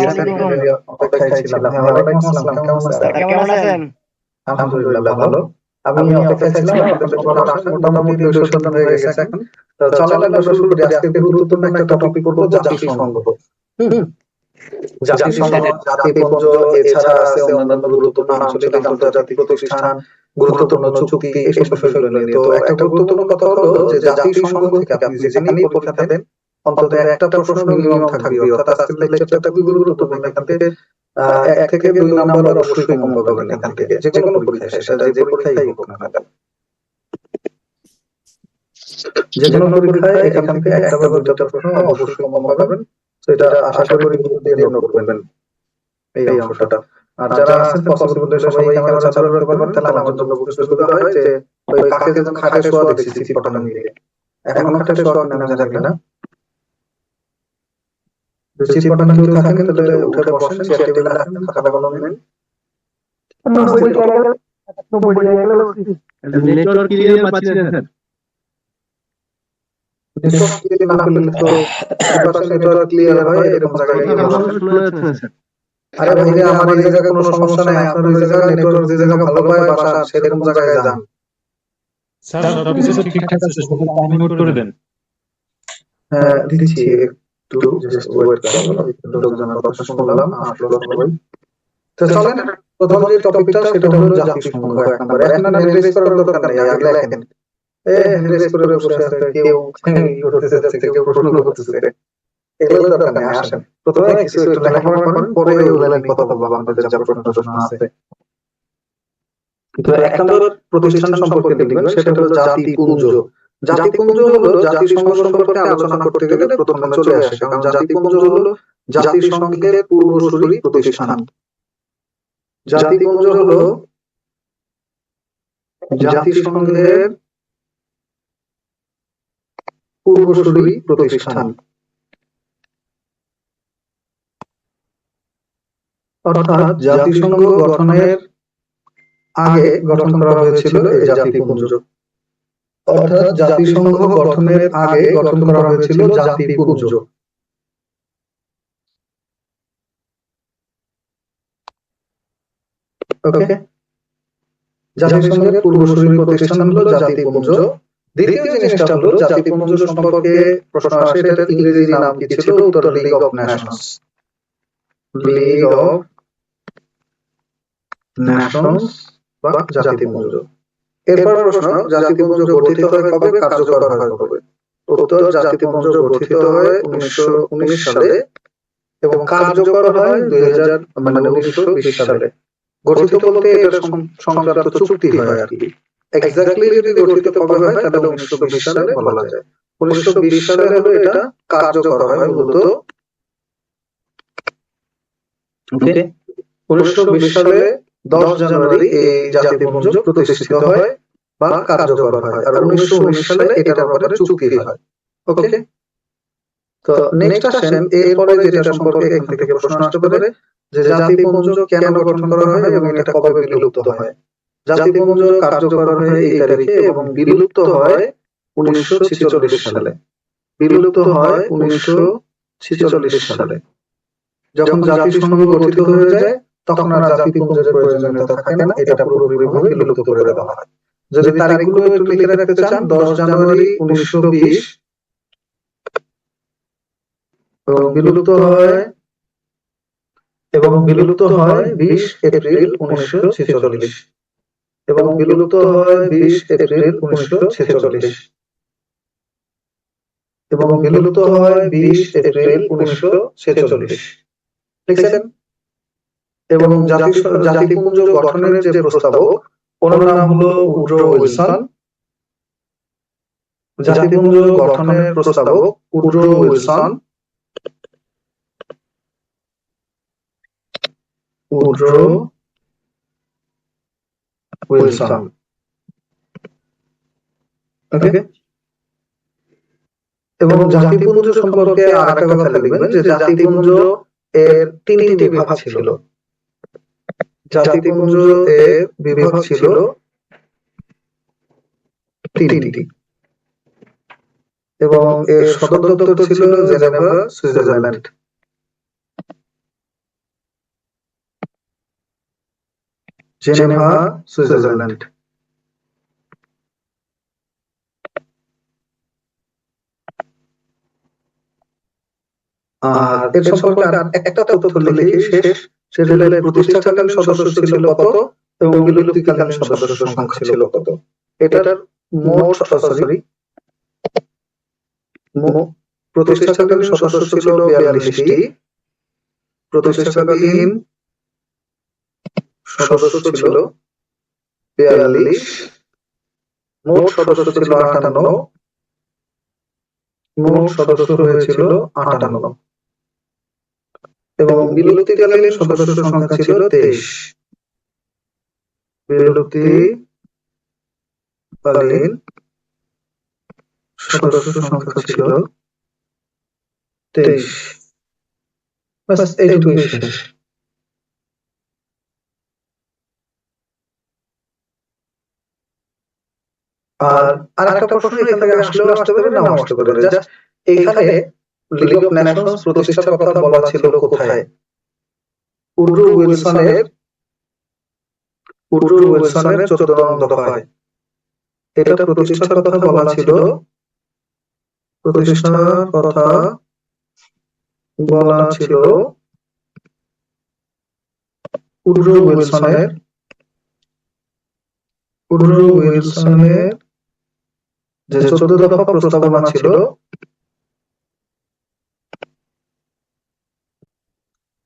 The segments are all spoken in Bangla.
আলাইকুম। অপেক্ষায় ছিলাম। হ্যাঁ, ওয়ালাইকুম আসসালাম। কেমন আছেন? কেমন আছেন? আলহামদুলিল্লাহ ভালো। আমি অপেক্ষায় ছিলাম আপনাদের সংবাদ আসার মোটামুটি ২০০ জন হয়ে গেছে এখন। তো চলেন আমরা শুরু করি। আজকে গুরুত্বপূর্ণ একটা টপিক করব জাতিসংঘ। হুম। জাতিসংঘ, জাতিপুঞ্জ এছাড়া আছে অন্যান্য গুরুত্বপূর্ণ আঞ্চলিক আন্তর্জাতিক প্রতিষ্ঠান, গুরুত্বপূর্ণ চুক্তি এইসব বিষয়গুলো নিয়ে। তো একটা গুরুত্বপূর্ণ কথা হলো যে জাতিসংঘ থেকে আপনি যেখানেই পরীক্ষা দেন অন্তত একটা প্রশ্ন মিনিমাম থাকবে। অর্থাৎ আজকের লেকচারটা খুবই গুরুত্বপূর্ণ। এখান থেকে ১ থেকে ২ নাম্বার অবশ্যই কমন পাবেন এখান থেকে। যে কোনো পরীক্ষায়, সেটা যে পরীক্ষাই হোক না কেন। যে কোনো পরীক্ষায় এখান থেকে একটা বা দুইটা প্রশ্ন অবশ্যই কমন পাবেন। তো এটা আশা করি গুরুত্ব দিয়ে নোট করবেন এই অংশটা। আর যারা আছেন পসিবল হলে সবাই ক্যামেরা চালু রাখতে পারেন, তাহলে আমার জন্য বুঝতে সুবিধা হয় যে ওই কাকে যেন খাটে শোয়া দেখছি চিঠি পাঠানো নিয়ে। এখনো খাটে শোয়া কিনা আমি জানি না। যদি চিঠি পাঠানো কেউ থাকেন তাহলে উঠে বসেন, চেয়ার টেবিলে রাখেন, খাতা কলম নেন। নেটওয়ার্ক ক্লিয়ার পাচ্ছি না স্যার। নেটওয়ার্ক ক্লিয়ার না করলে তো 100% নেটওয়ার্ক ক্লিয়ার হয় এরকম জায়গায় গিয়ে বসেন। স্যার আরে ভাইয়া, আমার এই জায়গায় কোনো সমস্যা নাই, আপনার ওই জায়গায় নেটওয়ার্ক যে জায়গা ভালো পায় বাসার সেরকম জায়গায় যান। স্যার সবকিছু ঠিকঠাক আছে, শুধু টাইম নোট করে দেন। হ্যাঁ দিচ্ছি, একটু জাস্ট ওয়েট করেন। লোকজনের কথা শুনলাম, আসলো সবাই। তো চলেন প্রথম যে টপিকটা সেটা হলো জাতিসংঘ ১ নম্বরে। এখন আর হ্যান্ড রেজ করার দরকার নেই, আগে লেখেন। হ্যান্ড রেজ করে বসে আছে, কেউ করতে যাচ্ছে, কেউ প্রশ্ন করতেছে, এগুলো দরকার নেই। আসেন প্রথমে কিছু একটু লেখাপড়া করেন, পরে ওগুলো নিয়ে কথা বলবো আপনাদের যা প্রশ্ন টশ্ন আছে। তো ১ নম্বর প্রতিষ্ঠান সম্পর্কে লিখবেন, সেটা হলো জাতিপুঞ্জ। জাতিপুঞ্জ হলো জাতিসংঘ সম্পর্কে আলোচনা করতে গেলে প্রথমে চলে আসে, কারণ জাতিপুঞ্জ হলো জাতিসংঘের পূর্বসূরি প্রতিষ্ঠান। জাতিপুঞ্জ হলো জাতিসংঘের পূর্বসূরি প্রতিষ্ঠান। অর্থাৎ জাতিসংঘ গঠনের আগে গঠন করা হয়েছিল এই জাতিপুঞ্জ। অর্থাৎ জাতিসংঘ গঠনের আগে গঠন করা হয়েছিল জাতিপুঞ্জ। ওকে, জাতিসংঘের পূর্বসূরি প্রতিষ্ঠান হলো জাতিপুঞ্জ। দ্বিতীয় জিনিসটা হলো জাতিপুঞ্জ সম্পর্কে প্রশ্ন আসে, এটার ইংরেজি নাম কি ছিল? উত্তর league of Nations. League of Nations বা জাতিপুঞ্জ। এরপর প্রশ্ন, জাতিপুঞ্জ গঠিত হয় কবে, কার্যকর হয় কবে? উত্তর, জাতিপুঞ্জ গঠিত হয় ১৯১৯ সালে এবং কার্যকর হয় 1920 সালে। গঠিত বলতে এটা সংক্রান্ত চুক্তি হয় আর কি। এক্স্যাক্টলি যদি গঠিত কবে হয় তাহলে 1920 সালে বলা যায়। 1920 সালে হলো এটা কার্যকর হয় মূলত। ওকে, 1920 সালে 10 জানুয়ারি এই জাতিপুঞ্জ প্রতিষ্ঠিত হয় বা কার্যকর হয়, আর 1919 সালে এটার ব্যাপারে চুক্তি হয়। ওকে, তো নেক্সট আসেন এরপরে যেটা সম্পর্কে এখান থেকে প্রশ্ন আসতে পারে যে জাতিপুঞ্জ কেন গঠন করা হয় এবং এটা কবে বিলুপ্ত হয়। জাতিপুঞ্জ কার্যকর হয় এই তারিখে এবং বিলুপ্ত হয় 1946 সালে। বিলুপ্ত হয় 1946 সালে। যখন জাতিসংঘ গঠিত হয়ে যায় তখন আর জাতিপুঞ্জের প্রয়োজনীয়তা থাকে না, এটা পুরোপুরিভাবে বিলুপ্ত করে দেওয়া হয়। যদি তারিখগুলো একটু লিখে রাখতে চান, 10 জানুয়ারি 1920 বিলুপ্ত হয় এবং বিলুপ্ত হয় 20 এপ্রিল 1946 এবং বিলুপ্ত হয় 20 এপ্রিল 1946 এবং বিলুপ্ত হয় 20 এপ্রিল 1946। লিখছেন? এবং জাতিপুঞ্জ গঠনের যে প্রস্তাবক ওনার নাম হলো উড্রো উইলসন। জাতিপুঞ্জ গঠনের প্রস্তাবক Woodrow Wilson. Woodrow Wilson. Okay, এবং জাতিপুঞ্জ সম্পর্কে আরেকটা কথা লিখবেন যে জাতিপুঞ্জ এর তিনটি বিভাগ ছিল। জাতিপুঞ্জ এর বিভাগ ছিল তিনটি এবং এর সদর দপ্তর ছিল জেনেভা, সুইজারল্যান্ড। Geneva, Switzerland. আর এর সম্পর্কে আর একটা তথ্য লিখি শেষ, সেটা হলো প্রতিষ্ঠাকালীন সদস্য ছিল কত এবং বিলুপ্তিকালীন সদস্য সংখ্যা ছিল কত। এটার মোট সরি প্রতিষ্ঠাকালীন সদস্য ছিল 42টি, প্রতিষ্ঠাকালীন সদস্য ছিল 42, মোট সদস্য ছিল 58, মোট সদস্য হয়েছিল 58 এবং বিলুপ্তিকালীন সদস্য সংখ্যা ছিল 23। বিলুপ্তিকালীন সদস্য সংখ্যা ছিল 23। বাস এইটুকুই শেষ। আর একটা প্রশ্ন এখানে আসলেও আসতে পারে, নাও আসতে পারে। জাস্ট এইখানে লিগ অফ নেশনস প্রতিষ্ঠার কথা বলা ছিল কোথায়? উড্রো উইলসনের 14 নং দফায়। এটা প্রতিষ্ঠার কথা বলা ছিল, প্রতিষ্ঠার কথা বলা ছিল উড্রো উইলসনের যে 14 দফা প্রস্তাবনা ছিল,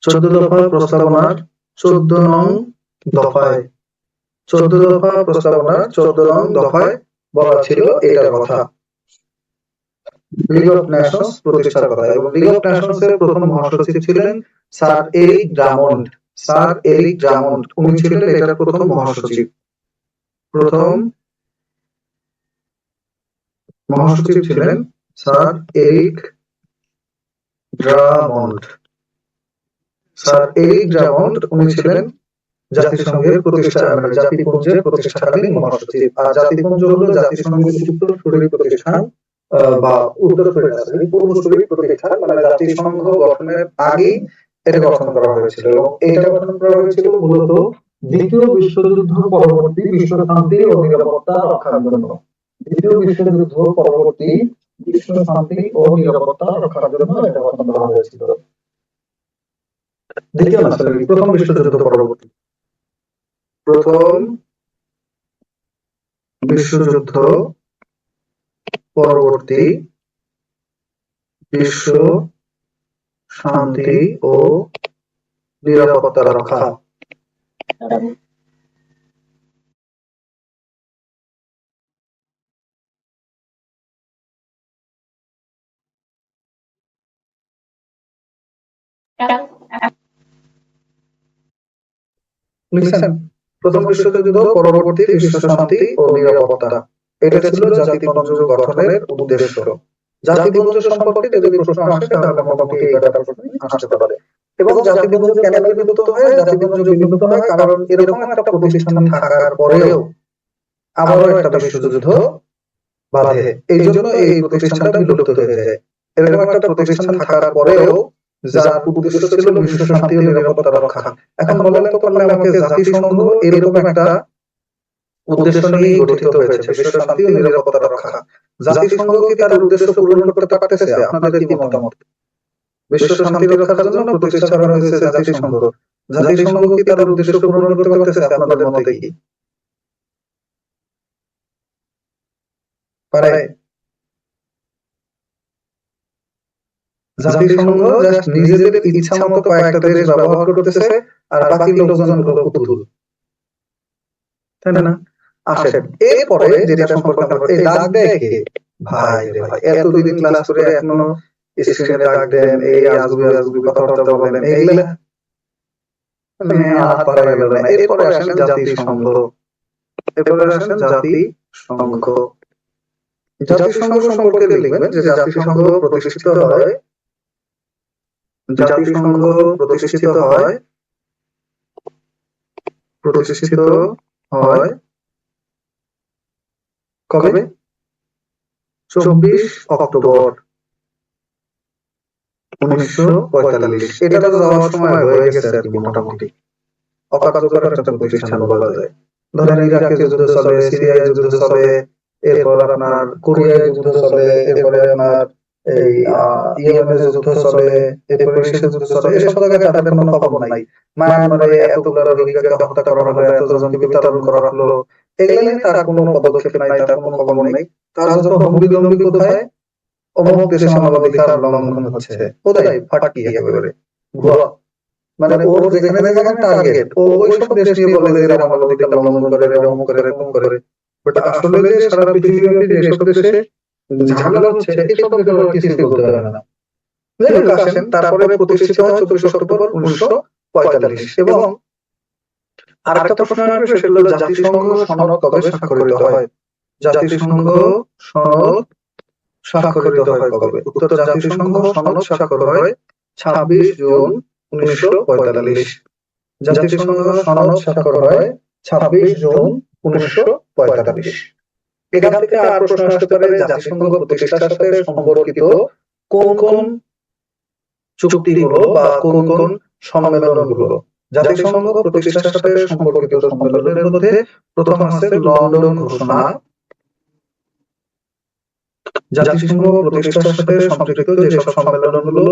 14 দফা প্রস্তাবনার 14 নং দফায়, 14 দফা প্রস্তাবনার 14 নং দফায় বলা ছিল এটার কথা, লিগ অফ নেশনস প্রতিষ্ঠার কথা। এবং লিগ অফ নেশনস এর প্রথম মহাসচিব ছিলেন sir Eric Drummond. Sir Eric Drummond উনি ছিলেন এটার প্রথম মহাসচিব। প্রথম মহাসচিব ছিলেন sir Eric Drummond. Sir Eric Drummond উনি ছিলেন জাতিসংঘের জাতিপুঞ্জের প্রতিষ্ঠাকালীন মহাসচিব। আর জাতিপুঞ্জ হলো জাতিসংঘের উত্তরসূরি প্রতিষ্ঠান বা উত্তরসূরি পূর্বসূরি প্রতিষ্ঠান, মানে জাতিসংঘ গঠনের আগেই এটা গঠন করা হয়েছিল। এবং এটা গঠন করা হয়েছিল মূলত দ্বিতীয় বিশ্বযুদ্ধ পরবর্তী বিশ্ব শান্তি ও নিরাপত্তা রক্ষার জন্য। দ্বিতীয় বিশ্বযুদ্ধ পরবর্তী বিশ্ব শান্তি ও নিরাপত্তা রক্ষার জন্য এটা গঠন করা হয়েছিল। দ্বিতীয় না, সরি, প্রথম বিশ্বযুদ্ধ পরবর্তী, প্রথম বিশ্বযুদ্ধ পরবর্তী বিশ্ব শান্তি ও নিরাপত্তা রক্ষা। লিখছেন প্রথম বিশ্বযুদ্ধ পরবর্তী বিশ্ব শান্তি ও নিরাপত্তা, এটা ছিল জাতিপুঞ্জ গঠনের উদ্দেশ্য। জাতিপুঞ্জ সম্পর্কে যদি প্রশ্ন আসে তাহলে মোটামুটি এই ব্যাপারটা প্রশ্ন আসতে পারে। এবং জাতিপুঞ্জ কেন বিলুপ্ত হয়? জাতিপুঞ্জ বিলুপ্ত হয় কারণ এরকম একটা প্রতিষ্ঠান থাকার পরেও আবারও একটা বিশ্বযুদ্ধ বাধে, এই জন্য এই প্রতিষ্ঠানটা বিলুপ্ত হয়ে যায়। এরকম একটা প্রতিষ্ঠান থাকার পরেও যার উদ্দেশ্য ছিল বিশ্ব শান্তি ও নিরাপত্তা রক্ষা। এখন বলেন তো পারলে আমাকে, জাতিসংঘ এরকম একটা উদ্দেশ্য নিয়ে গঠিত হয়েছে, বিশ্ব শান্তি ও নিরাপত্তা রক্ষা। জাতিসংঘ কি তার উদ্দেশ্য পূরণ করতে পারতেছে? আপনাদের কি মতামত? বিশ্ব শান্তি রক্ষার জন্য প্রতিষ্ঠা করা হয়েছে জাতিসংঘ, জাতিসংঘ কি তার উদ্দেশ্য পূরণ করতে পারতেছে? আপনাদের মতে কি পারে? জাতিসংঘ জাস্ট নিজেদের ইচ্ছা মতো কয়েকটা দেশ ব্যবহার করতেছে আর বাকি লোকজন হলো পুতুল, তাই না? আসেন এরপরে যেটা সম্পর্কে আমরা, এই দাগ দেয় কে? ভাই রে ভাই, এতদিন ক্লাস করে এখনো স্ক্রিনে দাগ দেন, এই আজগুবি কথাবার্তা বলেন, এইগুলা মানে আর পারা গেল না। এরপরে আসেন জাতিসংঘ, জাতিসংঘ। জাতিসংঘ সম্পর্কে লিখবেন যে জাতিসংঘ প্রতিষ্ঠিত হয়, জাতিসংঘ প্রতিষ্ঠিত হয় কবে? 24 অক্টোবর 1945। এটা তো যাওয়ার সময় হয়ে গেছে আর কি মোটামুটি। অকার্যকর একটা প্রতিষ্ঠান বলা যায়। ধরেন ইরাকে যুদ্ধ চলে, সিরিয়ায় যুদ্ধ চলে, এরপর আপনার কোরিয়ায় যুদ্ধ চলে, এরপরে আপনার এই ইয়েমেনে যুদ্ধ চলে, এরপরে সে যুদ্ধ চলে, এসব জায়গায় তাদের কোনো খবর নাই। মায়ানমারে এতগুলো রোহিঙ্গাকে হত্যা করা হলো, এতজনকে বিতাড়ন করা হলো, এগুলো নিয়ে তার কোনো পদক্ষেপ নাই, তার কোনো খবর নেই। তার যখন হম্বিতম্বি কোথায় অমুক দেশে মানবাধিকার লঙ্ঘন হচ্ছে, কোথায় ফাটকি একেবারে ভুয়া। মানে ওর যেখানে যেখানে টার্গেট, ও ওইসব দেশ নিয়ে বলে যে এরা মানবাধিকার লঙ্ঘন করে, এরা অমুক করে, এরকম করে। বাট আসলে যে সারা পৃথিবীব্যাপী যেসব দেশে ঝামেলা হচ্ছে, এসব দেশে ওরা কিছুই বলতে পারে না। যাই হোক, আসেন, তারপরে প্রতিষ্ঠিত হয় 24 অক্টোবর 1945। এবং আরেকটা প্রশ্ন আসবে, সেটা হলো জাতিসংঘ সনদ কবে স্বাক্ষরিত হয়? জাতিসংঘ সনদ স্বাক্ষরিত হয় কবে? উত্তর, জাতিসংঘ সনদ স্বাক্ষর হয় 26 জুন 1945। জাতিসংঘ সনদ স্বাক্ষর হয় 26 জুন 1945। এখান থেকে আর প্রশ্ন আসতে পারে, জাতিসংঘ প্রতিষ্ঠার সাথে সম্পর্কিত কোন কোন চুক্তিগুলো বা কোন কোন সম্মেলনগুলো? জাতিসংঘ প্রতিষ্ঠার সাথে সম্পর্কিত সম্মেলনের মধ্যে প্রথম আছে লন্ডন ঘোষণা। জাতিসংঘ প্রতিষ্ঠার সাথে সম্পর্কিত যেসব সম্মেলনগুলো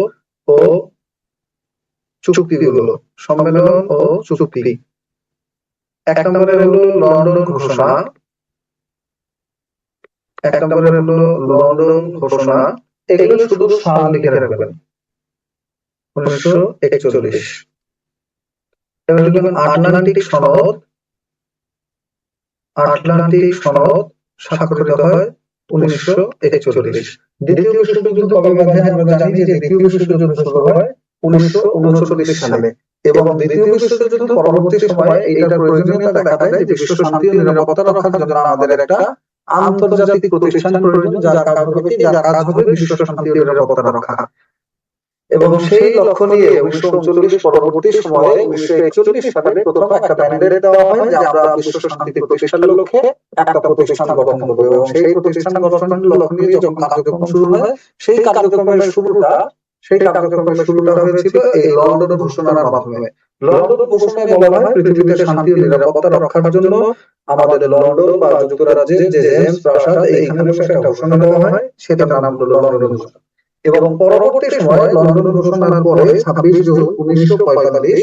ও চুক্তিগুলো, সম্মেলন ও চুক্তি। এক নম্বরে হলো লন্ডন ঘোষণা। এক নম্বরে হলো লন্ডন ঘোষণা। এগুলো শুধু সাল লিখে রাখবেন, 1941। এবার লিখবেন আটলান্টিক সনদ। আটলান্টিক সনদ স্বাক্ষরিত হয় 1941। দ্বিতীয় বিশ্বযুদ্ধ কবে বাধে আমরা জানি যে দ্বিতীয় বিশ্বযুদ্ধ শুরু হয় 1939 সালে। এবং দ্বিতীয় বিশ্বযুদ্ধ পরবর্তী সময়ে এইটার প্রয়োজনীয়তা দেখা দেয় যে বিশ্ব শান্তি ও নিরাপত্তা রক্ষার জন্য আমাদের একটা আন্তর্জাতিক প্রতিষ্ঠান প্রয়োজন, যার কাজ হবে কি? যার কাজ হবে বিশ্ব শান্তি ও নিরাপত্তা রক্ষা। এবং সেই লক্ষ্য নিয়ে 1939 পরবর্তী সময়ে 1941 সালে প্রথম একটা ম্যান্ডেট দেওয়া হয় যে আমরা বিশ্ব শান্তি প্রতিষ্ঠার লক্ষ্যে একটা প্রতিষ্ঠান গঠন করব। এবং সেই প্রতিষ্ঠান গঠনের লক্ষ্য নিয়ে যখন কার্যক্রম শুরু হয়, সেই কার্যক্রমের শুরুটা হয়েছিল এই লন্ডন ঘোষণার মাধ্যমে। লন্ডন ঘোষণায় বলা হয় পৃথিবীতে শান্তি ও নিরাপত্তা রক্ষার জন্য আমাদের লন্ডন বা যুক্তরাজ্যের যে জেমস প্রাসাদ, এইখানে বসে একটা ঘোষণা দেওয়া হয়, সেটার নাম হলো লন্ডন ঘোষণা। এবং পরবর্তী সময়ে লন্ডন ঘোষণার পরে 26 জুন 1945,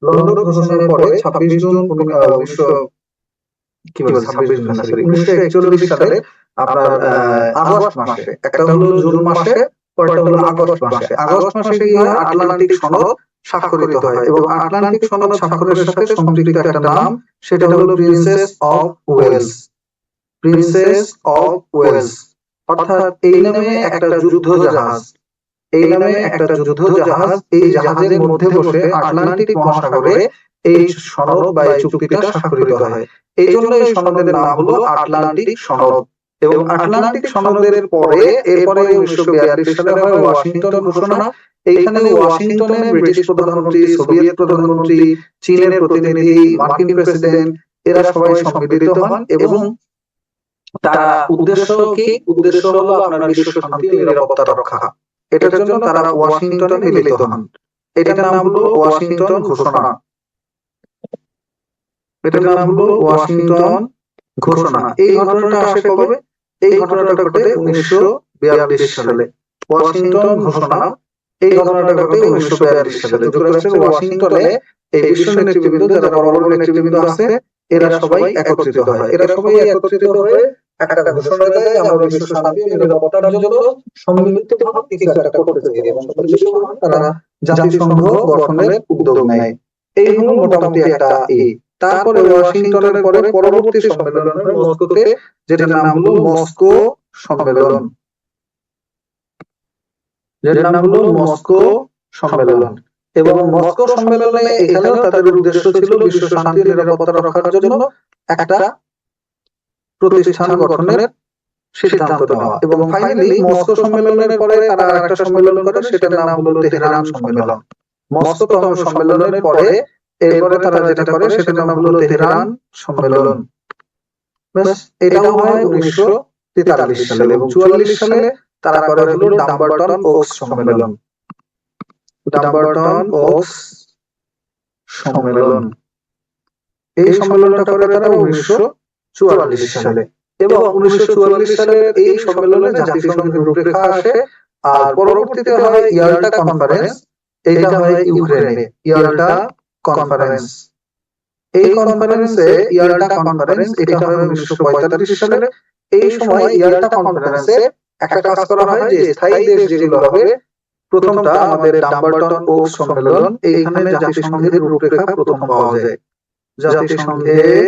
লন্ডন ঘোষণার পরে 26 জুন 1941 সালে আপনার আগস্ট মাসে, একটা হলো জুন মাসে, পরেরটা হলো আগস্ট মাসে। আগস্ট মাসে কি হয়? আটলান্টিক সনদ স্বাক্ষরিত হয়। এবং আটলান্টিক সনদ স্বাক্ষরের সাথে সম্পৃক্ত একটা নাম, সেটা হলো princess of Wales. Princess of Wales, অর্থাৎ এই নামে একটা যুদ্ধ জাহাজ, এই নামে একটা যুদ্ধ জাহাজ, এই জাহাজের মধ্যে বসে আটলান্টিক মহাসাগরে এই সনদ বা এই চুক্তিটা স্বাক্ষরিত হয়। এই জন্য এই সনদের নাম হলো আটলান্টিক সনদ। এবং আটলান্টিক সনদের পরে এরপরে 1942 সালে হয় ওয়াশিংটন ঘোষণা। এইখানে ওয়াশিংটনে ব্রিটিশ প্রধানমন্ত্রী, সোভিয়েত প্রধানমন্ত্রী, চীনের প্রতিনিধি, মার্কিন প্রেসিডেন্ট, এরা সবাই সম্মিলিত হন। এবং তারা উদ্দেশ্য কি? উদ্দেশ্য হলো আপনার বিশ্ব শান্তি ও নিরাপত্তা রক্ষা। এটার জন্য তারা ওয়াশিংটনে মিলিত হন। এটার নাম হলো ওয়াশিংটন ঘোষণা। এটার নাম হলো ওয়াশিংটন ঘোষণা। এই ঘটনাটা আসে কবে? এই ঘটনাটা ঘটে 1942 সালে। ওয়াশিংটন ঘোষণা, এই ঘটনাটা ঘটে 1942 সালে। যুক্তরাষ্ট্রের ওয়াশিংটনে এই বিশ্ব নেতৃবৃন্দ, যারা বড় বড় নেতৃবৃন্দ আছে, এরা সবাই একত্রিত হয়। এরা সবাই একত্রিত হয়ে একটা ঘোষণা দেয়, আমরা বিশ্ব শান্তি ও নিরাপত্তার জন্য সম্মিলিতভাবে কিছু একটা করতে চাই। এবং সম্মিলিতভাবে তারা জাতিসংঘ গঠনের উদ্যোগ নেয়। এই হলো মোটামুটি একটা তারপরে ওয়াশিংটনের পরে পরবর্তী সম্মেলন হয় মস্কোতে, যেটার নাম হলো মস্কো সম্মেলন। যেটার নাম হলো মস্কো সম্মেলন। এবং মস্কো সম্মেলনে এখানেও তাদের উদ্দেশ্য ছিল বিশ্ব শান্তি ও নিরাপত্তা রক্ষার জন্য একটা প্রতিষ্ঠান গঠনের সিদ্ধান্ত নেওয়া। এবং ফাইনালি মস্কো সম্মেলনের পরে তারা আরেকটা সম্মেলন করে, সেটার নাম হলো তেহরান সম্মেলন। মস্কো সম্মেলনের পরে এরপরে তারা যেটা করে, সেটার নাম হলো তেহরান সম্মেলন। ব্যাস, এটাও হয় 1943 সালে। এবং 44 সালে তারা করে হলো ডাম্বারটন ওকস সম্মেলন। ডাম্বারটন ওকস সম্মেলন। এই সম্মেলনটা করে তারা 1944 সালে, এবং 1944 সালের এই সম্মেলনে জাতিসংঘের রূপরেখা আসে। আর পরবর্তীতে হয় ইয়াল্টা কনফারেন্স। এইটা হয় ইউক্রেনে, ইয়াল্টা কনফারেন্স। এই কনফারেন্সে ইয়াল্টা কনফারেন্স এটা হয় 1945 সালে। এই সময় ইয়াল্টা কনফারেন্সে একটা কাজ করা হয় যে স্থায়ী দেশ যেগুলো হবে, প্রথমটা আমাদের ডাম্বারটন ওকস সম্মেলন। এইখানে জাতিসংঘের রূপরেখা প্রথম পাওয়া যায়। জাতিসংঘের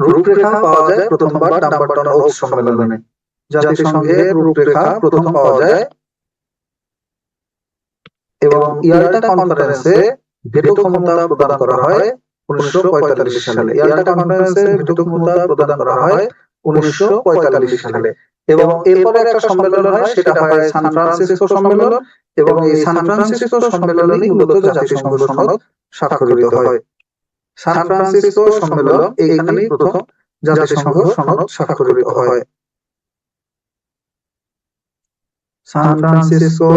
রূপরেখা পাওয়া যায় প্রথমবার ডাম্বারটন ওকস সম্মেলনে। জাতিসংঘের রূপরেখা প্রথম পাওয়া যায়, এবং ইয়াল্টা কনফারেন্সে ভেটো ক্ষমতা প্রদান করা হয় 1945 সালে। ইয়াল্টা কনফারেন্সে ভেটো ক্ষমতা প্রদান করা হয় 1945 সালে, এবং এরপরে একটা সম্মেলন হয়, সেটা হয় সান ফ্রান্সিসকো সম্মেলন। এবং এই সান ফ্রান্সিসকো সম্মেলনেই মূলত জাতিসংঘ সনদ স্বাক্ষরিত হয়। সান ফ্রান্সিসকো সম্মেলন এইখানেই প্রথম জাতিসংঘ সনদ স্বাক্ষরিত হয়। সান ফ্রান্সিসকো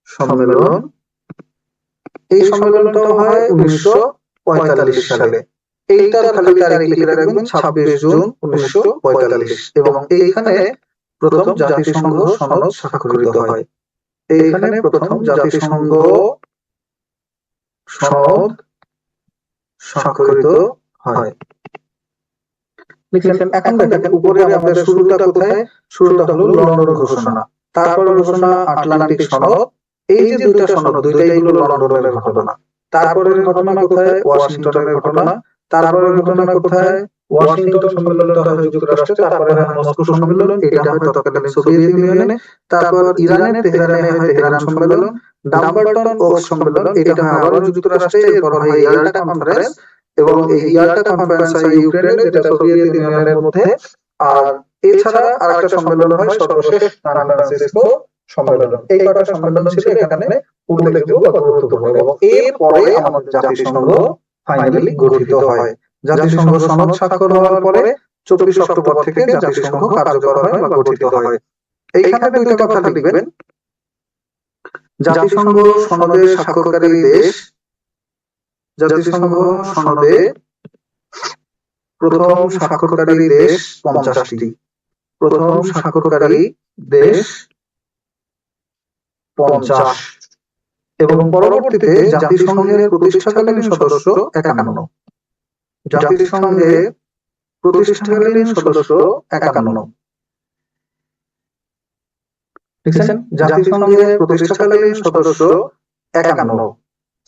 সম্মেলন, এই সম্মেলনটাও হয় 1945 সালে। এইটার খালি তারিখ লিখে রাখবেন 26 জুন 1945, এবং এইখানে প্রথম জাতিসংঘ সনদ স্বাক্ষরিত হয়। এইখানে প্রথম জাতিসংঘ সনদ স্বাক্ষরিত হয়। লিখেন। এখন দেখেন উপরে আমাদের শুরুটা কোথায়? শুরুটা হলো লন্ডন ঘোষণা, তারপরে ঘোষণা আটলান্টিক সনদ। এই যে দুইটা সনদ, দুইটাই হলো লন্ডনের ঘটনা। তারপরের ঘটনা কোথায়? ওয়াশিংটনের ঘটনা। তারপরের ঘটনা কোথায়? ওয়াশিংটন সম্মেলনটা হয় যুক্তরাষ্ট্রে, তারপরে হয় মস্কো সম্মেলন, এটা হয় তৎকালীন সোভিয়েত ইউনিয়নে। তারপর ইরানে তেহরানে হয় তেহরান সম্মেলন। ডাম্বারটন ওকস সম্মেলন, এটা হয় আবারও যুক্তরাষ্ট্রে। এরপর হয় ইয়াল্টা কনফারেন্স, এবং এই ইয়াল্টা কনফারেন্স হয় ইউক্রেনে, যেটা সোভিয়েত ইউনিয়নের মধ্যে। আর এছাড়া আরেকটা সম্মেলন হয় সর্বশেষ সান ফ্রান্সিসকো সম্মেলন। এই কটা সম্মেলন ছিল এখানে উল্লেখযোগ্য বা গুরুত্বপূর্ণ, এবং এরপরে আমাদের জাতিসংঘ ফাইনালি গঠিত হয়। জাতিসংঘ সনদ স্বাক্ষর হওয়ার পরে 24 অক্টোবর থেকে জাতিসংঘ কার্যকর হয় বা গঠিত হয়। এইখানে দুইটা কথা লিখবেন। জাতিসংঘ সনদে স্বাক্ষরকারী দেশ, জাতিসংঘ সনদে প্রথম স্বাক্ষরকারী দেশ 50টি। প্রথম স্বাক্ষরকারী দেশ 50, এবং পরবর্তীতে জাতিসংঘের প্রতিষ্ঠাকালীন সদস্য 51। জাতিসংঘের প্রতিষ্ঠাকালীন সদস্য 51। দেখছেন? জাতিসংঘের প্রতিষ্ঠাকালীন সদস্য 51।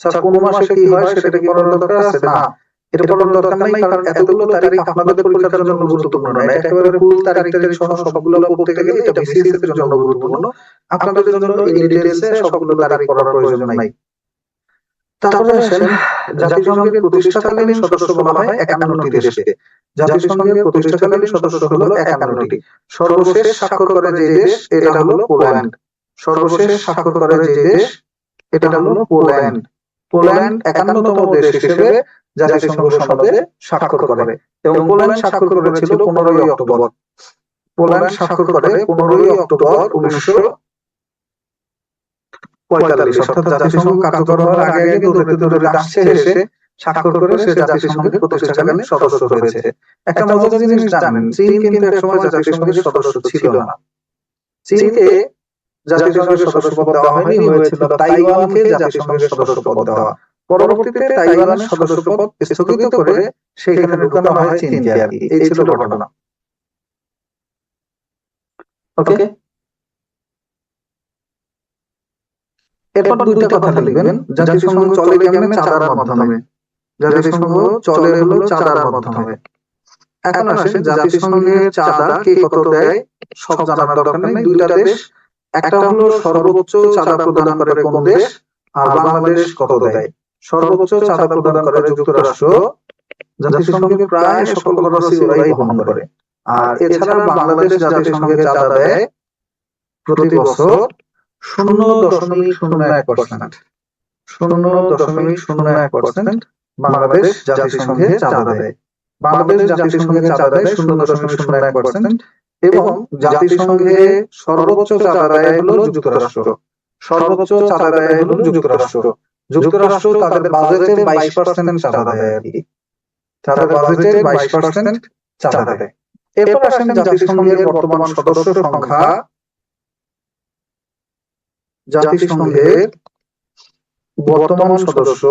স্যার কোন মাসে কি হয় সেটা কি পড়ার দরকার আছে? না, এটা পড়ার দরকার নাই, কারণ এতগুলো তারিখ আপনাদের পরীক্ষার জন্য গুরুত্বপূর্ণ না। এটা একেবারে ফুল তারিখ সহ সবগুলো পড়তে গেলে এটা বিসিএস এর জন্য গুরুত্বপূর্ণ। আপনাদের জন্য এই ডিটেইলসে সবগুলো তারিখ পড়ার প্রয়োজন নাই। তারপরে আসেন, জাতিসংঘের প্রতিষ্ঠাকালীন সদস্য বলা হয় 51টি দেশকে। জাতিসংঘের প্রতিষ্ঠাকালীন সদস্য হলো 51টি। সর্বশেষ স্বাক্ষর করে যে দেশ, এটা হলো পোল্যান্ড। সর্বশেষ স্বাক্ষর করে যে দেশ, এটা হলো পোল্যান্ড। পোল্যান্ড 51তম দেশ হিসেবে জাতিসংঘ সনদে স্বাক্ষর করে, এবং পোল্যান্ড স্বাক্ষর করেছিল 15ই অক্টোবর। পোল্যান্ড স্বাক্ষর করে 15ই অক্টোবর 1945, অর্থাৎ জাতিসংঘ কার্যকর হওয়ার আগে আগে দূরে আসছে, এসে স্বাক্ষর করে সে জাতিসংঘের প্রতিষ্ঠাকালীন সদস্য হয়েছে। একটা মজার জিনিস জানেন, চীন কিন্তু একসময় জাতিসংঘের সদস্য ছিল না। চীনকে জাতিসংঘের সদস্যপদ দেওয়া হয়নি, হয়েছিল তাইওয়ানকে জাতিসংঘের সদস্যপদ দেওয়া। পরবর্তীতে তাইওয়ানের সদস্যপদ স্থগিত করে সেখানে ঢুকানো হয় চীনকে আর কি। এই ছিল ঘটনা। ওকে, এরপর দুইটা কথা লিখবেন। জাতিসংঘ চলে কেমনে? চাঁদার মাধ্যমে। জাতিসংঘ চলে হলো চাঁদার মাধ্যমে। এখন আসেন, জাতিসংঘের চাঁদা কে কত দেয় সব জানার দরকার নেই। দুইটা দেশ, একটা হলো সর্বোচ্চ চাঁদা প্রদান করে কোন দেশ, আর বাংলাদেশ কত দেয়। সর্বোচ্চ চাঁদা প্রদান করে যুক্তরাষ্ট্র। জাতিসংঘের প্রায় সকল খরচই ওরাই বহন করে। আর এছাড়া বাংলাদেশ জাতিসংঘে চাঁদা দেয় প্রতি বছর 0.01%। 0.01% বাংলাদেশ জাতিসংঘে চাঁদা দেয়। বাংলাদেশ জাতিসংঘে চাঁদা দেয় 0.01%, এবং জাতিসংঘে সর্বোচ্চ চাঁদা দেয় হলো যুক্তরাষ্ট্র। সর্বোচ্চ চাঁদা দেয় হলো যুক্তরাষ্ট্র। যুক্তরাষ্ট্র তাদের বাজেটের 22% চাঁদা দেয় আর কি, তাদের বাজেটের 22% চাঁদা দেয়। এরপর আসেন জাতিসংঘের বর্তমান সদস্য সংখ্যা। জাতিসংঘের বর্তমান সদস্য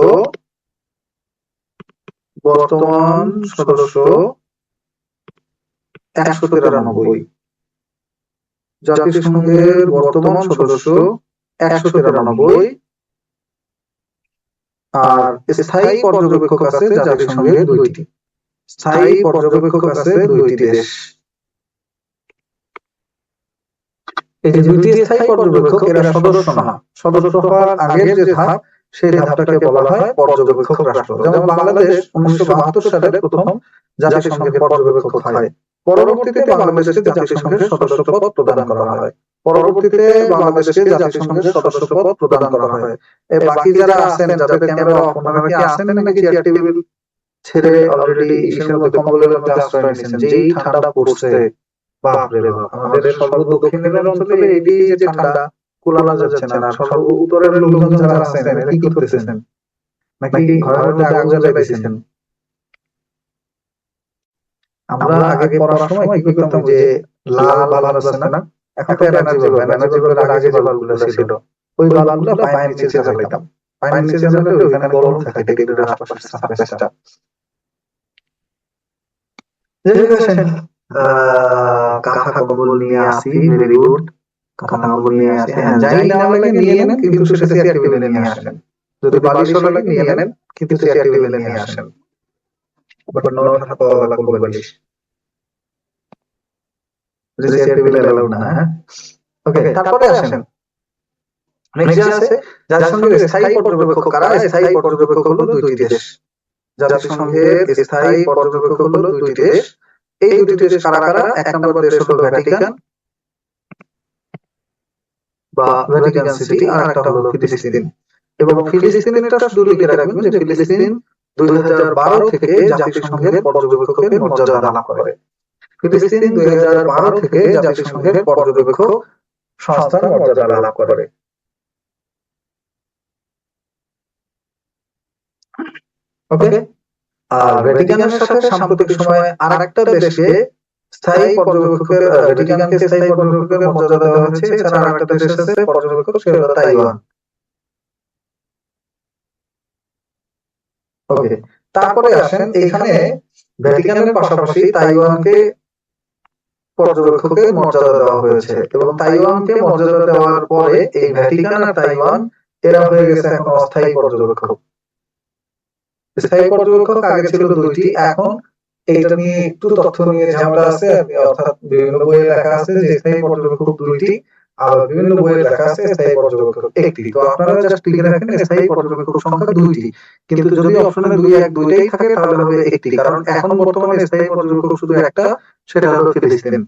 193। জাতিসংঘের বর্তমান সদস্য 193। আর স্থায়ী পর্যবেক্ষক আছে জাতিসংঘের 2টি। স্থায়ী পর্যবেক্ষক আছে 2টি দেশ। এই যে 2টি স্থায়ী পর্যবেক্ষক এরা সদস্য না, সদস্য হওয়ার আগের যে ধাপ সেই ধাপটাকে বলা হয় পর্যবেক্ষক রাষ্ট্র। যেমন বাংলাদেশ 1972 সালে প্রথম জাতিসংঘের পর্যবেক্ষক হয়। পরবর্তীতে বাংলাদেশকে জাতিসংঘের সদস্যপদ প্রদান করা হয়। বাকি যারা আছেন, যাদের ক্যামেরা অফ, ওনারা কি আছেন নাকি চেয়ার টেবিল ছেড়ে অলরেডি ইসের মধ্যে কম্বলের মধ্যে আশ্রয় নিয়েছেন? যেই ঠান্ডা পড়ছে, বাপরে বাপ, আমাদের সর্ব দক্ষিণের অঞ্চলে এই যে ঠান্ডা কুলানো যাচ্ছে না। আর সর্ব উত্তরের লোকজন যারা আছেন এরা কি করতেছেন? নাকি ঘরের মধ্যে আগুন জ্বালাইতেছেন? আমরা আগে পড়ার সময় কি করতাম, যে লাল বাল্ব আছে না, এখন তো এনার্জি বাল্বের আগে যে বাল্বগুলো ছিল ওই বাল্বগুলো পায়ের নিচে জ্বালাইতাম। পায়ের নিচে জ্বালালে ওইখানে গরম থাকে টেবিলের আশপাশের সারফেসটা। কাঁথা কম্বল নিয়ে আসি, ভেরি গুড। কাঁথা কম্বল নিয়ে আসি, হ্যাঁ, যাই না লাগে নিয়ে নেন, কিন্তু সেটা চেয়ার টেবিলে নিয়ে আসেন। যদি বালিশও লাগে নিয়ে নেন, কিন্তু চেয়ার টেবিলে নিয়ে আসেন। বাট নট হাতওয়ালা কোল বালিশ, চেয়ার টেবিলে অ্যালাউড না। হ্যাঁ, ওকে। তারপরে আসেন নেক্সট আছে জাতিসংঘের স্থায়ী পর্যবেক্ষক কারা? স্থায়ী পর্যবেক্ষক হলো 2টি দেশ। জাতিসংঘের স্থায়ী পর্যবেক্ষক হলো 2টি দেশ। এই 2টি দেশ কারা কারা? 1 নম্বর দেশ হলো ভ্যাটিকান বা ভ্যাটিকান সিটি, আর একটা হলো ফিলিস্তিন। এবং ফিলিস্তিনেরটা শুধু লিখে রাখবেন যে ফিলিস্তিন 2012 থেকে জাতিসংঘের পর্যবেক্ষকের মর্যাদা লাভ করে। ফিলিস্তিন 2012 থেকে জাতিসংঘের পর্যবেক্ষক সংস্থার মর্যাদা লাভ করে। ওকে। আর ভ্যাটিকানের সাথে সাম্প্রতিক সময়ে আরেকটা দেশকে স্থায়ী পর্যবেক্ষকের, ভ্যাটিকানকে স্থায়ী পর্যবেক্ষকের মর্যাদা দেওয়া হয়েছে। এছাড়া আরেকটা দেশ আছে পর্যবেক্ষক, সেটা হলো তাইওয়ান। ওকে। তারপরে আসেন এখানে ভ্যাটিকানের পাশাপাশি তাইওয়ানকে পর্যবেক্ষকের মর্যাদা দেওয়া হয়েছে, এবং তাইওয়ানকে মর্যাদা দেওয়ার পরে এই ভ্যাটিকান আর তাইওয়ান এরা হয়ে গেছে এখন অস্থায়ী পর্যবেক্ষক। স্থায়ী পর্যবেক্ষক আগে ছিল 2টি, এখন এইটা নিয়ে একটু তথ্য নিয়ে ঝামেলা আছে। অর্থাৎ বিভিন্ন বইয়ে লেখা আছে যে স্থায়ী পর্যবেক্ষক 2টি, আবার বিভিন্ন বইয়ে লেখা আছে স্থায়ী পর্যবেক্ষক 1টি। তো আপনারা জাস্ট লিখে রাখেন স্থায়ী পর্যবেক্ষক সংখ্যা 2টি, কিন্তু যদি অপশনে 2, 1, 2টাই থাকে তাহলে হবে 1টি, কারণ এখন বর্তমানে স্থায়ী পর্যবেক্ষক শুধু একটা, সেটা হলো ফিলিস্তিন।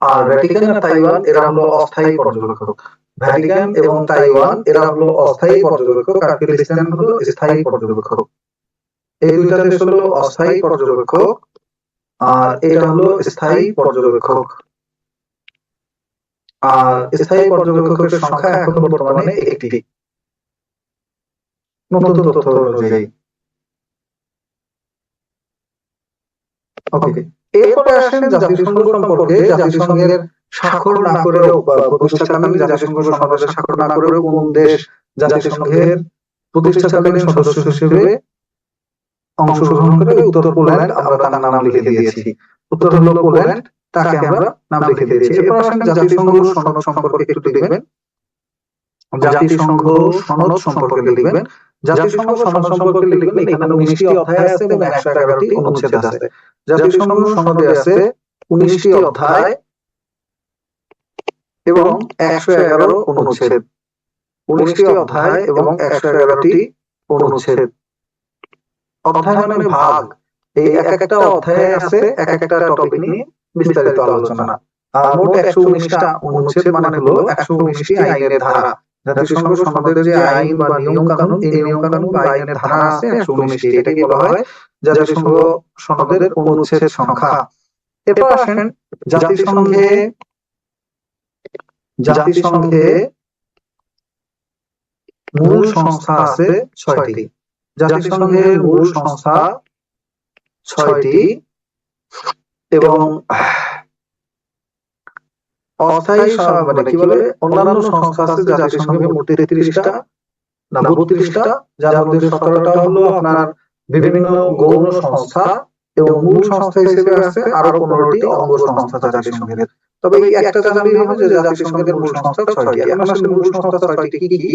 আর ভ্যাটিকান আর তাইওয়ান এরা হলো অস্থায়ী পর্যবেক্ষক। ভ্যাটিকান এবং তাইওয়ান এরা হলো অস্থায়ী পর্যবেক্ষক, আর ফিলিস্তিন হলো স্থায়ী পর্যবেক্ষক। এই 2টা দেশ হলো অস্থায়ী পর্যবেক্ষক, আর এটা হলো স্থায়ী পর্যবেক্ষক। আর স্থায়ী পর্যবেক্ষকের সংখ্যা এখন বর্তমানে 1টি, নতুন তথ্য অনুযায়ী। ওকে। এরপরে আসেন জাতিসংঘ সম্পর্কে। জাতিসংঘের স্বাক্ষর না করেও বা প্রতিষ্ঠাকালীন জাতিসংঘ সনদে স্বাক্ষর না করেও কোন দেশ জাতিসংঘের প্রতিষ্ঠাকালীন সদস্য হিসেবে অংশগ্রহণ করে? উত্তর পোল্যান্ড। আমরা তার নাম লিখে দিয়েছি, উত্তর হলো পোল্যান্ড, তাকে আমরা নাম লিখে দিয়েছি। এরপর আসেন জাতিসংঘ সনদ সম্পর্কে একটু লিখবেন। জাতিসংঘ সনদ সম্পর্কে লিখবেন। জাতিসংঘ সনদ সম্পর্কে লিখবেন। এখানে 19টি অধ্যায় আছে এবং 111টি অনুচ্ছেদ আছে। জাতিসংঘ সনদে আছে 19টি অধ্যায় এবং 111 অনুচ্ছেদ। 19টি অধ্যায় এবং 111টি অনুচ্ছেদ। অধ্যায় মানে ভাগ। এই এক একটা অধ্যায়ে আছে এক একটা টপিক নিয়ে বিস্তারিত আলোচনা। আর মোট 119টা অনুচ্ছেদ মানে হলো 119টি আইনের ধারা। জাতিসংঘ সনদের যে আইন বা নিয়ম কানুন, এই নিয়ম কানুন বা আইনের ধারা আছে 119টি। এটাকে বলা হয় জাতিসংঘ সনদের অনুচ্ছেদ সংখ্যা। এরপর আসেন জাতিসংঘে মূল সংস্থা আছে 6টি। জাতিসংঘের মূল সংস্থা 6টি এবং অস্থায়ী মানে কি বলে অন্যান্য সংস্থা আছে জাতিসংঘের মোট 33টা না 32টা, যার মধ্যে 17টা হলো আপনার বিভিন্ন গৌণ সংস্থা এবং মূল সংস্থা হিসেবে আছে আরো 15টি অঙ্গ সংস্থা জাতিসংঘের। তবে এই একটা জানলেই হবে যে জাতিসংঘের মূল সংস্থা 6টি। এখন আসলে মূল সংস্থা 6টি কি কি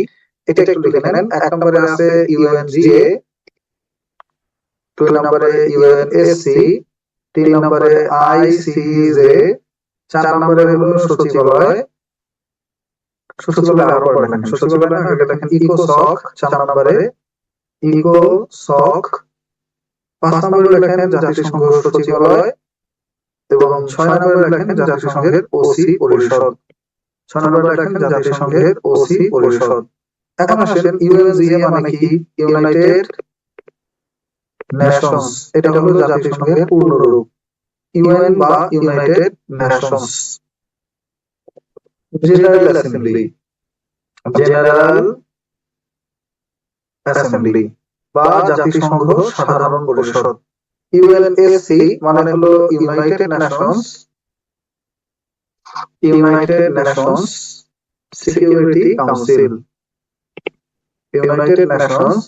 এটা একটু লিখে নেন। 1 নম্বরে আছে ইউএনজিএ, 2 নম্বরে ইউএনএসসি, 3 নম্বরে আইসিজে, 4 নম্বরে হলো সচিবালয়, সচিবালয় আরো পরে লেখেন, সচিবালয় না আগে লেখেন ইকোসক, 4 নম্বরে ইকোসক, 5 নম্বরে লেখেন জাতিসংঘ সচিবালয় এবং 6 নম্বরে লেখেন জাতিসংঘের ওসি পরিষদ, 6 নম্বরে লেখেন জাতিসংঘের ওসি পরিষদ। এখন আসেন ইউএনজিএ মানে কি? ইউনাইটেড নেশনস, এটা হলো জাতিসংঘের পূর্ণ রূপ। ইউএন বা United Nations. General assembly, general assembly বা জাতিসংঘ সাধারণ পরিষদ। ইউএনএসসি মানে হলো United Nations, United Nations security council, United Nations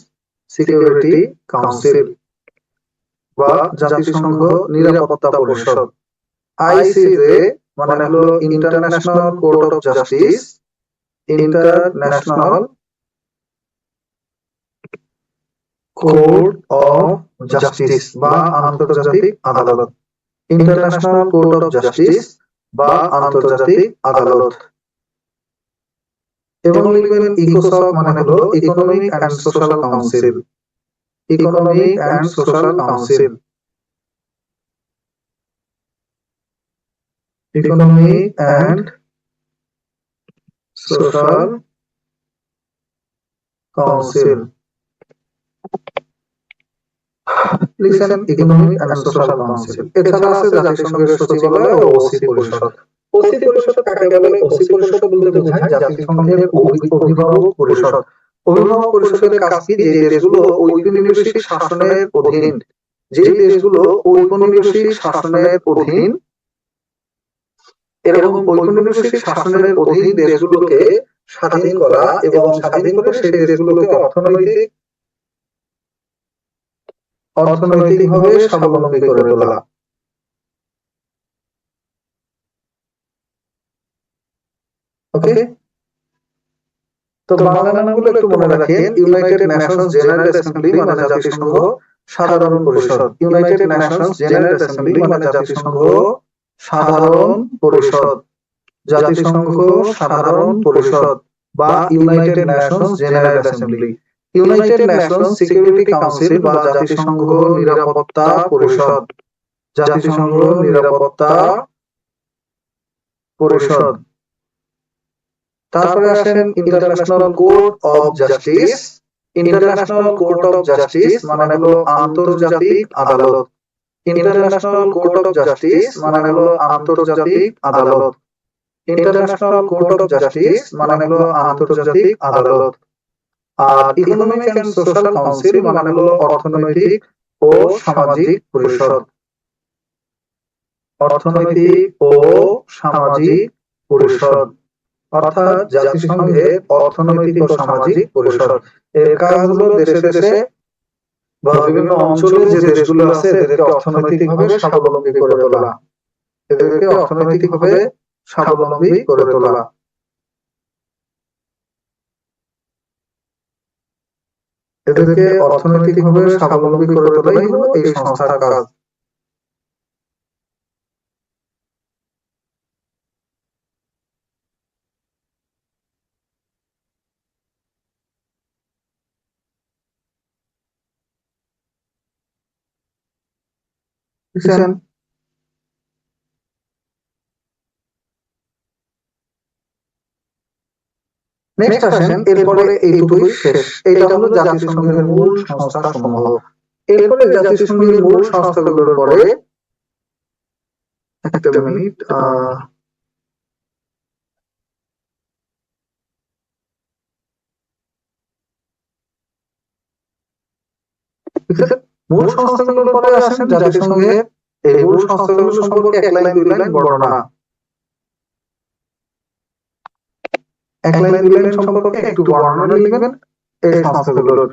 security council বা জাতিসংঘ নিরাপত্তা পরিষদ। আইসিজে মানে হলো international court of justice, international court of justice বা আন্তর্জাতিক আদালত, ইন্টারন্যাশনাল কোর্ট অফ জাস্টিস বা আন্তর্জাতিক আদালত। এবং লিখবেন ইকোসক মানে হলো economic and social council, economic and social council, economic and social council. লিখেন ইকোনমিক এন্ড সোশ্যাল কাউন্সিল। এছাড়া আছে জাতিসংঘের সচিবালয় ও ওসি পরিষদ। ওসি পরিষদ কাকে বলে? ওসি পরিষদ বলতে বোঝায় জাতিসংঘের অভিভাবক পরিষদ। অভিভাবক পরিষদের কাজ কি? যে দেশগুলো ঔপনিবেশিক শাসনের অধীন, যে দেশগুলো ঔপনিবেশিক শাসনের অধীন, এরকম ঔপনিবেশিক শাসনের অধীন দেশগুলোকে স্বাধীন করা এবং স্বাধীন করে সেই দেশগুলোকে অর্থনৈতিকভাবে স্বাবলম্বী করে তোলা। ওকে, তো বাংলা নামগুলো একটু মনে রাখেন। ইউনাইটেড নেশনস জেনারেল অ্যাসেম্বলি মানে জাতিসংঘ সাধারণ পরিষদ, ইউনাইটেড নেশনস জেনারেল অ্যাসেম্বলি মানে জাতিসংঘ সাধারণ পরিষদ, জাতিসংঘ সাধারণ পরিষদ বা United Nations general assembly. United Nations security council বা জাতিসংঘ নিরাপত্তা পরিষদ, জাতিসংঘ নিরাপত্তা পরিষদ। তারপরে আসেন international court of justice, international court of justice মানে হলো আন্তর্জাতিক আদালত, ইন্টারন্যাশনাল কোর্ট অফ জাস্টিস মানে হলো আন্তর্জাতিক আদালত, ইন্টারন্যাশনাল কোর্ট অফ জাস্টিস মানে হলো আন্তর্জাতিক আদালত। আর ইকোনমিক এন্ড সোশ্যাল কাউন্সিল মানে হলো অর্থনৈতিক ও সামাজিক পরিষদ, অর্থনৈতিক ও সামাজিক পরিষদ অর্থাৎ জাতিসংঘের অর্থনৈতিক ও সামাজিক পরিষদ। এর কাজ হলো দেশে দেশে বা বিভিন্ন অঞ্চলে যে দেশগুলো আছে এদেরকে অর্থনৈতিকভাবে স্বাবলম্বী করে তোলা, এদেরকে অর্থনৈতিকভাবে স্বাবলম্বী করে তোলা। এদেরকে অর্থনৈতিকভাবে স্বাবলম্বী করে তোলাই হলো এই সংস্থার কাজ। বুঝছেন? নেক্সট আসেন, এরপরে এইটুকুই শেষ। এটা হলো জাতিসংঘের মূল সংস্থা সমূহ। এরপরে জাতিসংঘের মূল সংস্থাগুলোর পরে একটা মিনিট, ঠিক আছে? মূল সংস্থাগুলোর পরে আসেন জাতিসংঘের এই মূল সংস্থাগুলো সম্পর্কে এক লাইন দুই লাইন বর্ণনা, এক লাইন দুই লাইন সম্পর্কে একটু বর্ণনা লিখবেন এই সংস্থাগুলোর।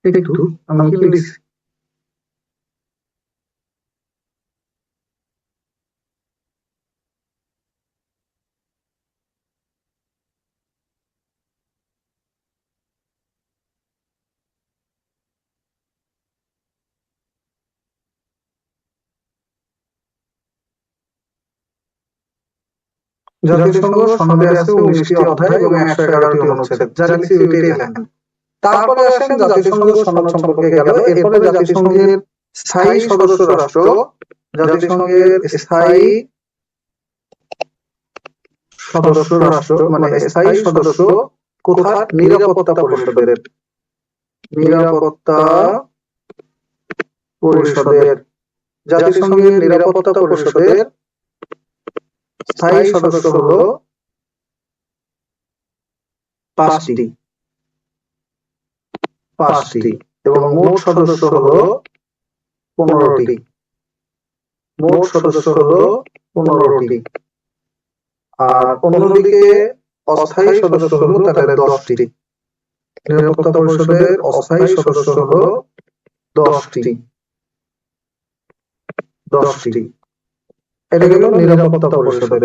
একটু আমি কি লিখছি? জাতিসংঘ সনদে আছে 19টি অধ্যায় এবং 111টি অনুচ্ছেদ, যা লিখছি ওইটাই লেখেন। তারপরে আসেন জাতিসংঘ সনদ সম্পর্কে গেল, এরপরে জাতিসংঘের স্থায়ী সদস্য রাষ্ট্র, জাতিসংঘের স্থায়ী সদস্য রাষ্ট্র মানে স্থায়ী সদস্য কোথায়? নিরাপত্তা পরিষদের, নিরাপত্তা পরিষদের। জাতিসংঘের নিরাপত্তা পরিষদের স্থায়ী সদস্য হলো 5টি এবং মোট সদস্য হলো 15টি, মোট সদস্য হলো 15টি। আর অন্যদিকে অস্থায়ী সদস্য হলো তাহলে 10টি। নিরাপত্তা পরিষদের অস্থায়ী সদস্য হলো 10টি। এটা গেল নিরাপত্তা পরিষদের।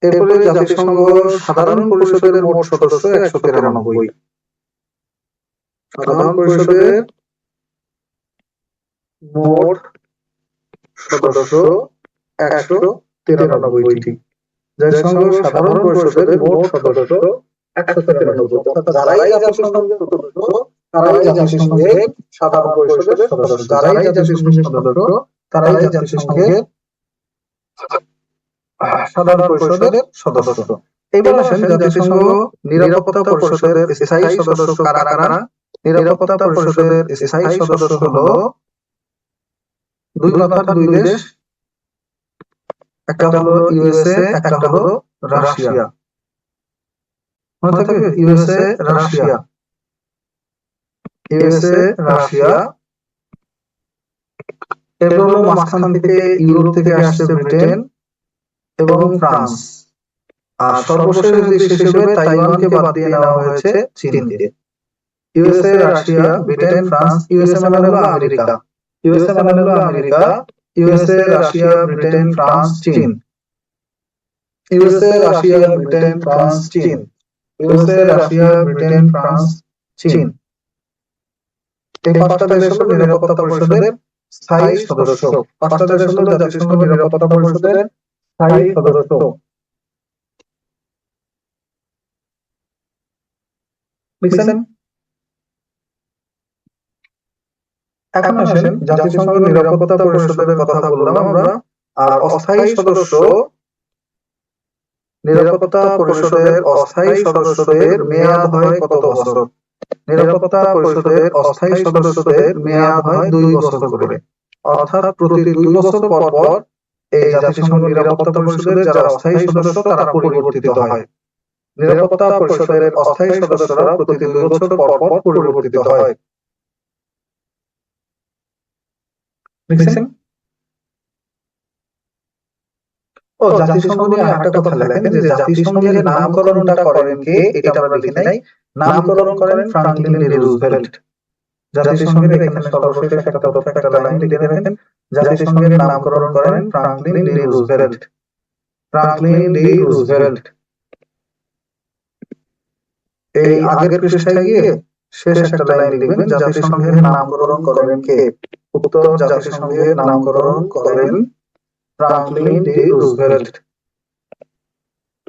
এরপরে জাতিসংঘ সাধারণ পরিষদের মোট সদস্য 193। সাধারণ পরিষদের মোট সদস্য 193টি। জাতিসংঘ সাধারণ পরিষদের মোট সদস্য 193। অর্থাৎ যারাই জাতিসংঘের সদস্য তারাই জাতিসংঘের সাধারণ পরিষদের সদস্য, যারাই জাতিসংঘের সদস্য তারাই জাতিসংঘের সাধারণ পরিষদের সদস্য। এবার আসেন জাতিসংঘ নিরাপত্তা পরিষদের স্থায়ী সদস্য কারা কারা? নিরাপত্তা পরিষদের স্থায়ী সদস্য হলো 2 মাথার 2 দেশ, একটা হলো ইউএসএ, একটা হলো রাশিয়া। মনে থাকবে ইউএসএ রাশিয়া, ইউএসএ রাশিয়া। এরপর হলো মাঝখান থেকে ইউরোপ থেকে আসছে ব্রিটেন এবং ফ্রান্স। আর সর্বশেষ দেশ হিসেবে তাইওয়ানকে বাদ দিয়ে নেওয়া হয়েছে চীনকে। USA Russia Britain France, USA মানে হলো আমেরিকা, ইউএসএ মানে হলো America, USA Russia Britain France চীন, ইউএসএ রাশিয়া ব্রিটেন ফ্রান্স চীন, ইউএসএ রাশিয়া ব্রিটেন ফ্রান্স চীন। এই 5টা দেশ হলো নিরাপত্তা পরিষদের স্থায়ী সদস্য। 5টা দেশ হলো জাতিসংঘ নিরাপত্তা পরিষদের স্থায়ী সদস্য। লিখছেন? এখন আসেন জাতিসংঘ নিরাপত্তা পরিষদের কথা বললাম আমরা। আর অস্থায়ী সদস্য, নিরাপত্তা পরিষদের অস্থায়ী সদস্যদের মেয়াদ হয় কত বছর? নিরাপত্তা পরিষদের অস্থায়ী সদস্যদের মেয়াদ হয় 2 বছর করে। অর্থাৎ প্রতি 2 বছর পর পর এই জাতিসংঘ নিরাপত্তা পরিষদের যারা অস্থায়ী সদস্য তারা পরিবর্তিত হয়। নিরাপত্তা পরিষদের অস্থায়ী সদস্যরা প্রতি 2 বছর পর পর পরিবর্তিত হয়। লিখছেন? ও জাতিসংঘ নিয়ে আরেকটা কথা লেখেন যে জাতিসংঘের নামকরণটা করেন কে? এটা আমরা লিখি নাই। নামকরণ করেন ফ্রাঙ্কলিন ডি রুজভেল্ট। জাতিসংঘের এখানে সর্বশেষ একটা তথ্য একটা লাইন লিখে রাখেন, জাতিসংঘের নামকরণ করেন Franklin D Roosevelt. Franklin D Roosevelt. এই আগের পৃষ্ঠায় গিয়ে শেষ একটা লাইন লিখবেন, জাতিসংঘের নামকরণ করেন কে? উত্তর, জাতিসংঘের নামকরণ করেন Franklin D Roosevelt.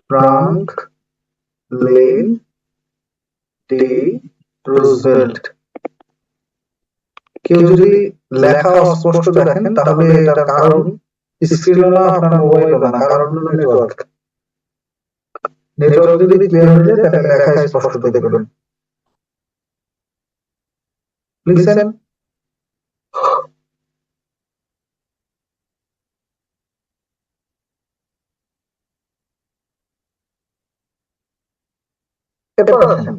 Franklin D Roosevelt. কেউ যদি লেখা অস্পষ্ট দেখেন তাহলে এটার কারণ স্ক্রিনও না, আপনার মোবাইলও না, কারণ হলো নেটওয়ার্ক। নেটওয়ার্ক যদি ক্লিয়ার হয়ে যায় তাহলে লেখা স্পষ্ট দেখবেন। লিখছেন? এরপর আসেন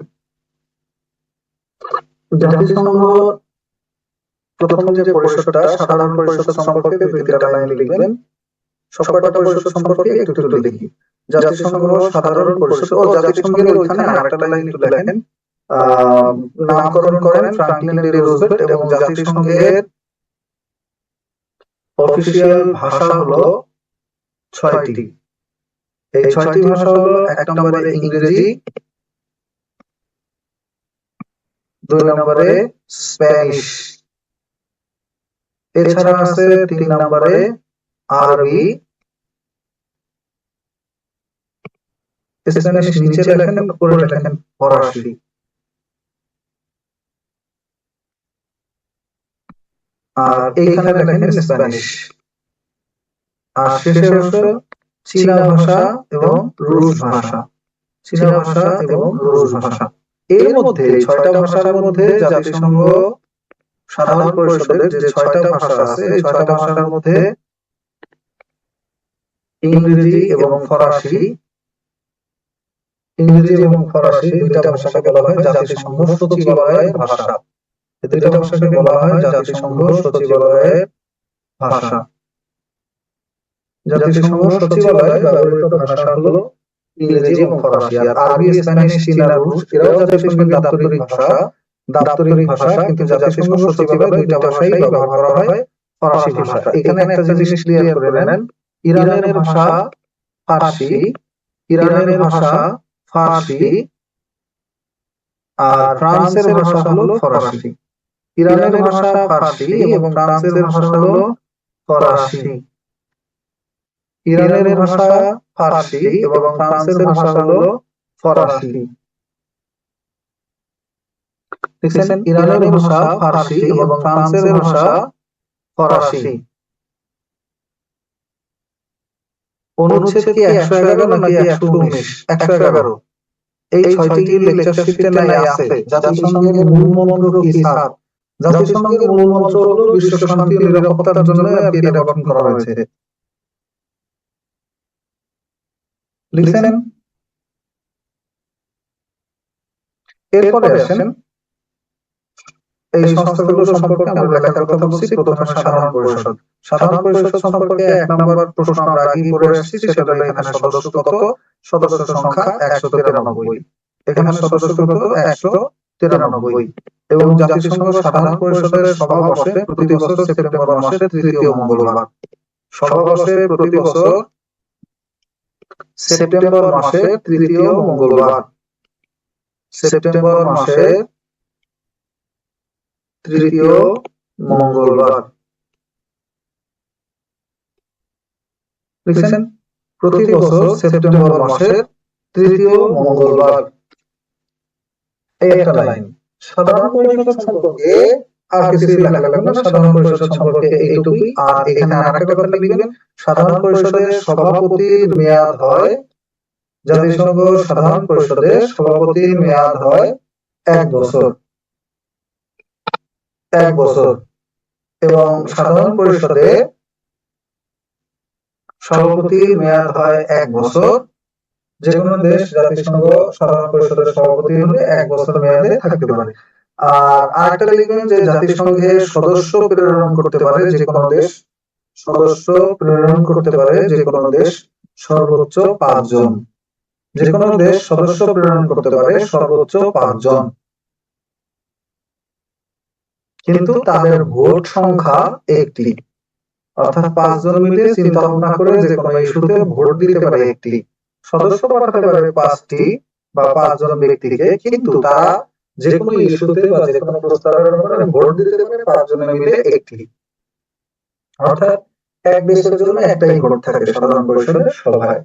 জাতিসংঘ প্রথম যে পরিষদটা সাধারণ পরিষদ সম্পর্কে 2-3টা লাইন লিখবেন। সবকটা পরিষদ সম্পর্কে একটু একটু লিখি। জাতিসংঘ সাধারণ পরিষদ ও জাতিসংঘের ওইখানে আরেকটা লাইন একটু লেখেন। নামকরণ করেন ফ্রাঙ্কলিন ডি রুজভেল্ট এবং জাতিসংঘের অফিসিয়াল ভাষা হলো 6টি। এই 6টি ভাষা হলো 1 নম্বরে ইংরেজি, 2 নম্বরে স্প্যানিশ, এছাড়া আছে 3 নম্বরে আরবি, স্প্যানিশ নিচে লেখেন, উপরে লেখেন ফরাসি। আর এইখানে লেখেন স্প্যানিশ। আর শেষে হচ্ছে চীনা ভাষা এবং রুশ ভাষা। চীনা ভাষা এবং রুশ ভাষা। এর মধ্যে 6টা ভাষার মধ্যে জাতিসংঘ সাধারণ পরিষদের যে 6টা ভাষা আছে এই 6টা ভাষার মধ্যে ইংরেজি এবং ফরাসি, ইংরেজি এবং ফরাসি দুইটা ভাষাকে বলা হয় জাতিসংঘ সচিবালয়ের ভাষা। এই দুইটা ভাষাকে বলা হয় জাতিসংঘ সচিবালয়ের ভাষা। জাতিসংঘ সচিবালয়ে ব্যবহৃত ভাষা হলো ইংরেজি এবং ফরাসি। আর আরবি, স্প্যানিশ, চীনা, রুশ এরাও জাতিসংঘের দাপ্তরিক ভাষা, কিন্তু জাতিসংঘ সচিবালয়ে দুইটা ভাষাই ব্যবহার করা হয়, ফরাসি ভাষা। এখানে একটা জিনিস ক্লিয়ার করে নেন, ইরানের ভাষা ফার্সি, আর ফ্রান্সের ভাষা হলো ফরাসি। ইরানের ভাষা ফার্সি এবং ফ্রান্সের ভাষা হলো ফরাসি। ইরানের ভাষা ফার্সি এবং ফ্রান্সের ভাষা হলো ফরাসি। দেখছেন, ইরানের ভাষা ফার্সি এবং ফ্রান্সের ভাষা ফরাসি। অনুচ্ছেদ কি 111 নাকি 119? 111। এই 6টি লেকচার শিটে নাই আছে। জাতিসংঘের মূল মন্ত্র কি স্যার? জাতিসংঘের মূল মন্ত্র হলো বিশ্ব শান্তি ও নিরাপত্তার জন্য আর কি এটা গঠন করা হয়েছে। লিখছেন? এরপরে আসেন এই সংস্থাগুলো সম্পর্কে আমরা লেখার কথা বলছি। প্রথমে সাধারণ পরিষদ। সাধারণ পরিষদ সম্পর্কে 1 নম্বর প্রশ্ন আমরা আগেই পড়ে আসছি, সেটা হলো এখানে সদস্য কত? সদস্য সংখ্যা 193। এখানে সদস্য কত? 193। এবং জাতিসংঘ সাধারণ পরিষদের সভা বসে প্রতি বছর সেপ্টেম্বর মাসের 3য় মঙ্গলবার। সভা বসে প্রতি বছর সেপ্টেম্বর মাসের 3য় মঙ্গলবার। সেপ্টেম্বর মাসের 3য় মঙ্গলবার। লিখছেন? প্রতি বছর সেপ্টেম্বর মাসের 3য় মঙ্গলবার। এই একটা লাইন। সাধারণ পরিষদ সম্পর্কে আর কিছু লেখা লাগবে না, সাধারণ পরিষদ সম্পর্কে এইটুকুই। আর এখানে আরেকটা কথা লিখবেন, সাধারণ পরিষদের সভাপতির মেয়াদ হয়, জাতিসংঘ সাধারণ পরিষদের সভাপতির মেয়াদ হয় 1 বছর। 1 বছর। এবং সাধারণ পরিষদে সভাপতির মেয়াদ হয় 1 বছর। যে কোনো দেশ জাতিসংঘ সাধারণ পরিষদের সভাপতি হলে 1 বছর মেয়াদে থাকতে পারে। আর আরেকটা লিখবেন যে জাতিসংঘে সদস্য প্রেরণ করতে পারে যে কোনো দেশ, সদস্য প্রেরণ করতে পারে যে কোনো দেশ সর্বোচ্চ 5 জন। যে কোনো দেশ সদস্য প্রেরণ করতে পারে সর্বোচ্চ 5 জন। কিন্তু তাদের ভোট সংখ্যা 1টি। অর্থাৎ 5 জন মিলে চিন্তা ভাবনা করে যে কোনো ইস্যুতে ভোট দিতে পারে 1টি। সদস্য পাঠাতে পারে 5টি বা 5 জন ব্যক্তিকে, কিন্তু তারা যে কোনো ইস্যুতে বা যে কোনো প্রস্তাবের ব্যাপারে ভোট দিতে পারে 5 জনে মিলে 1টি। অর্থাৎ এক দেশের জন্য একটাই ভোট থাকে সাধারণ পরিষদের সভায়।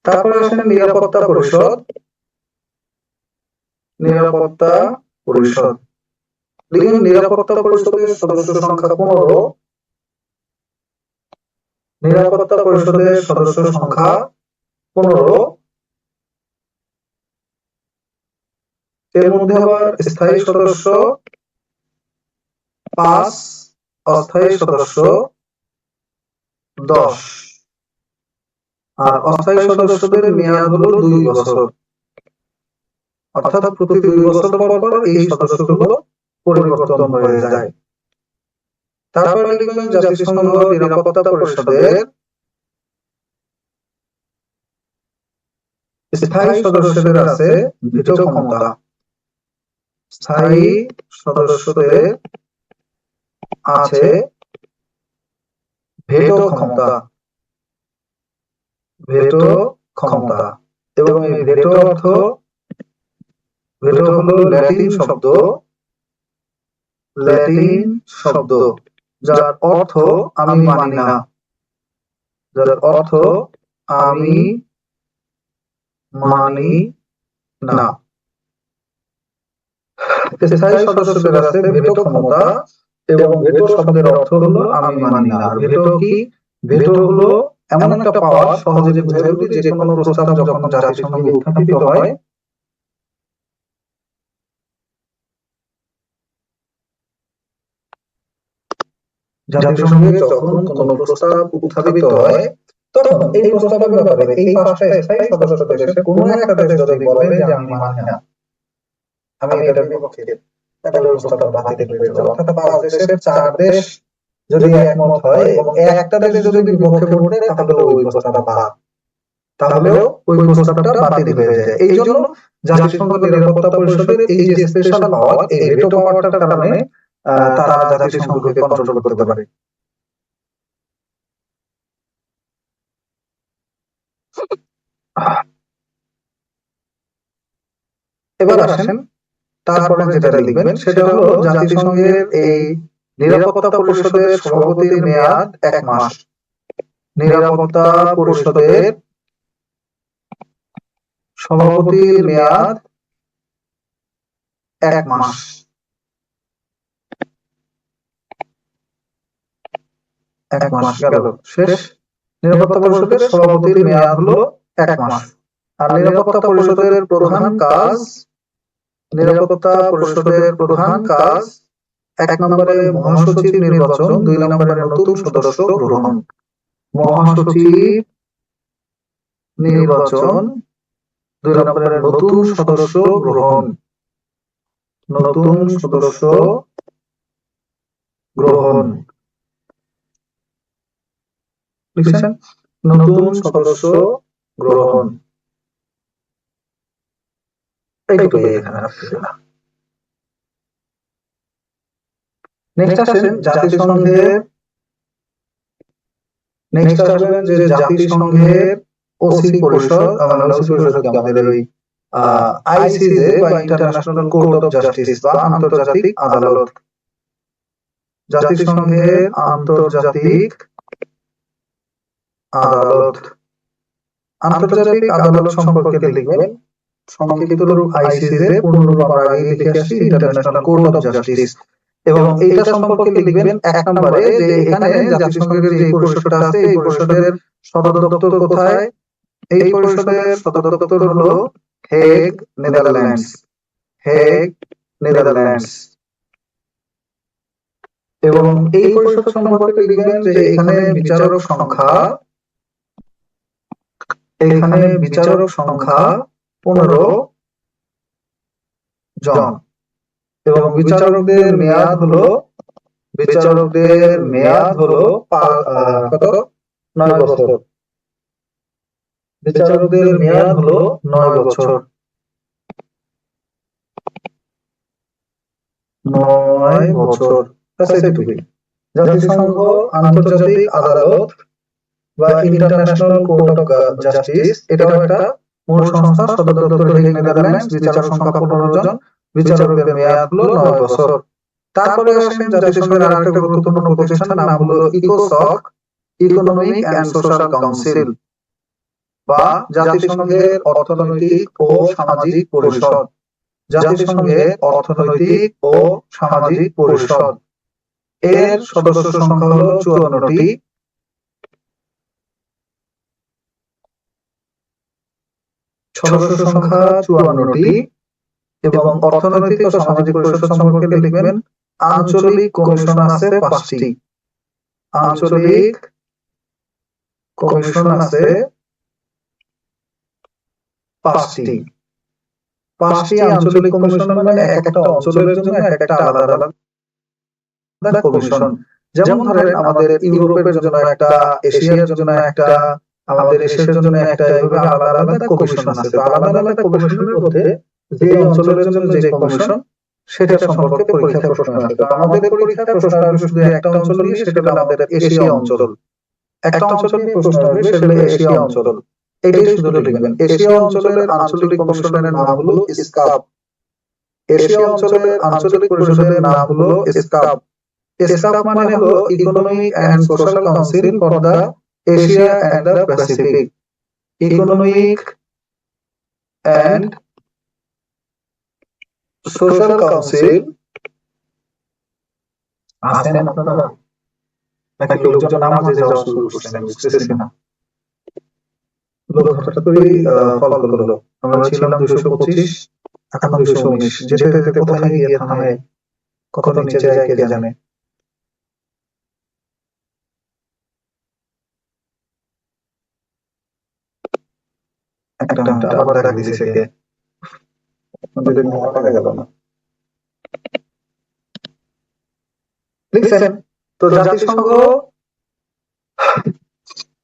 তারপরে আসেন নিরাপত্তা পরিষদ। নিরাপত্তা পরিষদ। লিখুন, নিরাপত্তা পরিষদের সদস্য সংখ্যা 15। নিরাপত্তা পরিষদের সদস্য সংখ্যা 15। এর মধ্যে আবার স্থায়ী সদস্য 5, অস্থায়ী সদস্য 10। আর অস্থায়ী সদস্যদের মেয়াদ হলো 2 বছর, অর্থাৎ প্রতি 2 বছর পর পর এই সদস্যগুলো পরিবর্তন হয়ে যায়। তারপরে লিখবেন জাতিসংঘ নিরাপত্তা পরিষদের স্থায়ী সদস্যদের আছে ভিটো ক্ষমতা। স্থায়ী সদস্যদের আছে ভেটো ক্ষমতা। ভেটো ক্ষমতা এবং এই ভেটো অর্থ, ভেটো হলো ল্যাটিন শব্দ যার অর্থ আমি মানি না, যার অর্থ আমি মানি না। স্থায়ী সদস্যদের আছে ভেটো ক্ষমতা এবং ভেটো শব্দের অর্থ হলো আমি মানি না। আর ভেটো কি? ভেটো হলো এমন একটা পাওয়ার, সহজে বুঝে উঠি, যে কোনো প্রস্তাব যখন জাতিসংঘে উত্থাপিত হয় জাতিসংঘে যখন কোনো প্রস্তাব উত্থাপিত হয় তখন এই প্রস্তাবের ব্যাপারে এই 5টা স্থায়ী সদস্য দেশের কোনো একটা দেশ যদি বলে যে আমি মানি না, আমি এটার বিপক্ষে, তাহলে ওই প্রস্তাবটা বাতিল হয়ে যাবে। অর্থাৎ 5 দেশের 4 দেশ যদি একমত হয় এবং একটা দেশ যদি বিপক্ষে ভোট দেয় তাহলে ওই প্রস্তাবটা বাদ, তাহলেও ওই প্রস্তাবটা বাতিল হয়ে যায়। এই জন্য জাতিসংঘ নিরাপত্তা পরিষদের এই যে স্পেশাল পাওয়ার, এই ভেটো পাওয়ারটার কারণে তারা জাতিসংঘকে কন্ট্রোল করতে পারে। এবার আসেন, তারপরে যেটা লিখবেন সেটা হলো জাতিসংঘের এই নিরাপত্তা পরিষদের সভাপতির মেয়াদ 1 মাস। নিরাপত্তা পরিষদের সভাপতির মেয়াদ 1 মাস। 1 মাস গেল শেষ। নিরাপত্তা পরিষদের সভাপতির মেয়াদ হলো 1 মাস। আর নিরাপত্তা পরিষদের প্রধান কাজ, নিরাপত্তা পরিষদের প্রধান কাজ 1 নম্বরে মহাসচিব নির্বাচন, 2 নম্বরে নতুন সদস্য গ্রহণ। মহাসচিব নির্বাচন, 2 নম্বরে নতুন সদস্য গ্রহণ। নতুন সদস্য গ্রহণ লিখছেন? নতুন সদস্য গ্রহণ, এইটুকুই এখানে আসছে না। নেক্সট আসেন জাতিসংঘের, নেক্সট আসবেন যে জাতিসংঘের ওসি পরিষদ, ওসি পরিষদ কি আমাদের ওই আইসিজে বা ইন্টারন্যাশনাল কোর্ট অফ জাস্টিস বা আন্তর্জাতিক আদালত। জাতিসংঘের আন্তর্জাতিক আদালত। আন্তর্জাতিক আদালত সম্পর্কে লিখবেন সংক্ষিপ্ত রূপ আইসিজে, পূর্ণ রূপ আমরা আগে লিখে আসছি ইন্টারন্যাশনাল কোর্ট অফ জাস্টিস। এবং এইটা সম্পর্কে লিখবেন 1 নম্বরে যে এখানে জাতিসংঘের যে পরিষদটা আছে এই পরিষদের সদর দপ্তর কোথায়? এই পরিষদের সদর দপ্তর হলো হেগ, নেদারল্যান্ডস। Hague, Netherlands. এবং এই পরিষদ সম্পর্কে লিখবেন যে এখানে বিচারক সংখ্যা, এখানে বিচারক সংখ্যা 15 জন এবং বিচারকদের মেয়াদ হলো, বিচারকদের মেয়াদ হলো কত? 9 বছর। বিচারকদের মেয়াদ হলো 9 বছর। 9 বছর। জাতিসংঘ আন্তর্জাতিক আদালত বা ইন্টারন্যাশনাল কোর্ট অফ জাস্টিস, এটাও একটা মূল সংস্থা, সদর দপ্তর হেগ, নেদারল্যান্ডস। বিচারক সংখ্যা 15 জন, বিচারকদের মেয়াদ হলো 9 বছর। তারপরে আসেন জাতিসংঘের আরেকটা গুরুত্বপূর্ণ প্রতিষ্ঠানের নাম হলো ইকোসক, ইকোনমিক এন্ড সোশ্যাল কাউন্সিল বা জাতিসংঘের অর্থনৈতিক ও সামাজিক পরিষদ। জাতিসংঘের অর্থনৈতিক ও সামাজিক পরিষদ, এর সদস্য সংখ্যা হলো 54টি। সদস্য সংখ্যা 54টি এবং অর্থনৈতিক ও সামাজিক পরিষদ সম্পর্কে লিখবেন আঞ্চলিক কমিশন আছে 5টি। আঞ্চলিক কমিশন আছে পাঁচটি আঞ্চলিক কমিশন মানে এক একটা অঞ্চলের জন্য এক একটা আলাদা আলাদা কমিশন। যেমন ধরেন আমাদের ইউরোপের জন্য একটা, এশিয়ার জন্য একটা, আমাদের এশিয়ার জন্য একটা, এইভাবে আলাদা আলাদা কমিশন আছে। তো আলাদা আলাদা কমিশনের মধ্যে যে অঞ্চলের জন্য যে কমিশন সেটা সম্পর্কে পরীক্ষা প্রশ্ন আসে। তো আমাদের পরীক্ষা প্রশ্ন আসবে শুধু একটা অঞ্চল নিয়ে, সেটা হলো আমাদের এশিয়া অঞ্চল। একটা অঞ্চল নিয়ে প্রশ্ন আসবে, সেটা হলো এশিয়া অঞ্চল। এটাই শুধু লিখবেন। এশিয়া অঞ্চলের আঞ্চলিক কমিশনের নাম হলো ইসকাপ। এশিয়া অঞ্চলের আঞ্চলিক পরিষদের নাম হলো ইসকাপ। ইসকাপ মানে হলো economic and social council for the Asia and the Pacific. Economic and social council. আসেন আপনারা নাকি লোকজন নামাজে যাওয়া শুরু করছেন, আমি বুঝতেছি না। লোক হঠাৎ করেই ফল করলো। আমরা ছিলাম 225, এখন 219। যেতে যেতে কোথায় গিয়ে থামে, কত নিচে যায় কে জানে। একটা মিনিট, আবার ডাক দিছে কে? আপনাদের মনে গেল না। লিখছেন তো জাতিসংঘ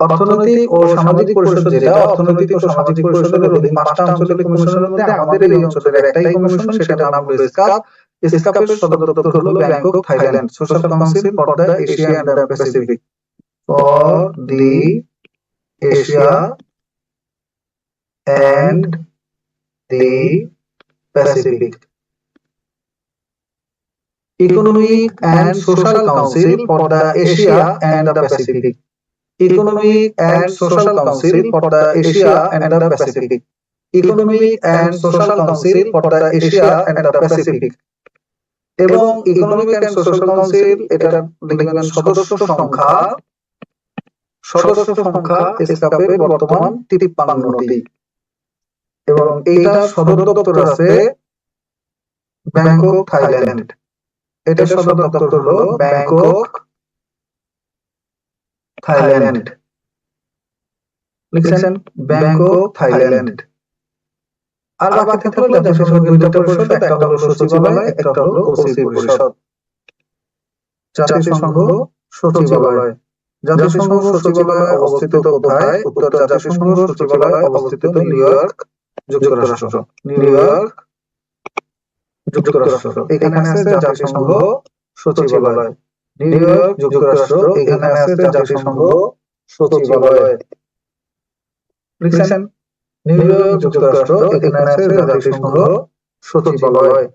অর্থনৈতিক ও সামাজিক পরিষদ, যেটা অর্থনৈতিক ও সামাজিক পরিষদের অধীন 5টা আঞ্চলিক কমিশনের মধ্যে আমাদের এই অঞ্চলের একটাই কমিশন, সেটার নাম হলো ইসকাপ। ইসকাপের সদর দপ্তর হলো Bangkok, Thailand. Social council for the Asia and the Pacific, for the Asia and the Pacific. Economic and Social Council for the Asia and the Pacific. Economic and Social Council for the Asia and the Pacific. Economic and Social Council for the Asia and the Pacific. এবং ইকোনমিক এন্ড সোশ্যাল কাউন্সিল, এটার লিখবেন সদস্য সংখ্যা ইসকাপের বর্তমান 53টি, এবং এইটার সদর দপ্তর আছে ব্যাংকক, থাইল্যান্ড। এটার সদর দপ্তর হলো ব্যাংকক, থাইল্যান্ড। লিখছেন ব্যাংকক, থাইল্যান্ড। আর বাকি থাকলো জাতিসংঘের দুইটা পরিষদ, একটা হলো সচিবালয়, একটা হলো ওসি পরিষদ। জাতিসংঘ সচিবালয়। জাতিসংঘ সচিবালয় অবস্থিত কোথায়? উত্তর, জাতিসংঘ সচিবালয় অবস্থিত নিউ ইয়র্ক, যুক্তরাষ্ট্র। নিউ ইয়র্ক, যুক্তরাষ্ট্র। এখানে আছে জাতিসংঘ সচিবালয়। নিউ ইয়র্ক, যুক্তরাষ্ট্র, এখানে আছে জাতিসংঘ সচিবালয়। লিখছেন নিউ ইয়র্ক, যুক্তরাষ্ট্র, এখানে আছে জাতিসংঘ সচিবালয়।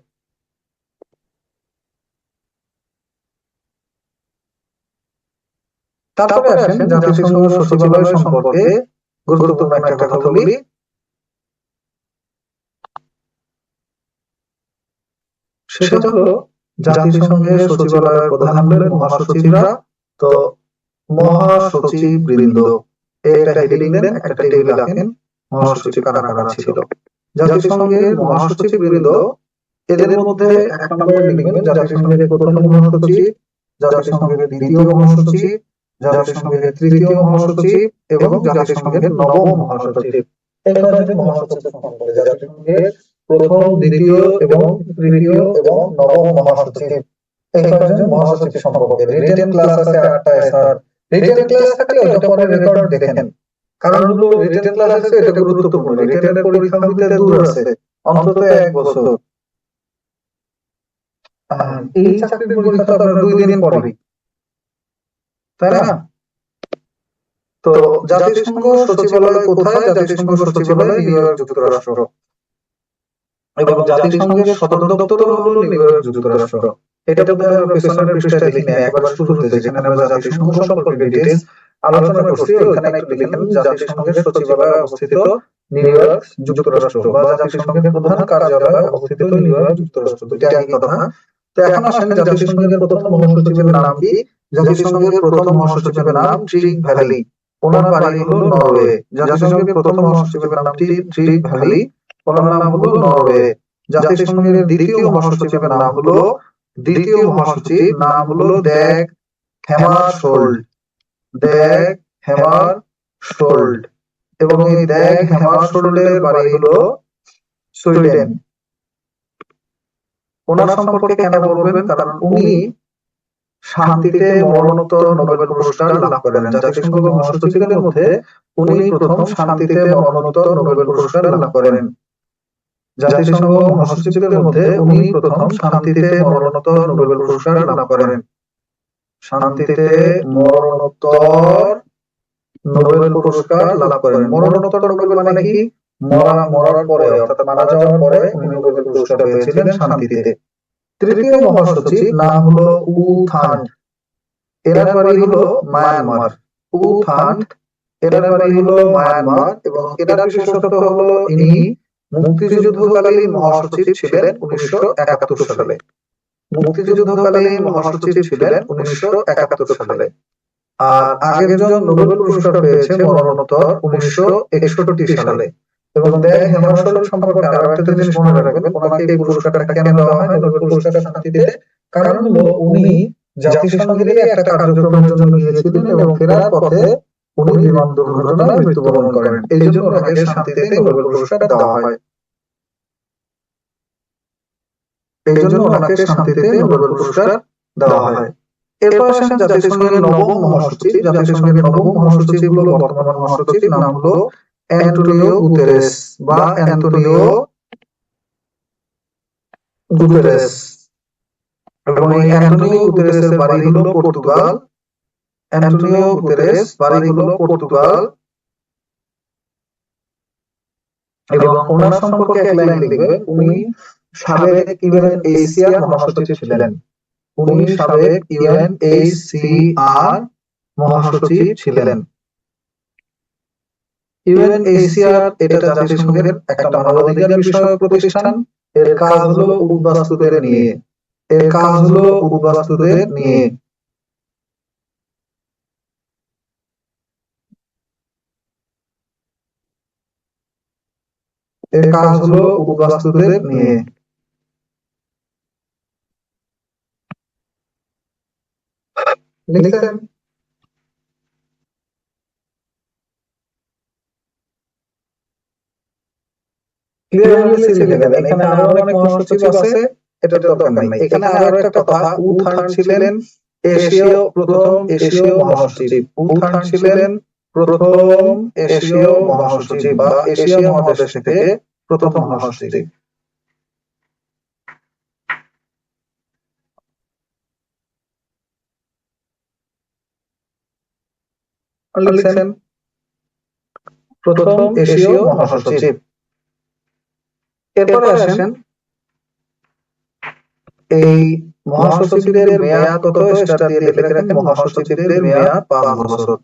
তারপরে আসেন জাতিসংঘ সচিবালয় সম্পর্কে গুরুত্বপূর্ণ একটা কথা বলি। সেটা হলো জাতিসংঘের সচিবালয়ের প্রধান হলেন মহাসচিবরা। তো মহাসচিব বৃন্দ, একটা হেডিং দেন, একটা টেবিল আঁকেন, মহাসচিব কারা কারা ছিল। জাতিসংঘের মহাসচিব বৃন্দ, এদের মধ্যে এক নম্বরে লিখবেন জাতিসংঘের প্রথম মহাসচিব, জাতিসংঘের দ্বিতীয় মহাসচিব, জাতিসংঘের তৃতীয় মহাসচিব এবং জাতিসংঘের নবম মহাসচিব। এই কয়জন মহাসচিব সম্পর্কে জাতিসংঘের প্রথম, দ্বিতীয় এবং তৃতীয় এবং নবম মহাসচিব, এই কয়জন মহাসচিব সম্পর্কে রিটেন ক্লাস আছে 8টা। স্যার রিটেন ক্লাস থাকলে ওটা পরে রেকর্ড দেখেন, কারণ হলো রিটেন ক্লাস আছে, এটা গুরুত্বপূর্ণ। রিটেনের পরীক্ষা হইতে দূর আছে, অন্তত 1 বছর। এই চাকরির পরীক্ষা তো আপনার 2 দিন পরে, তাই না? তো জাতিসংঘ সচিবালয় কোথায়? জাতিসংঘ সচিবালয় নিউ ইয়র্ক, যুক্তরাষ্ট্র, এবং জাতিসংঘের সদর দপ্তর হলো নিউ ইয়র্ক, যুক্তরাষ্ট্র। এটা তো পেছনের পৃষ্ঠায় লিখে নেই, একবার শুরুতে যেখানে আমরা জাতিসংঘ সম্পর্কে ডিটেইলস আলোচনা করছি, ওখানে একটু লিখেন জাতিসংঘের সচিবালয় অবস্থিত নিউ ইয়র্ক, যুক্তরাষ্ট্র, বা জাতিসংঘের প্রধান কার্যালয় অবস্থিত নিউ ইয়র্ক, যুক্তরাষ্ট্র। দুইটা একই কথা। তো এখন আসেন জাতিসংঘের প্রথম মহাসচিবের নাম কি? জাতিসংঘের প্রথম মহাসচিবের নাম ট্রিগ ভ্যালি, ওনার বাড়ি হলো নরওয়ে। জাতিসংঘের প্রথম মহাসচিবের নাম ট্রিগ ভ্যালি, ওনার নাম হলো নরওয়ে। জাতিসংঘের দ্বিতীয় মহাসচিবের নাম হলো ড্যাগ হ্যামারশোল্ড। ড্যাগ হ্যামারশোল্ড, এবং এই দ্যাগ হ্যামারশোল্ডের বাড়ি হলো সুইডেন। ওনার সম্পর্কে কেন বলবেন? কারণ উনি শান্তিতে মরণোত্তর নোবেল পুরস্কার লাভ করেন। জাতিসংঘ মহাসচিবদের মধ্যে উনি প্রথম শান্তিতে মরণোত্তর নোবেল পুরস্কার লাভ করেন। জাতিসংঘ মহাসচিবদের মধ্যে উনি প্রথম শান্তিতে মরণোত্তর নোবেল পুরস্কার লাভ করেন। শান্তিতে মরণোত্তর নোবেল পুরস্কার লাভ করেন। মরণোত্তর নোবেল মানে কি? মরার পরে, অর্থাৎ মারা যাওয়ার পরে উনি নোবেল পুরস্কার পেয়েছিলেন শান্তিতে। তৃতীয় মহাসচিব নাম হলো উ থান্ট। এনার বাড়ি হলো মায়ানমার। উ থান্ট, এনার বাড়ি হলো মায়ানমার এবং এনার বিশেষত্ব হলো ইনি মুক্তিযুদ্ধকালীন মহাসচিব ছিলেন 1971 সালে। মুক্তিযুদ্ধকালীন মহাসচিব ছিলেন 1971 সালে। আর আগের জন নোবেল পুরস্কার পেয়েছে মরণোত্তর 1961 সালে। এবং দ্যাগ হ্যামারশোল্ড সম্পর্কে আরো একটা জিনিস মনে রাখবেন, ওনাকে এই পুরস্কারটা কেন দেওয়া হয়, নোবেল পুরস্কার শান্তিতে? কারণ হলো উনি জাতিসংঘের একটা কার্যক্রমের জন্য গিয়েছিলেন এবং ফেরার পথে উনি বিমান দুর্ঘটনায় মৃত্যুবরণ করেন। এই জন্য ওনাকে শান্তিতে নোবেল পুরস্কার দেওয়া হয়। এই জন্য ওনাকে শান্তিতে নোবেল পুরস্কার দেওয়া হয়। এরপর আসেন জাতিসংঘের নবম মহাসচিব। জাতিসংঘের নবম মহাসচিব হলো বর্তমান মহাসচিব, নাম হলো অ্যান্টোনিও গুতেরেস বা অ্যান্টোনিও গুতেরেস। এবং এই অ্যান্টোনিও গুতেরেসের বাড়ি হলো পর্তুগাল। অ্যান্টোনিও গুতেরেস বাড়ি হলো পর্তুগাল এবং ওনার সম্পর্কে এক লাইন লিখবেন, উনি সাবেক ইউএনএইচসিআর মহাসচিব ছিলেন। উনি সাবেক ইউএনএইচসিআর মহাসচিব ছিলেন। ইউএনএইচসিআর এটা জাতিসংঘের একটা মানবাধিকার বিষয়ক প্রতিষ্ঠান। এর কাজ হলো উদ্বাস্তুদের নিয়ে। এর কাজ হলো উদ্বাস্তুদের নিয়ে। এর কাজ হলো উদ্বাস্তুদের নিয়ে। লিখেন। ক্লিয়ারলি লিখেন। এখানে আরো অনেক মহাসচিব আছে, এটা দরকার নাই। এখানে আরো একটা কথা, উ থান্ট ছিলেন প্রথম এশীয় মহাসচিব। উ থান্ট ছিলেন প্রথম এশীয় মহাসচিব বা এশিয়া মহাদেশ থেকে প্রথম মহাসচিব। লিখছেন প্রথম এশীয় মহাসচিব। এরপরে আসেন এই মহাসচিবদের মেয়াদ কত, স্টার দিয়ে লিখে রাখেন। মহাসচিবদের মেয়াদ 5 বছর।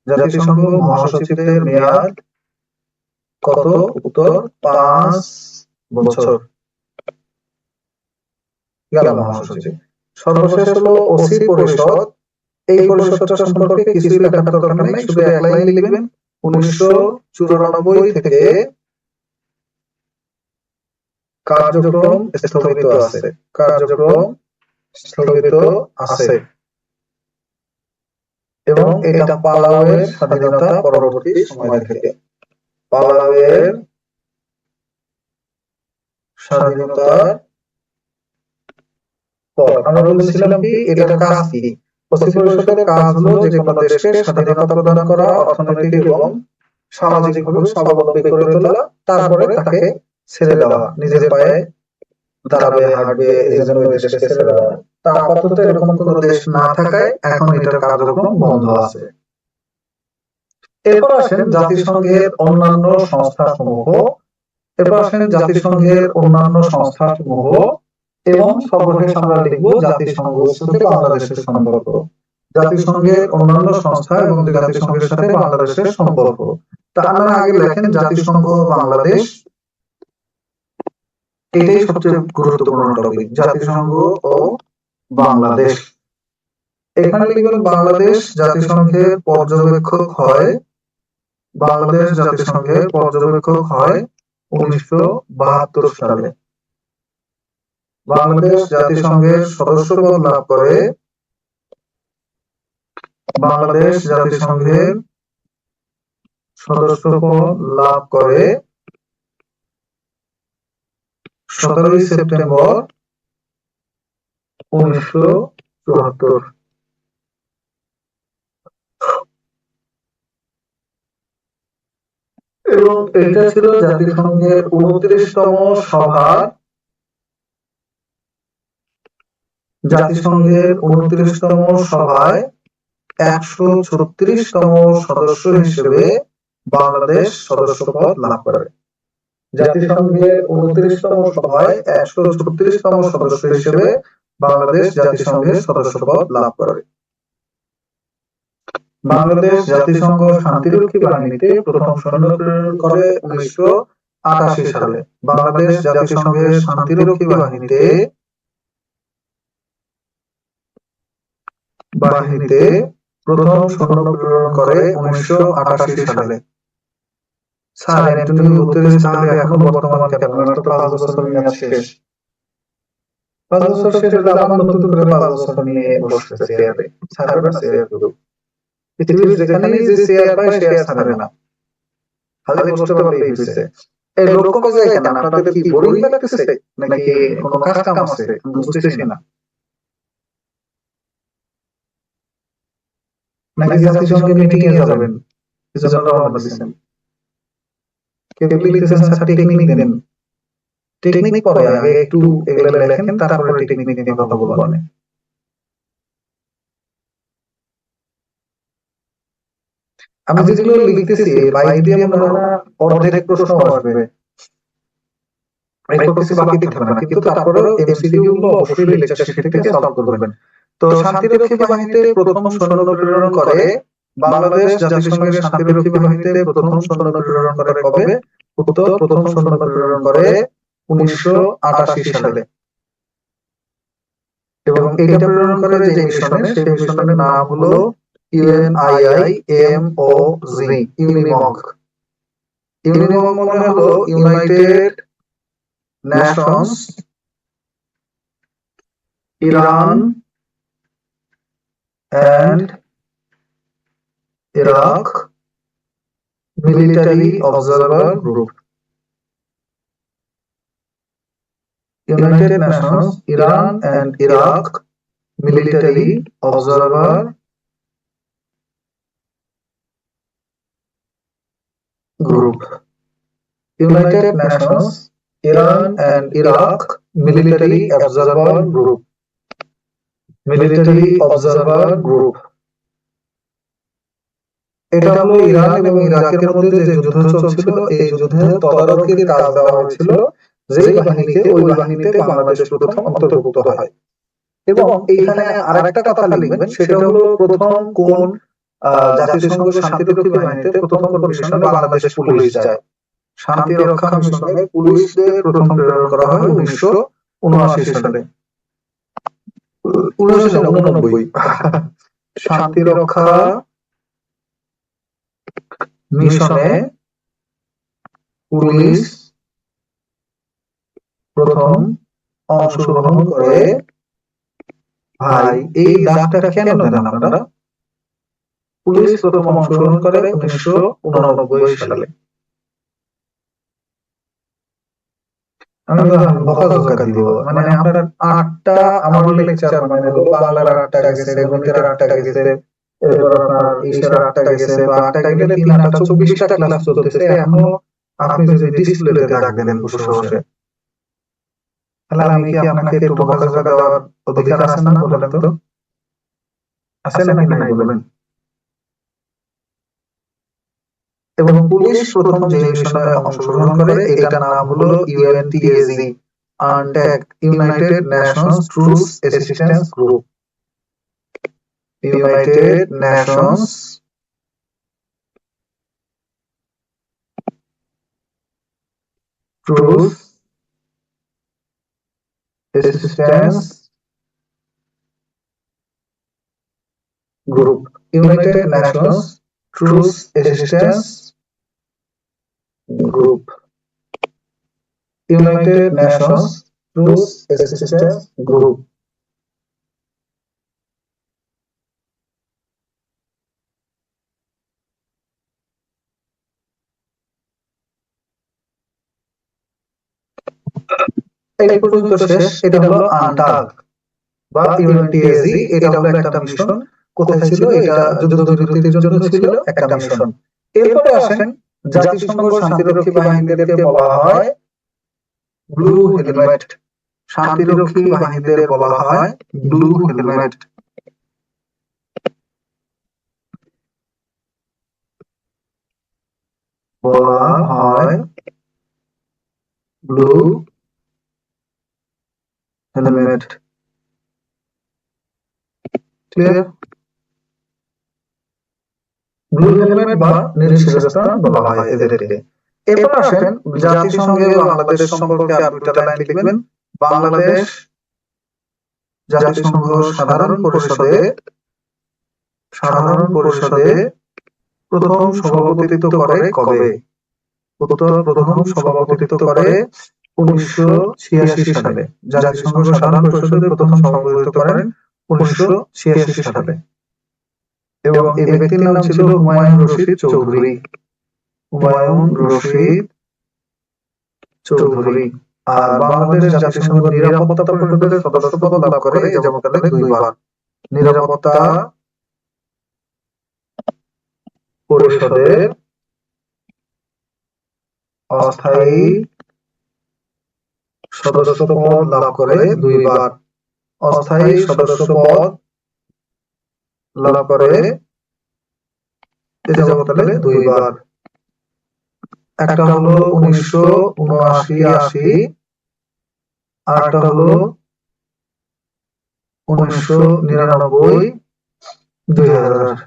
জাতিসংঘ মহাসচিবদের মেয়াদ কত? উত্তর 5 বছর। গেল মহাসচিব। সর্বশেষ হলো ওসি পরিষদ। এই পরিষদটা সম্পর্কে কিছুই লেখার দরকার নেই, শুধু এক লাইন লিখবেন, 1994 থেকে কার্যক্রম স্থগিত আছে। কার্যক্রম স্থগিত আছে এবং এটা পালাউয়ের স্বাধীনতা পরবর্তী সময় থেকে। পালাউয়ের স্বাধীনতার পর। আমরা বলেছিলাম কি এটার কাজ কি? ওসি পরিষদের কাজ হলো যে কোনো দেশকে স্বাধীনতা প্রদান করা, অর্থনৈতিক এবং সামাজিকভাবে স্বাবলম্বী করে তোলা, তারপরে তাকে ছেড়ে দেওয়া, নিজের পায়ে দাঁড়াবে, হাঁটবে, এই জন্য ওই দেশকে ছেড়ে দেওয়া। তা আপাতত এরকম কোনো দেশ না থাকায় এখন এটার কার্যক্রম বন্ধ আছে। এরপর আসেন জাতিসংঘের অন্যান্য সংস্থাসমূহ। এরপর আসেন জাতিসংঘের অন্যান্য সংস্থাসমূহ এবং সর্বশেষ আমরা লিখব জাতিসংঘের সাথে বাংলাদেশের সম্পর্ক। জাতিসংঘের অন্যান্য সংস্থা এবং জাতিসংঘের সাথে বাংলাদেশের সম্পর্ক। তা আমরা আগে লেখেন জাতিসংঘ বাংলাদেশ, এটাই সবচেয়ে গুরুত্বপূর্ণ টপিক, জাতিসংঘ ও বাংলাদেশ। এখানে লিখবেন বাংলাদেশ জাতিসংঘের পর্যবেক্ষক হয়। বাংলাদেশ জাতিসংঘের পর্যবেক্ষক হয় 1972 সালে। বাংলাদেশ জাতিসংঘের সদস্যপদ লাভ করে। বাংলাদেশ জাতিসংঘের সদস্যপদ লাভ করে 17 সেপ্টেম্বর 1974। এবং এটা ছিল জাতিসংঘের 29তম সভার সভায় 136তম সদস্য হিসেবে বাংলাদেশ সদস্যপদ লাভ করে। জাতিসংঘের 29তম সভায় 136তম সদস্য হিসেবে বাংলাদেশ জাতিসংঘের সদস্যপদ লাভ করে। বাংলাদেশ জাতিসংঘ শান্তিরক্ষী বাহিনীতে প্রথম সৈন্য প্রেরণ করে 1988 সালে। বাংলাদেশ জাতিসংঘের শান্তিরক্ষী বাহিনীতে প্রথম সৈন্য প্রেরণ করে 1988 সালে। স্যার অ্যান্টনি গুতেরেস তাহলে এখনো বর্তমান কেন? ওনার তো 5 বছর মেয়াদ শেষ। 5 বছর শেষ হলে আবার নতুন করে 5 বছর নিয়ে বসতে চেয়ারে। ছাড়বে না চেয়ার গুলো। পৃথিবীর যেখানেই যে চেয়ার পায় সে আর ছাড়ে না। খালি বসতে পারলেই হয়েছে। এই লক্ষ্য কমে যায় কেন? আপনাদের কি বোরিং লাগতেছে নাকি কোনো কাজ কাম আছে? আমি বুঝতেছি না। নাকি জাতিসংঘের মিটিং এ যাবেন? এজন্য রওনা দিচ্ছেন। কেউ লিখতেছেন স্যার টেকনিক দেন। টেকনিক পরে আগে একটু এগুলো লেখেন, তারপরে টেকনিক নিয়ে কথা বলবেন। আমি যেগুলো লিখতেছি বাইরে দিয়ে মনে হয় অর্ধেক প্রশ্ন আসবে, এরপর কিছু বাকি থাকবে না, কিন্তু তারপরেও এমসিকিউ গুলো অবশ্যই লেকচার শিট থেকে সলভ করবেন। তো শান্তিরক্ষী বাহিনীতে প্রথম সৈন্য প্রেরণ করে বাংলাদেশ জাতিসংঘের শান্তিরক্ষী বাহিনীতে প্রথম সৈন্য প্রেরণ করে কবে? উত্তর, প্রথম সৈন্য প্রেরণ করে 1988 সালে। এবং এটা প্রেরণ করে যে মিশনে, সেই মিশনের নাম হলো UNIIMOG, ইউনিমগ। ইউনিমগ মানে হলো United Nations Iran and Iraq Military Observer Group. United Nations Iran and Iraq Military Observer Group. United Nations Iran and Iraq Military Observer Group. Military Observer Group. এটা হলো ইরান এবং ইরাকের মধ্যে যে যুদ্ধ চলছিল, এই যুদ্ধে তদারকির কাজ দেওয়া হয়েছিল যেই বাহিনীকে, ওই বাহিনীতে বাংলাদেশ প্রথম অন্তর্ভুক্ত হয়। এবং এইখানে আরেকটা কথা লিখবেন, সেটা হলো প্রথম কোন জাতিসংঘ শান্তিরক্ষী বাহিনীতে প্রথম কোন মিশনে বাংলাদেশ পুলিশ যায়। শান্তি রক্ষা মিশনে পুলিশদের প্রথম প্রেরণ করা হয় 1979 সালে। 1989 শান্তি রক্ষা মিশনে পুলিশ প্রথম অংশগ্রহণ করে। ভাই এই দাগটা কেন দেন আপনারা? পুলিশ প্রথম অংশগ্রহণ করে 1989 সালে। আমি বকাঝকা দিব, মানে আপনার 8টা আমার লেকচার মানে হলো বাংলার 8টা গেছে, গণিতের 8টা গেছে, এরপর আপনার ইশার 8টা গেছে, তো 8টা গেলে 3 8 24টা ক্লাস চলতেছে। এখনো আপনি যদি ডিসপ্লেতে দাগ দেন বসে বসে, তাহলে আমি কি আপনাকে একটু বকাঝকা দেওয়ার অধিকার আছে না? বলেন তো, আছে নাকি নাই বলেন? এবং পুলিশ প্রথম যে মিশনে অংশগ্রহণ করে এটার নাম হলো UNTAG, UNTAG, United Nations truth assistance group. United Nations truth assistance group. United Nations truth assistance group. United Nations truth assistance group. এই পর্যন্ত শেষ। এটা হলো আনটাগ বা ইউএনটিএসি, এটা হলো একটা মিশন। কোথায় ছিল? এটা যুদ্ধবিরতির জন্য ছিল একটা মিশন। এরপরে আসেন জাতিসংঘ শান্তিরক্ষী বাহিনীদেরকে বলা হয় ব্লু হেলমেট। শান্তিরক্ষী বাহিনীদের বলা হয় ব্লু হেলমেট। বলা হয় blue helmet. Clear? Blue helmet বা নীল শিরস্ত্রাণ বলা হয় এদেরকে। এরপর আসেন জাতিসংঘে বাংলাদেশ সম্পর্কে আর দুইটা লাইন লিখবেন। বাংলাদেশ জাতিসংঘ সাধারণ পরিষদে প্রথম সভাপতিত্ব করে কবে? উত্তর, প্রথম সভাপতিত্ব করে 1986 সালে। জাতিসংঘ সাধারণ পরিষদে প্রথম সভাপতিত্ব করেন 1986 সালে। এবং এই ব্যক্তির নাম ছিল হুমায়ুন রশিদ চৌধুরী। হুমায়ুন রশিদ চৌধুরী। আর বাংলাদেশ জাতিসংঘ নিরাপত্তা পরিষদের সদস্য পদ লাভ করে এ যাবৎকালে দুইবার। নিরাপত্তা পরিষদের অস্থায়ী সদস্য পদ লাভ করে দুইবার। অস্থায়ী সদস্য পদ লাভ করে এ যাবৎকালে দুইবার। একটা হলো 1979-80, আরেকটা হলো 1999-2000।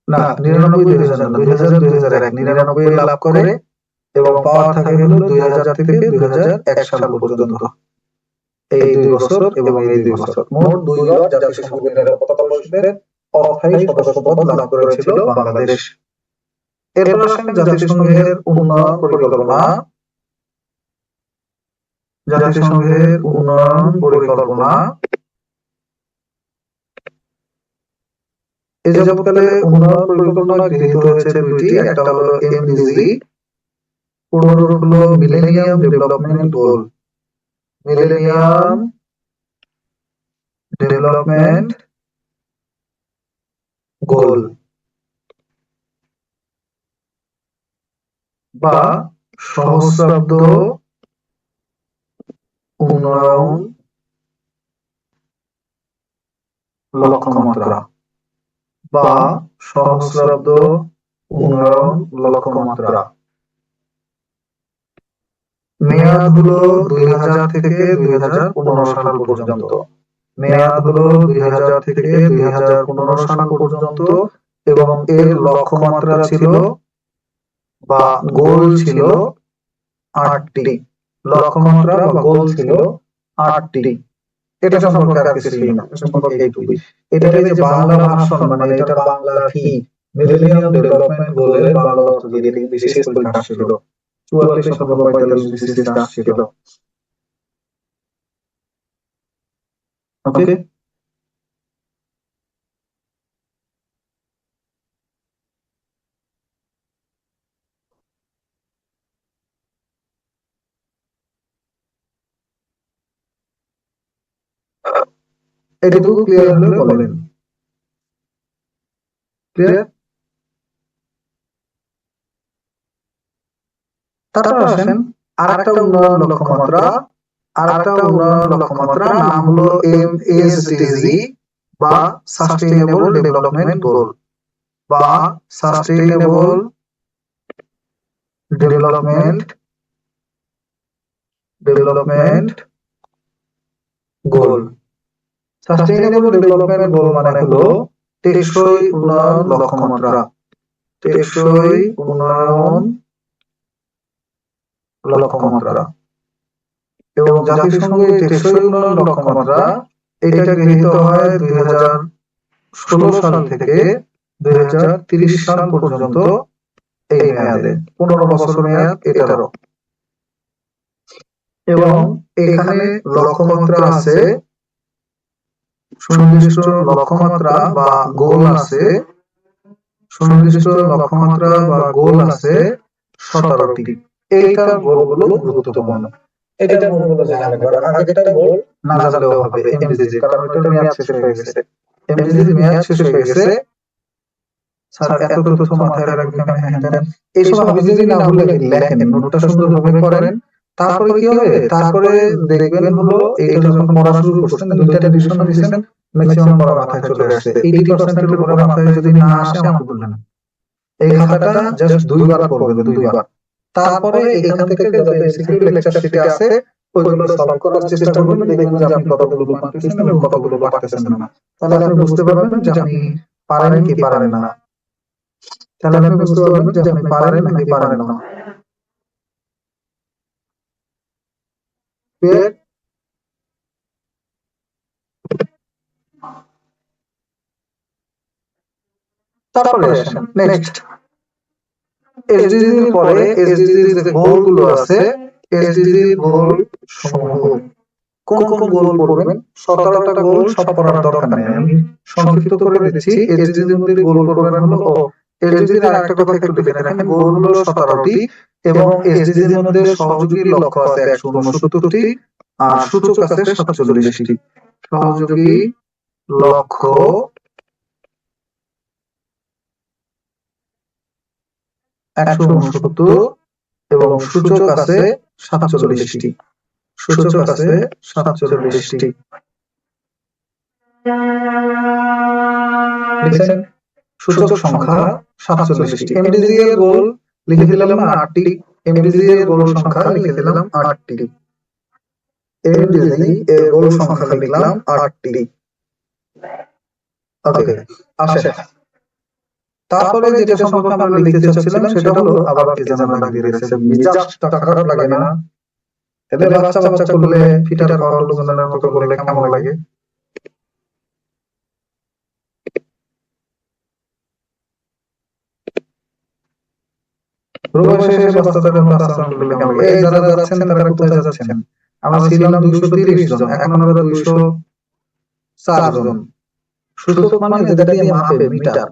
না, 99-2000 না, 2000-2001। 99 লাভ করে এবং পাওয়ার থাকে হলো 2000 থেকে 2001 সাল পর্যন্ত। এই 2 বছর এবং এই 2 বছর মোট দুইবার জাতিসংঘ নিরাপত্তা পরিষদের অস্থায়ী সদস্য পদ লাভ করেছিল বাংলাদেশ। এরপর আসেন জাতিসংঘের উন্নয়ন পরিকল্পনা। জাতিসংঘের উন্নয়ন পরিকল্পনা এ যাবৎকালে উন্নয়ন পরিকল্পনা গৃহীত হয়েছে দুইটি। একটা হলো এমডিজি, পূর্ণরূপ হলো millennium development goal. Millennium development goal বা সহস্রাব্দ উন্নয়ন লক্ষ্যমাত্রা বা সহস্রাব্দ উন্নয়ন লক্ষ্যমাত্রা। মেয়াদ হলো 2000 থেকে 2015 সাল পর্যন্ত। মেয়াদ হলো 2000 থেকে 2015 সাল পর্যন্ত এবং এর লক্ষ্যমাত্রা ছিল বা গোল ছিল 8টি। লক্ষ্যমাত্রা বা গোল ছিল 8টি। এটা সম্পর্কে আর কিছু না, সম্পর্কে এইটুকুই। এটাকে যে বাংলা ভাষণ মানে এটা বাংলা কি মিলেনিয়াম ডেভেলপমেন্ট গোলের বাংলা অর্থ দিয়ে বিশেষ পরীক্ষা আসছিল 44 অথবা 45 বিসিএস আসছিল। ওকে, এটুকু ক্লিয়ার হলে বলেন। ক্লিয়ার? তারপর আসেন আরেকটা উন্নয়ন লক্ষ্যমাত্রা। আরেকটা উন্নয়ন লক্ষ্যমাত্রা নাম হলো এমএসডিজি বা সাস্টেইনেবল ডেভেলপমেন্ট গোল বা sustainable development goal. Sustainable development goal মানে হলো টেকসই উন্নয়ন লক্ষ্যমাত্রা। টেকসই উন্নয়ন লক্ষ্যমাত্রা। এবং জাতিসংঘের টেকসই উন্নয়ন লক্ষ্যমাত্রা এটা গৃহীত হয় 2016 সাল থেকে 2030 সাল পর্যন্ত। এই মেয়াদে 15 বছর মেয়াদ এটারও। এবং এখানে লক্ষ্যমাত্রা আছে সুনির্দিষ্ট লক্ষ্যমাত্রা বা গোল আছে, সুনির্দিষ্ট লক্ষ্যমাত্রা বা গোল আছে 17টি। এইটার গোলগুলো গুরুত্বপূর্ণ। এটার গোলগুলো জানা লাগবে। আগেরটা গোল না জানলেও হবে এমডিজি, কারণ এটার মেয়াদ শেষ হয়ে গেছে। এমডিজির মেয়াদ শেষ হয়ে গেছে। স্যার এত তথ্য মাথায় রাখবেন কেন? এইসব হাবিজাবি না বলে লেখেন, নোটটা সুন্দরভাবে করেন। তারপরে কি হবে? তারপরে দেখবেন হলো এইটা যখন পড়া শুরু করছেন, 2টা ডিভিশন দিয়েছেন, ম্যাক্সিমাম পড়া মাথায় চলে আসছে। 80% এর উপরে মাথায় যদি না আসে আমাকে বললেন। এই খাতাটা জাস্ট 2বার পড়বেন, 2বার। তারপরে এখান থেকে যত এমসিকিউ লেকচার শিটে আছে ওইগুলো সলভ করার চেষ্টা করবেন, দেখবেন যে আপনি কতগুলো পারতেছেন এবং কতগুলো পারতেছেন না। তাহলে আপনি বুঝতে পারবেন যে আপনি পারেন কি পারেন না। তাহলে আপনি বুঝতে পারবেন যে আপনি পারেন নাকি পারেন না। ক্লিয়ার? তারপরে আসেন নেক্সট এসডিজির পরে এসডিজির যে গোলগুলো আছে, এসডিজির গোল সমূহ কোন কোন গোল পড়বেন? 17টা গোল সব পড়ার দরকার নেই, আমি সংক্ষিপ্ত করে দিচ্ছি। এসডিজির মধ্যে গোল পড়বেন হলো এসডিজির আরেকটা কথা একটু লিখে রাখেন, গোল হলো 17টি এবং এসডিজির মধ্যে সহযোগী লক্ষ্য আছে 169টি আর সূচক আছে 47টি। সহযোগী লক্ষ্য 169 এবং সূচক আছে 47টি। সূচক আছে 47টি। লিখেন সূচক সংখ্যা 47টি। এমডিজি এর গোল লিখে দিলাম না 8টি। এমডিজি এর গোল সংখ্যা লিখে দিলাম 8টি। এমডিজি এর গোল সংখ্যা লিখলাম 8টি। ওকে, আসেন তারপরে যেটা সম্পর্কে আমরা লিখতে চাচ্ছিলাম সেটা হলো আবার কি জানা লাগিয়ে রেখেছে। মিজাজটা খারাপ লাগে না? এদের বাচ্চা বাচ্চা করলে ফিটার খাওয়ার লোকজনের মতো করলে কেমন লাগে? রোববার শেষে বাচ্চাদের মতো আচরণ করলে কেমন লাগে? এই যারা যাচ্ছেন তারা কোথায় যাচ্ছেন? আমরা ছিলাম 230 জন, এখন আমরা 204 জন। সূচক মানে যেটা দিয়ে মাপে, মিটার।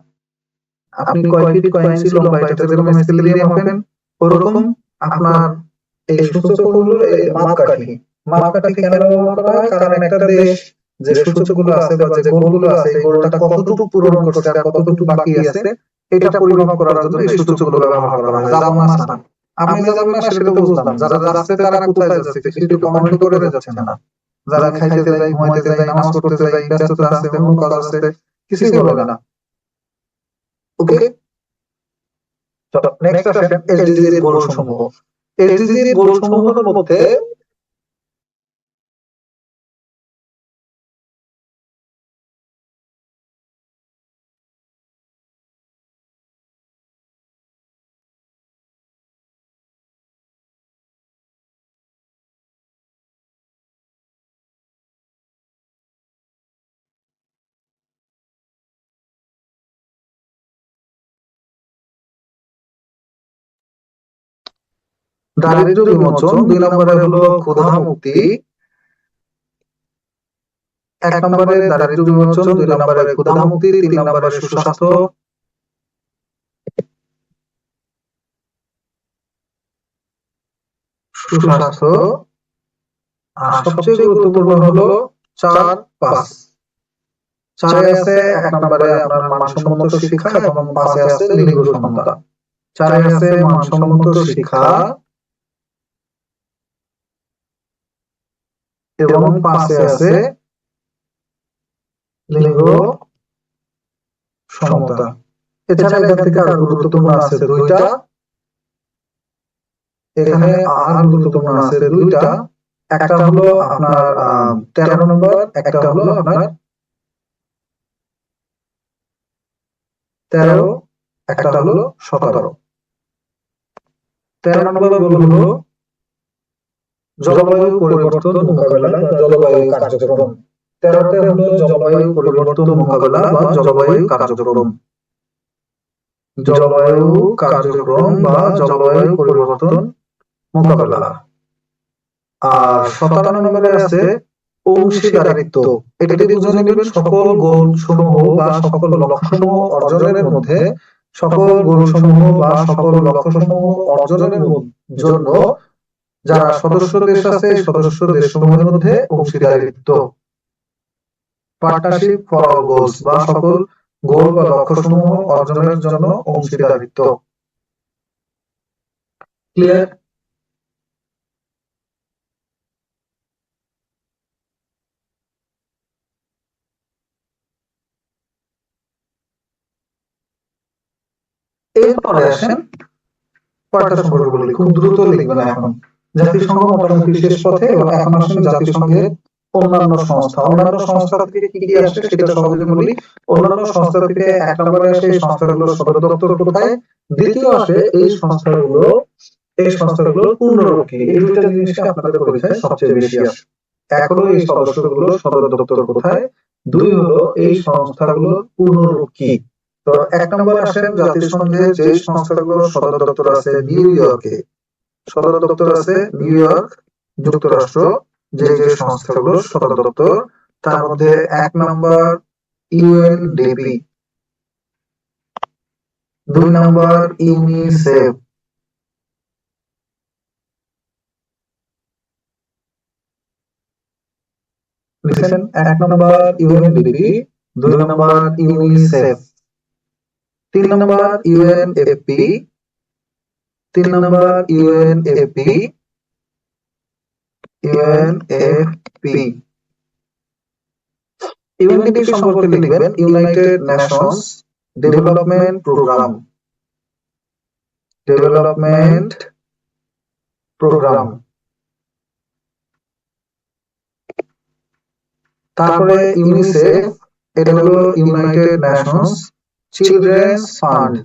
আপনি কয় ফিট কয় ইঞ্চি লম্বা এটা যেরকম স্কেল দিয়ে মাপেন, ওরকম আপনার এই সূচক হলো মাপকাঠি। মাপকাঠি কেন ব্যবহার করা হয়? কারণ একটা দেশ যে সূচকগুলো আছে বা যে গোলগুলো আছে, এই গোলটা কতটুকু পূরণ করছে আর কতটুকু বাকি আছে এটা পরিমাপ করার জন্য এই সূচকগুলো ব্যবহার করা হয়। যাব না স্যার, আপনি যাবেন না সেটা তো বুঝলাম, যারা যাচ্ছে তারা কোথায় যাচ্ছে সেটা কমেন্ট করে যাচ্ছেন না। যারা খাইতে যায়, ঘুমাইতে যায়, নামাজ পড়তে যায়, ব্যস্ততা আছে, অন্য কাজ আছে, কিছুই বলে না। ওকে, নেক্সট আসেন এসডিজির গোল সমূহ। এসডিজির গোল সমূহের মধ্যে দারিদ্র বিমোচন, 2 নম্বরে হলো ক্ষুধা মুক্তি। 1 নম্বরে দারিদ্র বিমোচন, 2 নম্বরে ক্ষুধা মুক্তি, 3 নম্বরে সুস্বাস্থ্য, সুস্বাস্থ্য আর সবচেয়ে গুরুত্বপূর্ণ হলো 4, 5। 4 আছে 1 নম্বরে আপনার মানসম্মত শিক্ষা এবং 5 আছে লিঙ্গ সমতা। 4 আছে মানসম্মত শিক্ষা এবং 5 আছে লিঙ্গ সমতা। এছাড়া এখান থেকে আর গুরুত্বপূর্ণ আছে 2টা, এখানে আর গুরুত্বপূর্ণ আছে 2টা। একটা হলো আপনার 13 নম্বর, একটা হলো আপনার 13, একটা হলো 17। 13 নম্বর গোল হলো জলবায়ু পরিবর্তন মোকাবেলা বা জলবায়ু কার্যক্রম। 13তে হলো জলবায়ু পরিবর্তন মোকাবেলা বা জলবায়ু কার্যক্রম। জলবায়ু কার্যক্রম বা জলবায়ু পরিবর্তন মোকাবেলা। আর 17 নম্বরে আছে অংশীদারিত্ব, এটা যদি বুঝে নেবেন সকল গোল সমূহ বা সকল লক্ষ্যসমূহ অর্জনের মধ্যে, সকল গোল সমূহ বা সকল লক্ষ্যসমূহ অর্জনের জন্য যারা সদস্য দেশ আছে এই সদস্য দেশসমূহের মধ্যে অংশীদারিত্ব, পার্টনারশিপ ফর অল গোলস বা সকল গোল বা লক্ষ্যসমূহ অর্জনের জন্য অংশীদারিত্ব। ক্লিয়ার? এরপরে আসেন কয়টা সম্পর্কে বলি, খুব দ্রুত লিখবেন এখন। জাতিসংঘ মোটামুটি শেষ পথে, এবং এখন আসেন জাতিসংঘের অন্যান্য সংস্থা। অন্যান্য সংস্থা থেকে কি কি আসে সেটা সহজে বলি। অন্যান্য সংস্থা থেকে 1 নম্বরে আসে এই সংস্থাগুলোর সদর দপ্তর কোথায়, দ্বিতীয় আসে এই সংস্থাগুলোর পূর্ণরূপ কি। এই দুইটা জিনিসটা আপনাদের পরীক্ষায় সবচেয়ে বেশি আসে। এক হলো এই সদস্যগুলোর সদর দপ্তর কোথায়, দুই হলো এই সংস্থাগুলোর পূর্ণরূপ কি। তো 1 নম্বরে আসেন জাতিসংঘের যে সংস্থাগুলোর সদর দপ্তর আছে নিউ ইয়র্কে, সদর দপ্তর আছে নিউ ইয়র্ক যুক্তরাষ্ট্র, যে যে সংস্থাগুলোর সদর দপ্তর, তার মধ্যে 1 number UNDP, 2 number UNICEF, 1 number UNDP, 2 number UNICEF, 3 number UNFP, 3 number UNFP, UNDP সম্পর্কে লিখবেন ইউনাইটেড নেশনস ডেভেলপমেন্ট প্রোগ্রাম, তারপরে ইউনিসেফ, এটা হলো United Nations Children's Fund,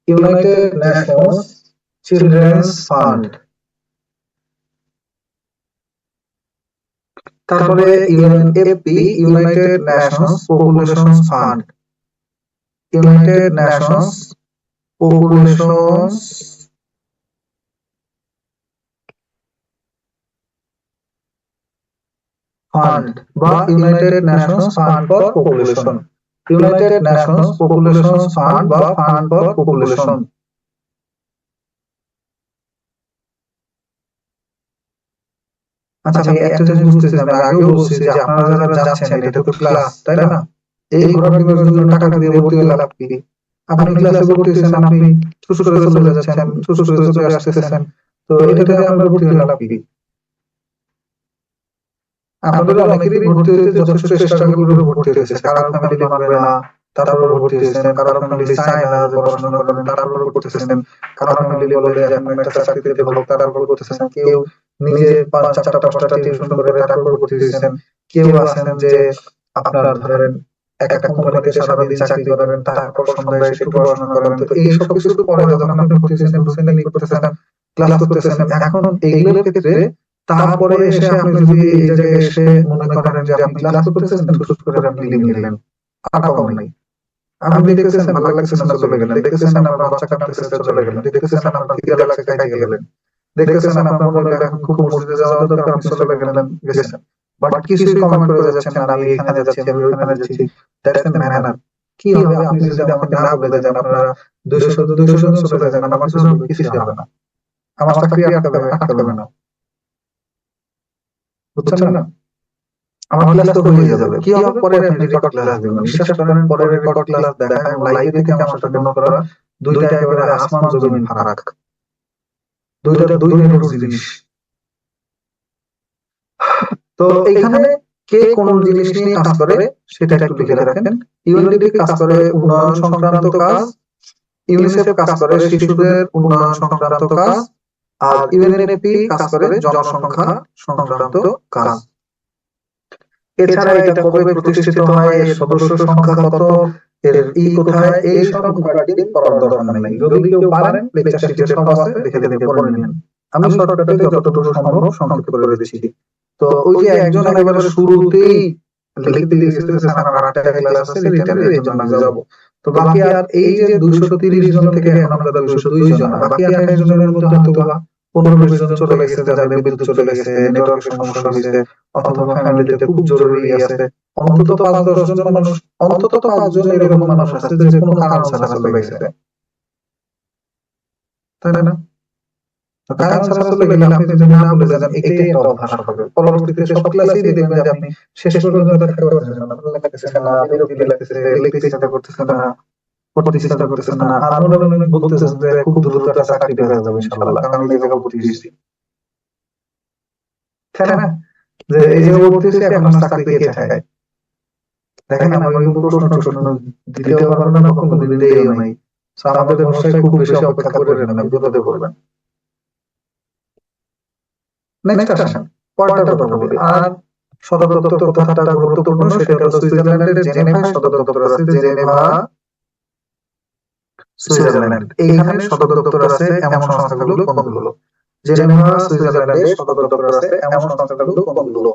United Nations Children's Fund. তারপরে UNFP, United Nations Population Fund, United Nations Population Fund বা United Nations Fund for Population, United Nations Population Fund বা ফান্ড ফর পপুলেশন। আচ্ছা ভাই, একটা জিনিস বুঝতেছি, আমি আগেও বলছি যে আপনারা যারা যাচ্ছেন এটা তো ক্লাস, তাই না? এই ঘোরাঘুরির জন্য টাকা দিয়ে ভর্তি হয়ে লাভ কি? আপনি ক্লাসে ভর্তি হয়েছেন, আপনি সুস্থ করে চলে যাচ্ছেন, সুস্থ করে চলে আসতেছেন, তো এটাতে আপনার ভর্তি হয়ে লাভ কি? আপনাদের অনেকেরই ভর্তি হতে যথেষ্ট স্ট্রাগল করে ভর্তি হয়েছে, কারো ফ্যামিলি মানবে না তারপর ভর্তি হয়েছেন, কারো ফ্যামিলি চায় না যে পড়াশোনা করেন তারপর করতেছেন, কারো ফ্যামিলি বলে যে এখন একটা চাকরিতে ভালো তারপর করতেছেন, কেউ নিজে 5-4টা টিউশন করে তারপর ভর্তি হয়েছেন, কেউ আছেন যে আপনার ধরেন একটা কোম্পানিতে সারাদিন চাকরি করেন তারপর সন্ধ্যায় একটু পড়াশোনা করেন। তো এই সব কিছুর পরে যখন আপনি ভর্তি হয়েছেন, ঢুকছেন, করতেছেন, ক্লাস করতেছেন, এখন এইগুলোর ক্ষেত্রে তারপরে এসে আপনি যদি এই জায়গায় এসে মনে করেন যে আপনি ক্লাস করতেছেন, হুট করে আপনি লিভ নিলেন, আর কম নাই, আপনি দেখতেছেন ভালো লাগতেছে না চলে গেলেন, দেখতেছেন আপনার বাচ্চা কাঁদতেছে চলে গেলেন, দেখতেছেন আপনার খিদে লাগছে খাইতে গেলেন, দেখতেছেন আপনার মনে হয় এখন খুব মসজিদে যাওয়া দরকার আপনি চলে গেছেন, বাট কিছুই কমেন্ট করে যাচ্ছেন না, আমি এখানে যাচ্ছি, আমি ওইখানে যাচ্ছি। That's the manner. কি হবে আপনি যদি আমাকে না বলে দেন আপনারা 200 জন চলে যান, আমার কিছু হবে না, আমার চাকরি আটকাবে না, বুঝছেন না? আমার ক্লাস তো হয়ে যাবে, কি হবে পরে আপনি রেকর্ড ক্লাস দিবেন, বিশ্বাস করেন পরে রেকর্ড ক্লাস দেখা এবং লাইভে থেকে আমার সাথে ডেমো করা দুইটা একেবারে আসমান জমিন ফারাক, দুইটা দুই নির্ভর জিনিস। তো এইখানে কে কোন জিনিস নিয়ে কাজ করে সেটা একটু লিখে রাখেন। ইউএনডিপি কাজ করে উন্নয়ন সংক্রান্ত কাজ, ইউনিসেফ কাজ করে শিশুদের উন্নয়ন সংক্রান্ত কাজ, আর ইউএনএফপি কাজ করে জনসংখ্যা সংক্রান্ত কাজ। এছাড়া এটা কবে প্রতিষ্ঠিত হয়, এর সদস্য সংখ্যা কত, এর কোথায়, এই সব ঘাটাঘাটি করার দরকার নেই। যদি কেউ পারেন লেকচার শিটে সব আছে দেখে দেখে পড়ে নিন, আমি শর্টকাটে যতটুকু সম্ভব সংক্ষেপ করে দিচ্ছি। তো ওই যে একজন একেবারে শুরুতেই লিখতে দিয়েছে স্যার আমার 8টা ক্লাস আছে রিটার্নের, এই জন্য আমি যাব, তো বাকি আর এই যে 230 জন থেকে এখন আমরা 202 জন, বাকি 28 জনের মধ্যে হয়তো বা 15-20 জন চলে গেছে, যাদের বিদ্যুৎ চলে গেছে, নেটওয়ার্কের সমস্যা হয়েছে, অথবা ফ্যামিলিতে খুব জরুরি আছে। অন্তত 5-10 জন মানুষ, অন্তত 5 জন এরকম মানুষ আছে যে কোনো কারণ ছাড়া চলে গেছে, তাই না? তো কারণ ছাড়া চলে গেলে আপনি যদি না বলে যান, এটাই একটা অভ্যাস হবে। পরবর্তীতে সব ক্লাসেই দেখবেন যে আপনি শেষ পর্যন্ত থাকতে পারছেন না, ভালো লাগতেছে না, বিরক্তি লাগতেছে, লিখতে ইচ্ছা করতেছে না, পড়তে ইচ্ছা করতেছে না, আর মনে মনে বলতেছেন যে খুব দ্রুত একটা চাকরি পেয়ে যাবো ইনশাআল্লাহ, কারণ এই জায়গায় ভর্তি হয়েছি, তাই না? যে এই জায়গায় ভর্তি হয়েছি, এখন আর চাকরি কে ঠেকায়? দেখেন আমি কিন্তু প্রশ্ন দিতেও পারবো না, কখনো দিতেও নাই। So আমাদের ভরসায় খুব বেশি অপেক্ষা করে না, বিপদে পড়বেন। নেক্সট আসেন, পরেরটার কথা বলি। আর সদর দপ্তর কথাটা গুরুত্বপূর্ণ, সেটা হলো সুইজারল্যান্ডের জেনেভায় সদর দপ্তর আছে। Geneva, Switzerland. এইখানে সদর দপ্তর আছে এমন সংস্থাগুলো কোনগুলো? জেনেভা, সুইজারল্যান্ডে সদর দপ্তর আছে এমন সংস্থাগুলো কোনগুলো?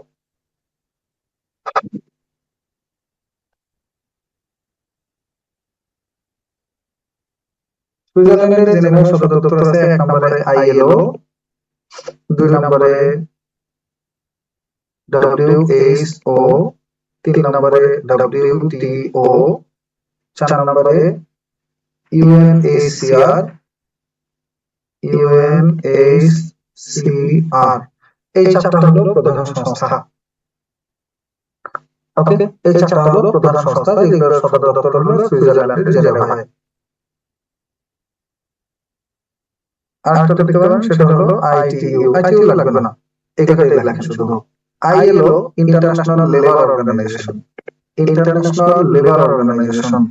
সুইজারল্যান্ডের জেনেভা সদর দপ্তর আছে 1 নম্বরে আইএলও, 2 নম্বরে WHO, 3 নম্বরে WTO, 4 নম্বরে UNHCR, এই চারটা হলো প্রধান সংস্থা। ওকে, এই চারটা হলো প্রধান সংস্থা, যেগুলোর সদর দপ্তর হলো সুইজারল্যান্ডের জেনেভায়। আরেকটা দেখতে পারেন, সেটা হলো ITU লাগবে না, এই কথাটাই লেখেন শুধু। ILO, International Labour Organization, International Labour Organization.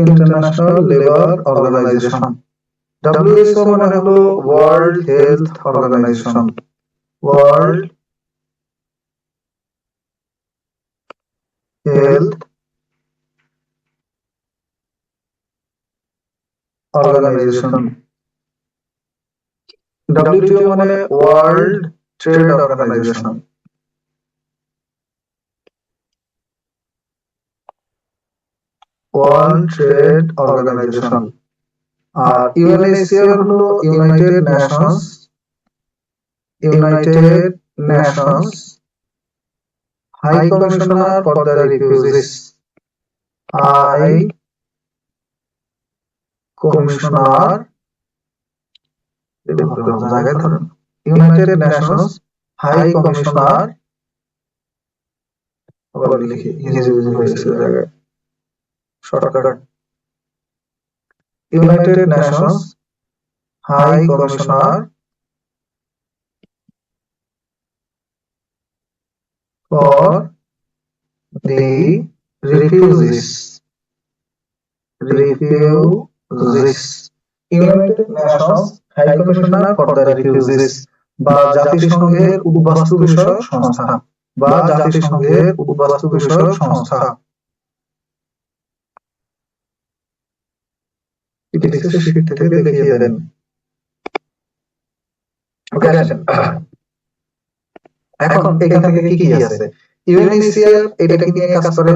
International Labour Organization. WHO মানে হলো World Health Organization, World Health Organization. WTO মানে World Trade Organization, World Trade Organization. আর UNHCR হলো United Nations, United Nations high commissioner for the Refugees, High Commissioner, জায়গায় ধরেন, ইউনাইটেড নেশনস হাই কমিশনার, আবার লিখি হিজিবিজি হয়েছে জায়গায়, shortcut, United Nations high commissioner for the refugees, United Nations high commissioner for the refugees, বা জাতিসংঘের উদ্বাস্তু বিষয়ক সংস্থা, বা জাতিসংঘের উদ্বাস্তু বিষয়ক সংস্থা। শীট থেকে দেখিয়ে দেন। ওকে, আসেন এখন এখান থেকে কি কি আছে। UNHCR এটা কি নিয়ে কাজ করে?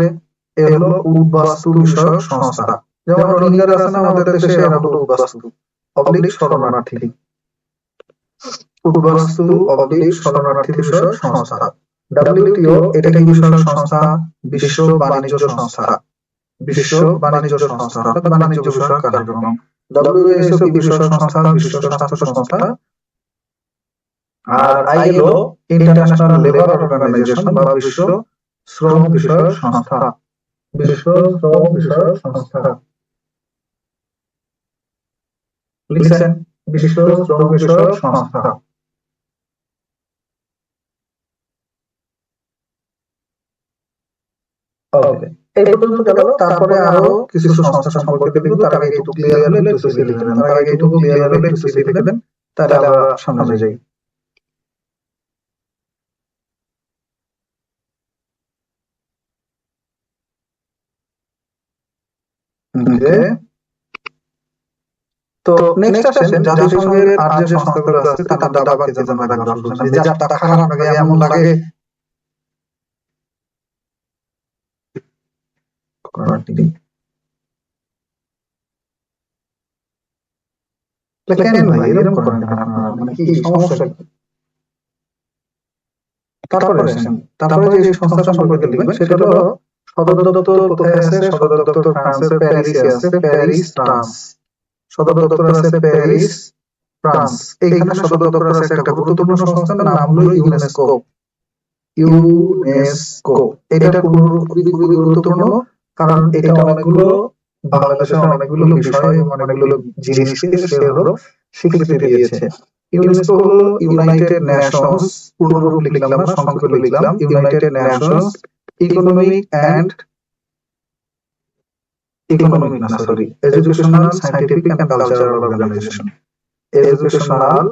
এ হলো উদ্বাস্তু বিষয়ক সংস্থা। যেমন রোহিঙ্গারা আছে না আমাদের দেশে, এরা হলো উদ্বাস্তু অবলিক শরণার্থী, উদ্বাস্তু অবলিক শরণার্থী বিষয়ক সংস্থা। WTO এটা কি বিষয়ক সংস্থা? বিশ্ব বাণিজ্য সংস্থা, বিশ্ব বাণিজ্য সংস্থা অর্থাৎ বাণিজ্য বিষয়ক কার্যক্রম। WHO কি বিষয়ক সংস্থা? বিশ্ব স্বাস্থ্য সংস্থা। আর ILO ইন্টারন্যাশনাল লেবার অর্গানাইজেশন বা বিশ্ব শ্রম বিষয়ক সংস্থা, বিশ্ব শ্রম বিষয়ক সংস্থা। লিখছেন বিশ্ব শ্রম বিষয়ক সংস্থা। ওকে, এই পর্যন্ত গেল। তারপরে আরো কিছু সংস্থা সম্পর্কে দেখব। তার আগে একটু ক্লিয়ার হলে একটু সিসি লিখে দেন, তার আগে একটু ক্লিয়ার হলে একটু সিসি লিখে দেন, তাহলে আমরা সামনে যাই। ওকে, তো নেক্সট আসেন জাতিসংঘের আর যে সংস্থাগুলো আছে তার নাম দাবা কে যেন রাখা শুনছেন যে যারটা খারাপ লাগে এমন লাগে কেন ভাই এরকম করেন কেন আপনারা, মানে কি সমস্যা কি? তারপরে যে সংস্থা সম্পর্কে লিখবেন সেটা হলো সদর দপ্তর কোথায় আছে? সদর দপ্তর ফ্রান্সের প্যারিসে আছে, প্যারিস ফ্রান্স। সদর দপ্তর আছে প্যারিস ফ্রান্স। এইখানে সদর দপ্তর আছে একটা গুরুত্বপূর্ণ সংস্থার নাম হলো ইউনেস্কো। ইউনেস্কো এটা খুবই খুবই গুরুত্বপূর্ণ, কারণ এটা অনেকগুলো বাংলাদেশের অনেকগুলো বিষয় এবং অনেকগুলো জিনিসকে সে হলো স্বীকৃতি দিয়েছে। ইউনেস্কো হলো ইউনাইটেড নেশনস, পূর্ণরূপ লিখলাম না, সংক্ষেপে লিখলাম United Nations economic and educational, scientific and cultural organization. Educational,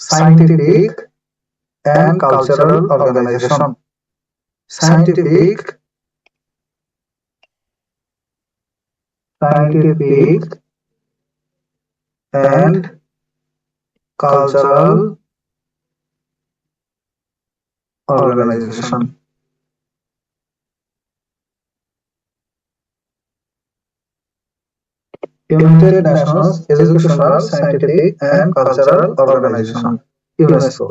scientific and cultural organization. Scientific and cultural organization. United Nations Educational, Scientific and Cultural Organization, UNESCO.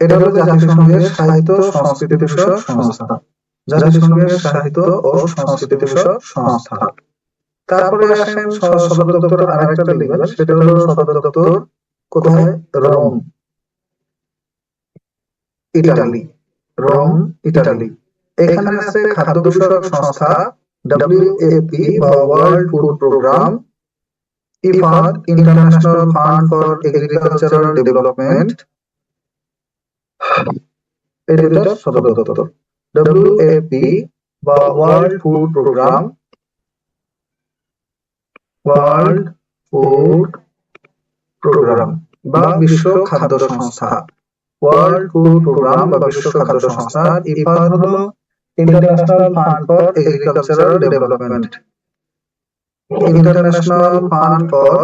এটা হলো জাতিসংঘের সাহিত্য সংস্কৃতি বিষয়ক সংস্থা। জাতিসংঘের সাহিত্য ও সংস্কৃতি বিষয়ক সংস্থা। তারপরে আসেন সদর দপ্তর আরেকটা লিখবেন, সেটা হলো সদর দপ্তর কোথায়? Rome, Italy. Rome, Italy. এখানে আছে খাদ্য বিষয়ক সংস্থা WFP বা world food programme, IFAD international fund for agricultural development. এটা সদর দপ্তর। WFP বা world food programme, world food programme বা বিশ্ব খাদ্য সংস্থা। ওয়ার্ল্ড ফুড প্রোগ্রাম বা বিশ্ব খাদ্য সংস্থা। IFAD হলো international fund for agricultural development. International fund for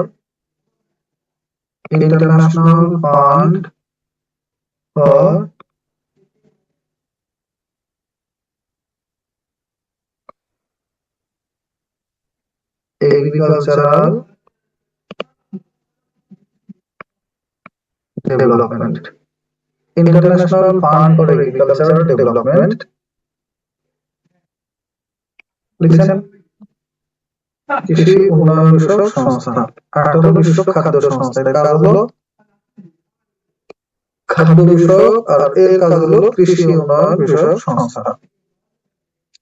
agricultural development. International Fund for Agricultural Development লিখছেন কৃষি উন্নয়ন বিষয়ক সংস্থা। আর হলো বিশ্ব খাদ্য সংস্থা। এর কাজ হলো খাদ্য বিষয়ক আর এর কাজ হলো কৃষি উন্নয়ন বিষয়ক সংস্থা।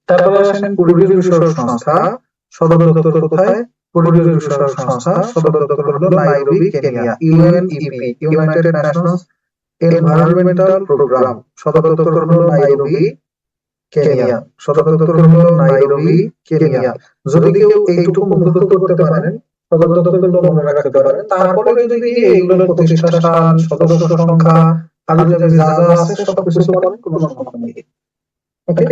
তারপরে আসেন পরিবেশ বিষয়ক সংস্থা। সদর দপ্তর কোথায়? পরিবেশ বিষয়ক সংস্থা। সদর দপ্তর হলো Nairobi, Kenya. UNEP United Nations environmental programme. সদর দপ্তর হলো নাইরোবি, কেনিয়া। সদর দপ্তর হলো নাইরোবি, কেনিয়া। যদি কেউ এইটুকু মুখস্থ করতে পারেন, সদর দপ্তরগুলো মনে রাখতে পারেন, তারপরে যদি এইগুলোর প্রতিষ্ঠা সাল, সদস্য সংখ্যা, আগে যা যা আছে সবকিছু পড়েন, কোনো সমস্যা নেই। ওকে,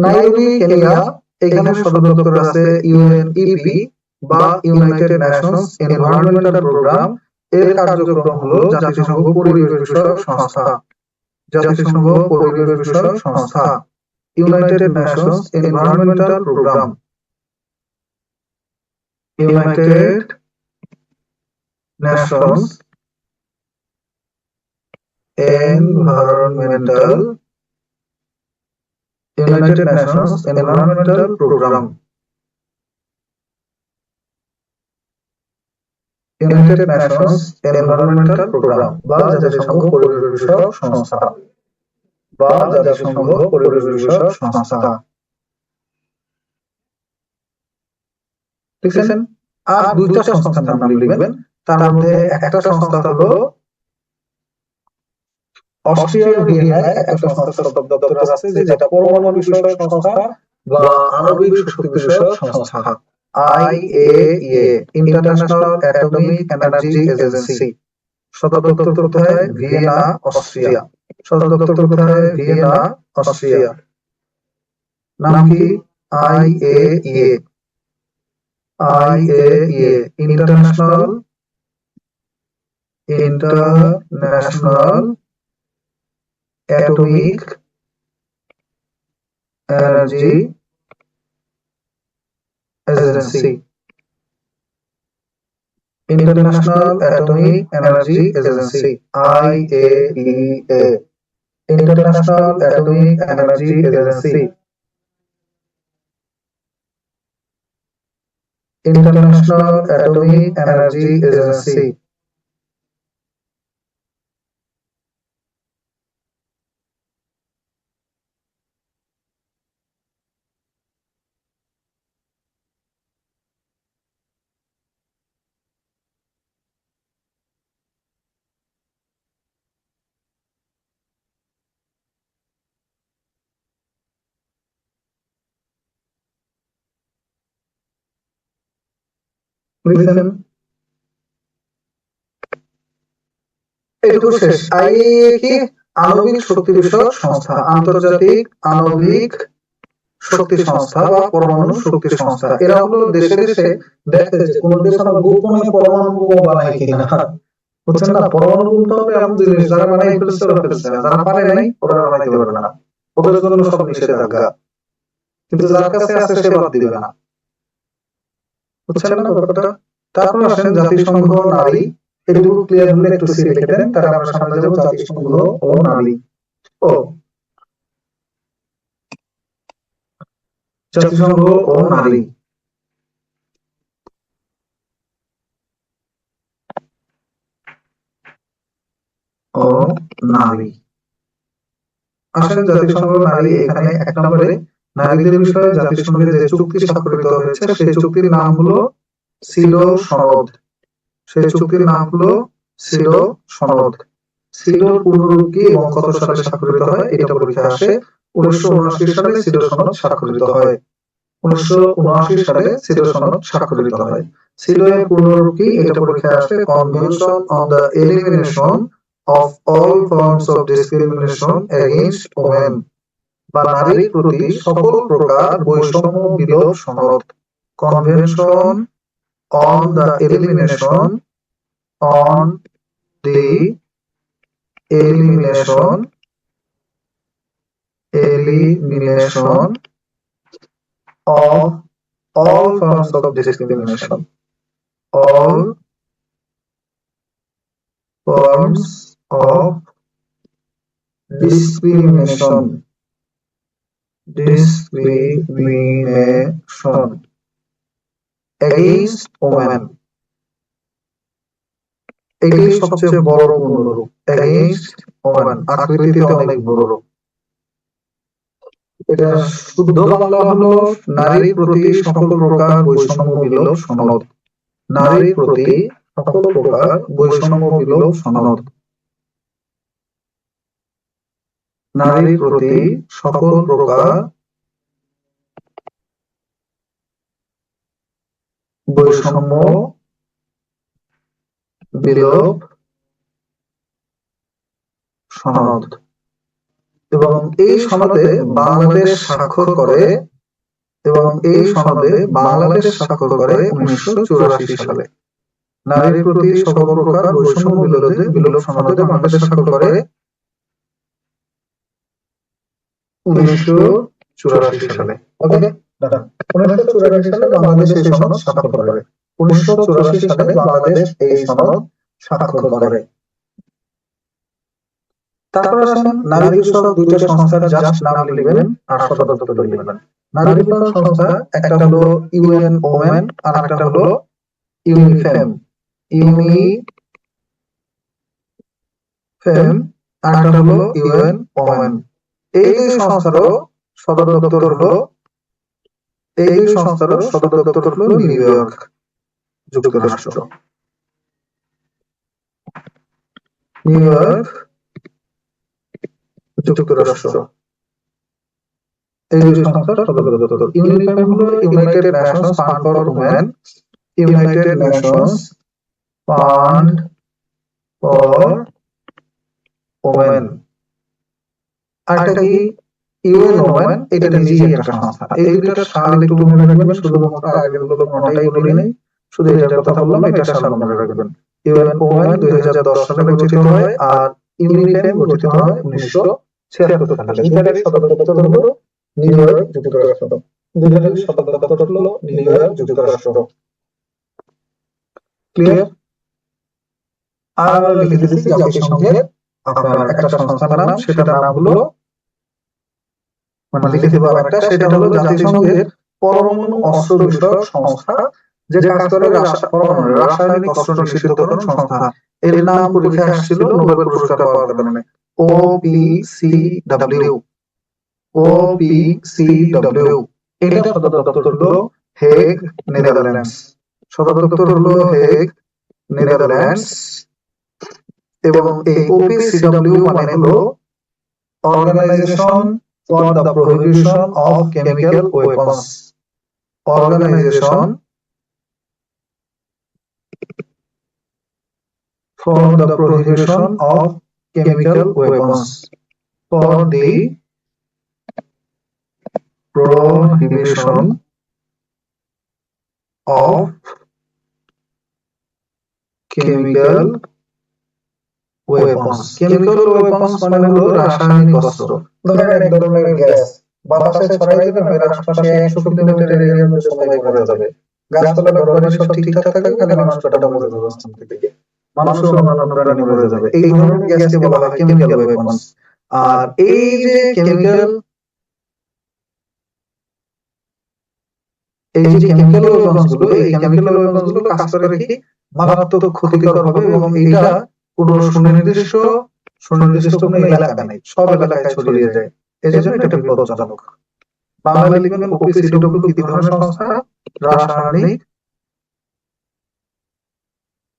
নাইরোবি, কেনিয়া। এখানে সদর দপ্তর আছে UNEP বা ইউনাইটেড নেশনস এনভায়রনমেন্টাল প্রোগ্রাম। এর কার্যক্রম হলো জাতিসংঘ পরিবেশ বিষয়ক সংস্থা। জাতিসংঘ পরিবেশ বিষয়ক সংস্থা। United Nations environmental programme. United Nations environmental programme. United Nations environmental programme বা জাতিসংঘ পরিবেশ বিষয়ক সংস্থা বা জাতিসংঘ পরিবেশ বিষয়ক সংস্থা। ঠিক আছে? আর দুইটা সংস্থার নাম লিখবেন। তার মধ্যে একটা সংস্থা হলো অস্ট্রিয়ার ভিয়েনায় একটা সংস্থা সদর দপ্তর আছে, যেটা পরমাণু বিষয়ক সংস্থা বা আণবিক শক্তি বিষয়ক সংস্থা। IAEA international atomic energy agency. সদর দপ্তর কোথায়? Vienna, Austria. সদর দপ্তর কোথায়? Vienna, Austria. নাম কি? IAEA, international atomic energy agency, international atomic energy agency, IAEA, international atomic energy agency, international atomic energy agency. লিখেন, এটুকু শেষ। IAEA কি? আণবিক শক্তি বিষয়ক সংস্থা, আন্তর্জাতিক আণবিক শক্তি সংস্থা বা পরমাণু শক্তি সংস্থা। এরা হলো দেশে দেশে দেখে যে কোন দেশ আমার গোপনে পরমাণু বোমা বানায় কিনা, বুঝছেন না? পরমাণু বোমা তো হবে এমন জিনিস যারা বানাই ফেলছে ওরা ফেলছে, যারা পারে নাই ওরা বানাইতে পারবে না, ওদের জন্য সব নিষেধাজ্ঞা। কিন্তু যার কাছে আছে সে বাদ দিবে না, বুঝছেন না ব্যাপারটা? তারপর আসেন জাতিসংঘ নারী, এটুকু ক্লিয়ার হলে একটু সি লিখে দেন, তাহলে আমরা সামনে যাবো। জাতিসংঘ ও নারী, ও জাতিসংঘ ও নারী, ও নারী। আসেন জাতিসংঘ নারী, এখানে এক নম্বরে নারীদের বিষয়ে জাতিসংঘের যে চুক্তি স্বাক্ষরিত হয়েছে সেই চুক্তির নাম হলো সিডো সনদ। সেই চুক্তির নাম হলো সিডো সনদ। সিডোর পূর্ণরূপ কি এবং কত সালে স্বাক্ষরিত হয় এটা পরীক্ষায় আসে। 1979 সালে সিডো সনদ স্বাক্ষরিত হয়। 1979 সালে সিডো সনদ স্বাক্ষরিত হয়। সিডো এর পূর্ণরূপ কি এটা পরীক্ষায় আসে। Convention on the elimination of all forms of discrimination against women, বা নারীর প্রতি সকল প্রকার বৈষম্য বিলোপ সনদ। Convention on the elimination of all forms of discrimination, all forms of discrimination against women, এটি সবচেয়ে বড় পূর্ণরূপ। against women আকৃতিতে অনেক বড়। এটা শুদ্ধ বাংলা হলো নারীর প্রতি সকল প্রকার বৈষম্য বিলোপ সনদ। নারীর প্রতি সকল প্রকার বৈষম্য বিলোপ সনদ। নারীর প্রতি সকল প্রকার বৈষম্য বিলোপ সনদ। এবং এই সনদে বাংলাদেশ স্বাক্ষর করে, এবং এই সনদে বাংলাদেশ স্বাক্ষর করে 1984 সালে। নারীর প্রতি সকল প্রকার বৈষম্য বিলোপ সনদে বাংলাদেশ স্বাক্ষর করে 1984 সালে। ওকে, 1984 সালে বাংলাদেশ এই সনদ স্বাক্ষর করে। 1984 সালে বাংলাদেশ এই সনদ স্বাক্ষর করে। তারপর আসেন নারী বিষয়ক দুইটা সংস্থার জাস্ট নাম লিখবেন আর সদর দপ্তর লিখবেন। নারী বিষয়ক সংস্থা একটা হলো ইউএন ওমেন আর একটা হলো ইউনিফেম। আর একটা হলো ইউএন ওমেন। এই দুই সংস্থারও সদর দপ্তর হলো নিউ ইয়র্ক, যুক্তরাষ্ট্র। নিউ ইয়র্ক, যুক্তরাষ্ট্র। এই দুই সংস্থার সদর দপ্তর। ইউনিফেম হলো United Nations Fund for women, United Nations Fund for women. আরেকটা কি? ইউএন ওমেন এটা নিজেই একটা সংস্থা। এই দুইটা সাল একটু মনে রাখবেন, শুধুমাত্র আগের গুলো কোনটাই বলি নাই, শুধু এটার কথা বললাম, এটা সাল মনে রাখবেন। ইউএন ওমেন 2010 সালে গঠিত হয় আর ইউনিফেম গঠিত হয় 1976 সালে। দুইটারই সদর দপ্তর হলো নিউ ইয়র্ক, যুক্তরাষ্ট্র। দুইটারই সদর দপ্তর হলো নিউ ইয়র্ক, যুক্তরাষ্ট্র। ক্লিয়ার? আর আমরা লিখে দিয়েছি জাতিসংঘের আপনার একটা সংস্থার নাম, সেটার নাম হলো মানে লিখে দেবো একটা, সেটা হলো জাতিসংঘের পরমাণু অস্ত্র বিষয়ক সংস্থা, যে কাজ করে রাসায়নিক অস্ত্র নিষিদ্ধকরণ সংস্থা। এর নাম পরীক্ষায় আসছিল নোবেল পুরস্কার পাওয়ার কারণে, OPCW। OPCW এটা সদর দপ্তর হলো হেগ, নেদারল্যান্ডস। সদর দপ্তর হলো হেগ, নেদারল্যান্ডস। এবং এই OPCW মানে হলো organisation for the prohibition of chemical weapons. Organization for the prohibition of chemical weapons. For the prohibition of chemical weapons. Chemical weapons মানে হলো রাসায়নিক অস্ত্র। ধরেন এক ধরনের গ্যাস বাতাসে ছড়াই দিলে এর আশপাশে 100 কিলোমিটার এরিয়ার মধ্যে সবাই মরে যাবে। গাছপালা ঘরবাড়ি সব ঠিকঠাক থাকবে, খালি মানুষ কটা মরে যাবে অবস্থান থেকে। মানুষ ও অন্যান্য প্রাণী মরে যাবে। এই ধরনের গ্যাসকে বলা হয় কেমিক্যাল ওয়েপন্স। আর এই যে কেমিক্যাল ওয়েপন্স গুলো, এই কেমিক্যাল ওয়েপন্স গুলো কাজ করে কি মারাত্মক ক্ষতিকর হবে, এবং এটা কোনো সুনির্দিষ্ট কোনো এলাকা নেই, সব এলাকায় ছড়িয়ে যায়। এই জন্য এটা বিপজ্জনক। বাংলা লিখবেন OPCW কি ধরনের সংস্থা? রাসায়নিক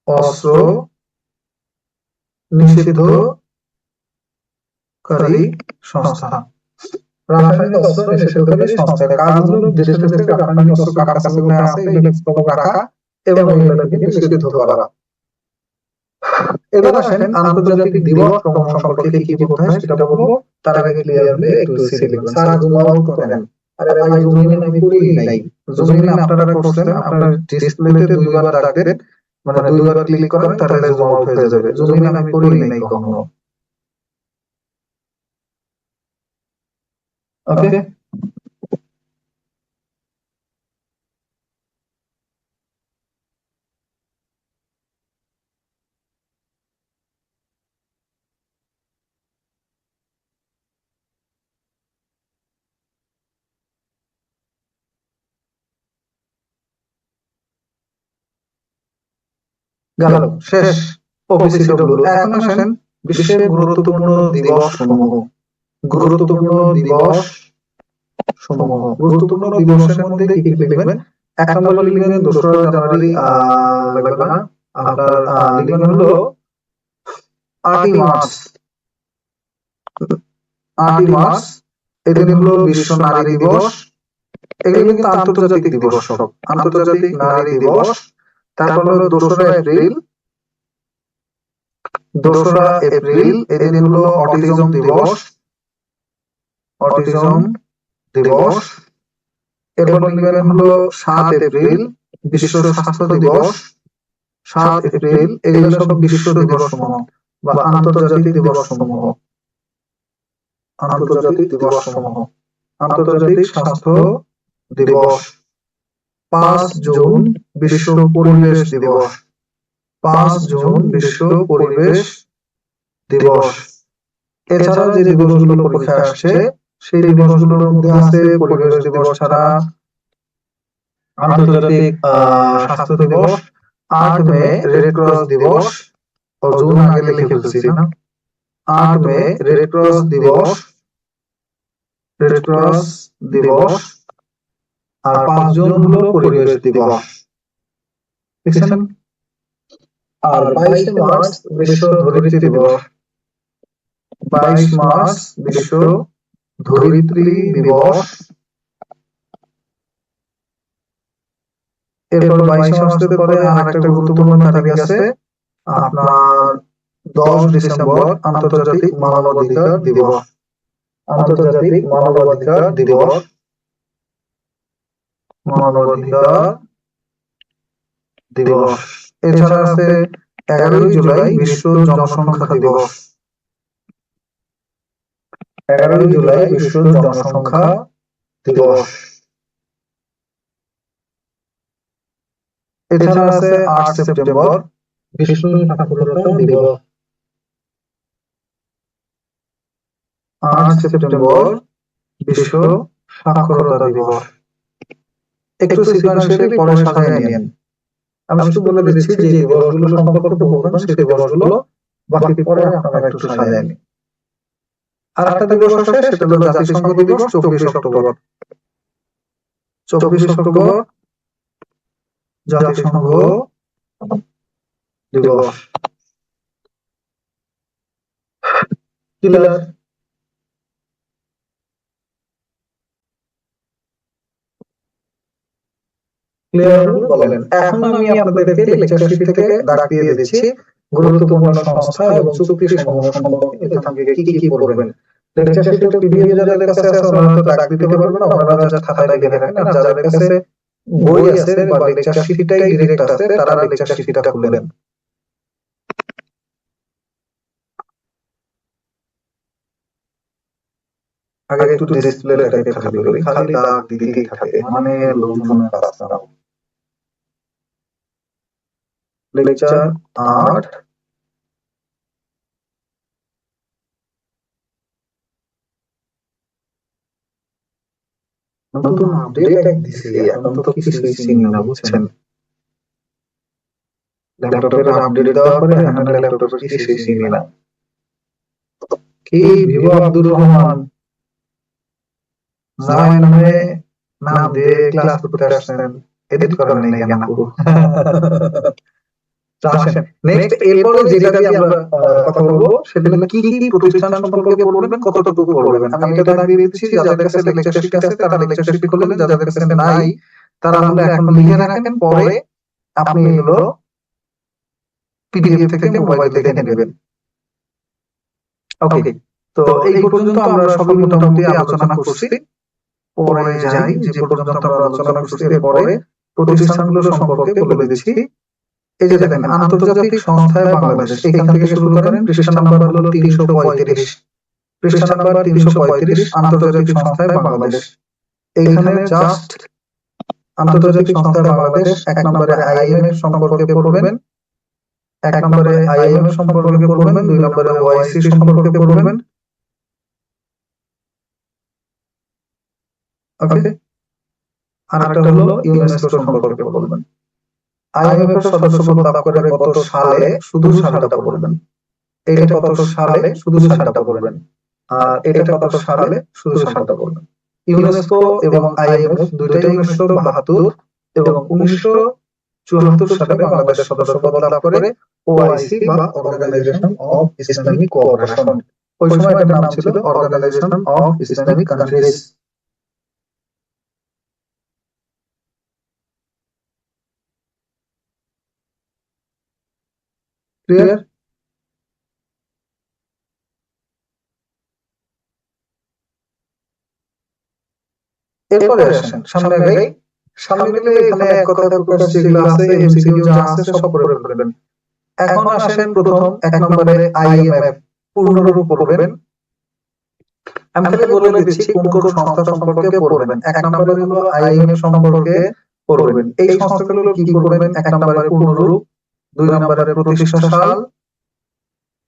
অস্ত্র নিষিদ্ধকারী সংস্থা। রাসায়নিক অস্ত্র নিষিদ্ধকারী সংস্থার কাজ হলো দেশে দেশে রাসায়নিক অস্ত্র কার কাছে কোথায় আছে এগুলো রাখা এবং এগুলোকে নিষিদ্ধ করা। এবার আসেন আন্তর্জাতিক দিবস ভ্রমণ সম্পর্কে কি করতে হয় সেটা বলবো। তার আগে ক্লিয়ারলি একটু সিডি লিখবেন। স্যার জুম আউট করেন। আরে ভাই জুম ইন আমি করিই নাই। জুম ইন আপনারা করছেন, আপনার ডিসপ্লেতে দুইবার দাগ দেন, মানে দুইবার ক্লিক করেন, তাহলে জুম আউট হয়ে যাবে। জুম ইন আমি করিই নাই কখনো। ওকে, গেল, শেষ OPCW। এখন আসেন বিশ্বের গুরুত্বপূর্ণ দিবস সমূহ। গুরুত্বপূর্ণ দিবস সমূহ, গুরুত্বপূর্ণ দিবসের মধ্যে কি কি লিখবেন? 1 নম্বর লিখবেন 2রা জানুয়ারি, লাগবে না আপনার, লিখবেন হলো 8ই মার্চ। 8ই মার্চ এদিন হলো বিশ্ব নারী দিবস। এগুলো কিন্তু আন্তর্জাতিক দিবস, সব আন্তর্জাতিক নারী দিবস। তারপর হলো 2রা এপ্রিল। 2রা এপ্রিল এদিন হলো অটিজম দিবস। অটিজম দিবস। এরপর লিখবেন হলো 7 এপ্রিল বিশ্ব স্বাস্থ্য দিবস। 7 এপ্রিল এগুলো সব বিশ্ব দিবস সমূহ বা আন্তর্জাতিক দিবস সমূহ। আন্তর্জাতিক দিবস সমূহ। আন্তর্জাতিক স্বাস্থ্য দিবস। 5 জুন বিশ্ব পরিবেশ দিবস। 5 জুন বিশ্ব পরিবেশ দিবস। এছাড়া যে দিবসগুলো পরীক্ষায় আসছে সেই দিবসগুলোর মধ্যে আছে পরিবেশ দিবস ছাড়া আন্তর্জাতিক স্বাস্থ্য দিবস, 8 মে রেড ক্রস দিবস, ও জুন আগে লিখে ফেলছি না, 8 মে রেড ক্রস দিবস, রেড ক্রস দিবস। আর 5 জুন হলো পরিবেশ দিবস, বুঝছেন? আর 22 মার্চ বিশ্ব ধরিত্রী দিবস। 22 মার্চ বিশ্ব ধরিত্রী দিবস। এরপর 22 মার্চের পরে আরেকটা গুরুত্বপূর্ণ তারিখ আছে আপনার 10 ডিসেম্বর আন্তর্জাতিক মানবাধিকার দিবস। আন্তর্জাতিক মানবাধিকার দিবস। মানবাধিকার দিবস। এছাড়া আছে 11ই জুলাই বিশ্ব জনসংখ্যা দিবস। 11ই জুলাই বিশ্ব জনসংখ্যা দিবস। এছাড়া আছে 8 সেপ্টেম্বর বিশ্ব সাক্ষরতা দিবস। 8 সেপ্টেম্বর বিশ্ব সাক্ষরতা দিবস। একটু সিকোয়েন্সিয়ালি পরে সাজায় নিয়েন। আমি শুধু বলে দিচ্ছি যে দিবসগুলো সম্পর্কে পড়বেন, সেই দিবসগুলো বাকি পরে আপনারা একটু সাজায় নিন। আর একটা দিবস আছে, সেটা হলো জাতিসংঘ দিবস, 24 অক্টোবর। 24 অক্টোবর জাতিসংঘ দিবস। ক্লিয়ার? ক্লিয়ার বলেন। এখন আমি আপনাদেরকে লেকচার শীট থেকে দাগ দিয়ে দিচ্ছি গুরুত্বপূর্ণ সংস্থা এবং চুক্তি সমূহ সম্পর্কে এখান থেকে কি কি পড়বেন। লেকচার শীটের পিডিএফ যাদের কাছে আছে ওনারা তো দাগ দিতে পারবেন না, ওনারা জাস্ট খাতায় লিখে রাখেন। আর যাদের কাছে বই আছে বা লেকচার শীটটাই ডিরেক্ট আছে, তারা লেকচার শীটটা খুলবেন। আগে একটু ডিসপ্লেটাকে খালি করি, খালি দাগ দিতেই থাকে, মানে লোকজনের কাজ না। লেকচার 8 নতুন আপডেট এক দিছি, এখন তো কিছুই চিনি না, বুঝছেন? ল্যাপটপের আপডেট দেওয়ার পরে এখন ল্যাপটপের কিছুই চিনি না। কি ভিভো আব্দুর রহমান জামাই নামে নাম দিয়ে ক্লাস করতে আসছেন, এডিট করেন নাই কেন আপু? আসেন নেক্সট, এরপরে যেটা দিয়ে আমরা কথা বলবো সেটা হলো কি কি প্রতিষ্ঠান সম্পর্কে পড়বেন, কতটুকু পড়বেন। আমি এটা দাগ দিয়ে দিচ্ছি, যাদের কাছে লেকচার শীট আছে তারা লেকচার শীট খুলবেন, যাদের কাছে নাই তারা হলো এখন লিখে রাখেন, পরে আপনি এগুলো পিডিএফ থেকে মোবাইল থেকে নেবেন। ওকে, তো এই পর্যন্ত আমরা সবাই মোটামুটি আলোচনা করছি। পরে যাই, যে পর্যন্ত আমরা আলোচনা করছি এরপরে প্রতিষ্ঠানগুলো সম্পর্কে বলে দিচ্ছি। এই যে দেখেন, আন্তর্জাতিক সংস্থায় বাংলাদেশ, এখান থেকে শুরু করেন। পৃষ্ঠা নাম্বার হলো 335। পৃষ্ঠা নাম্বার 335, আন্তর্জাতিক সংস্থায় বাংলাদেশ। এইখানে জাস্ট আন্তর্জাতিক সংস্থায় বাংলাদেশ 1 নম্বরে আইএমএফ সম্পর্কে পড়বেন, 1 নম্বরে আইএমএফ সম্পর্কে পড়বেন, 2 নম্বরে ওআইসি সম্পর্কে পড়বেন। ওকে, আর একটা হলো ইউনেস্কো সম্পর্কে পড়বেন। আইএমএফ এর সদস্যপদ লাভ করে কত সালে, শুধু সালটা পড়বেন। এটা কত সালে, শুধু সালটা পড়বেন। আর এটা কত সালে, শুধু সালটা পড়বেন। ইউনেস্কো এবং আইএমএফ দুইটাই 1972 এবং 1974 সালে বাংলাদেশ সদস্যপদ লাভ করে ওআইসি বা অর্গানাইজেশন অফ ইসলামিক কোঅপারেশন। ওই সময় এটার নাম ছিল organization of Islamic countries. Clear? এরপরে আসেন সামনে আগাই। সামনে গেলে এখানে এক কথা প্রকাশ যেগুলো আছে, এমসিকিউ যা আছে সব পড়ে ফেলবেন। এখন আসেন প্রথম 1 নম্বরে আইএমএফ পূর্ণরূপ পড়বেন। আমি খালি বলে দিচ্ছি কোন কোন সংস্থা সম্পর্কে পড়বেন। 1 নম্বরে হলো আইএমএফ সম্পর্কে পড়বেন। এই সংস্থাগুলো কি পড়বেন? 1 নম্বরে পূর্ণরূপ, 2 নম্বরে প্রতিষ্ঠা সাল,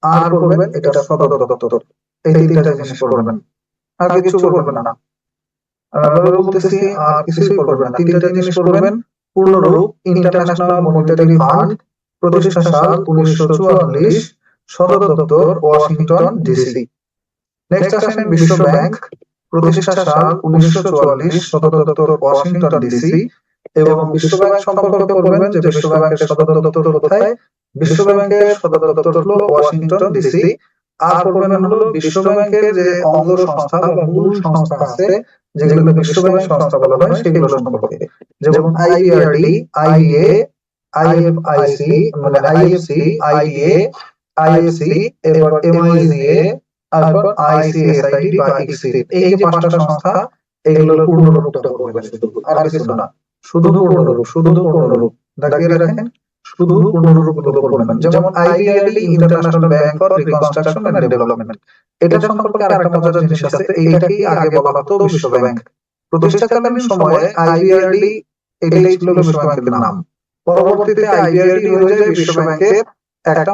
আর পড়বেন এটা সদর দপ্তর। এই তিনটা জিনিস পড়বেন, আর কিছু পড়বেন না। আবার বলতেছি আর কিছুই পড়বেন না, তিনটা জিনিস পড়বেন। পূর্ণরূপ ইন্টারন্যাশনাল মনিটারি ফান্ড, প্রতিষ্ঠা সাল 1944, সদর দপ্তর ওয়াশিংটন ডিসি। নেক্সট আসেন বিশ্ব ব্যাংক, প্রতিষ্ঠা সাল 1944, সদর দপ্তর ওয়াশিংটন ডিসি। এবং বিশ্ব ব্যাংক সম্পর্কে পড়বেন যে বিশ্ব ব্যাংকের সদর দপ্তর কোথায়। বিশ্ব ব্যাংকের সদর দপ্তর হলো ওয়াশিংটন ডিসি। আর পড়বেন হলো বিশ্ব ব্যাংকের যে অঙ্গ সংস্থা বা মূল সংস্থা আছে, যেগুলো বিশ্ব ব্যাংক সংস্থা বলা হয়, সেগুলো সম্পর্কে, যেমন আইবিআরডি, আইবিএ, আইএফআইসি মানে আইএফসি, আইডিএ, আইএফসি, এরপর এমআইজিএ, তারপর ICSID বা ICSID, এই যে পাঁচটা সংস্থা, এগুলোর পূর্ণরূপটা করবেন শুধু, আর কিছু না, শুধু পূর্ণরূপ দেখিয়ে রাখেন, শুধু পূর্ণরূপ গুলো করবেন। যেমন IBRD, international bank for reconstruction and development, এটা সম্পর্কে আরেকটা মজার জিনিস আছে, এইটাকেই আগে বলা হতো বিশ্ব ব্যাংক। প্রতিষ্ঠাকালীন সময়ে IBRD এটাই ছিল বিশ্ব ব্যাংকের নাম। পরবর্তীতে IBRD হয়ে যায় বিশ্ব ব্যাংকের একটা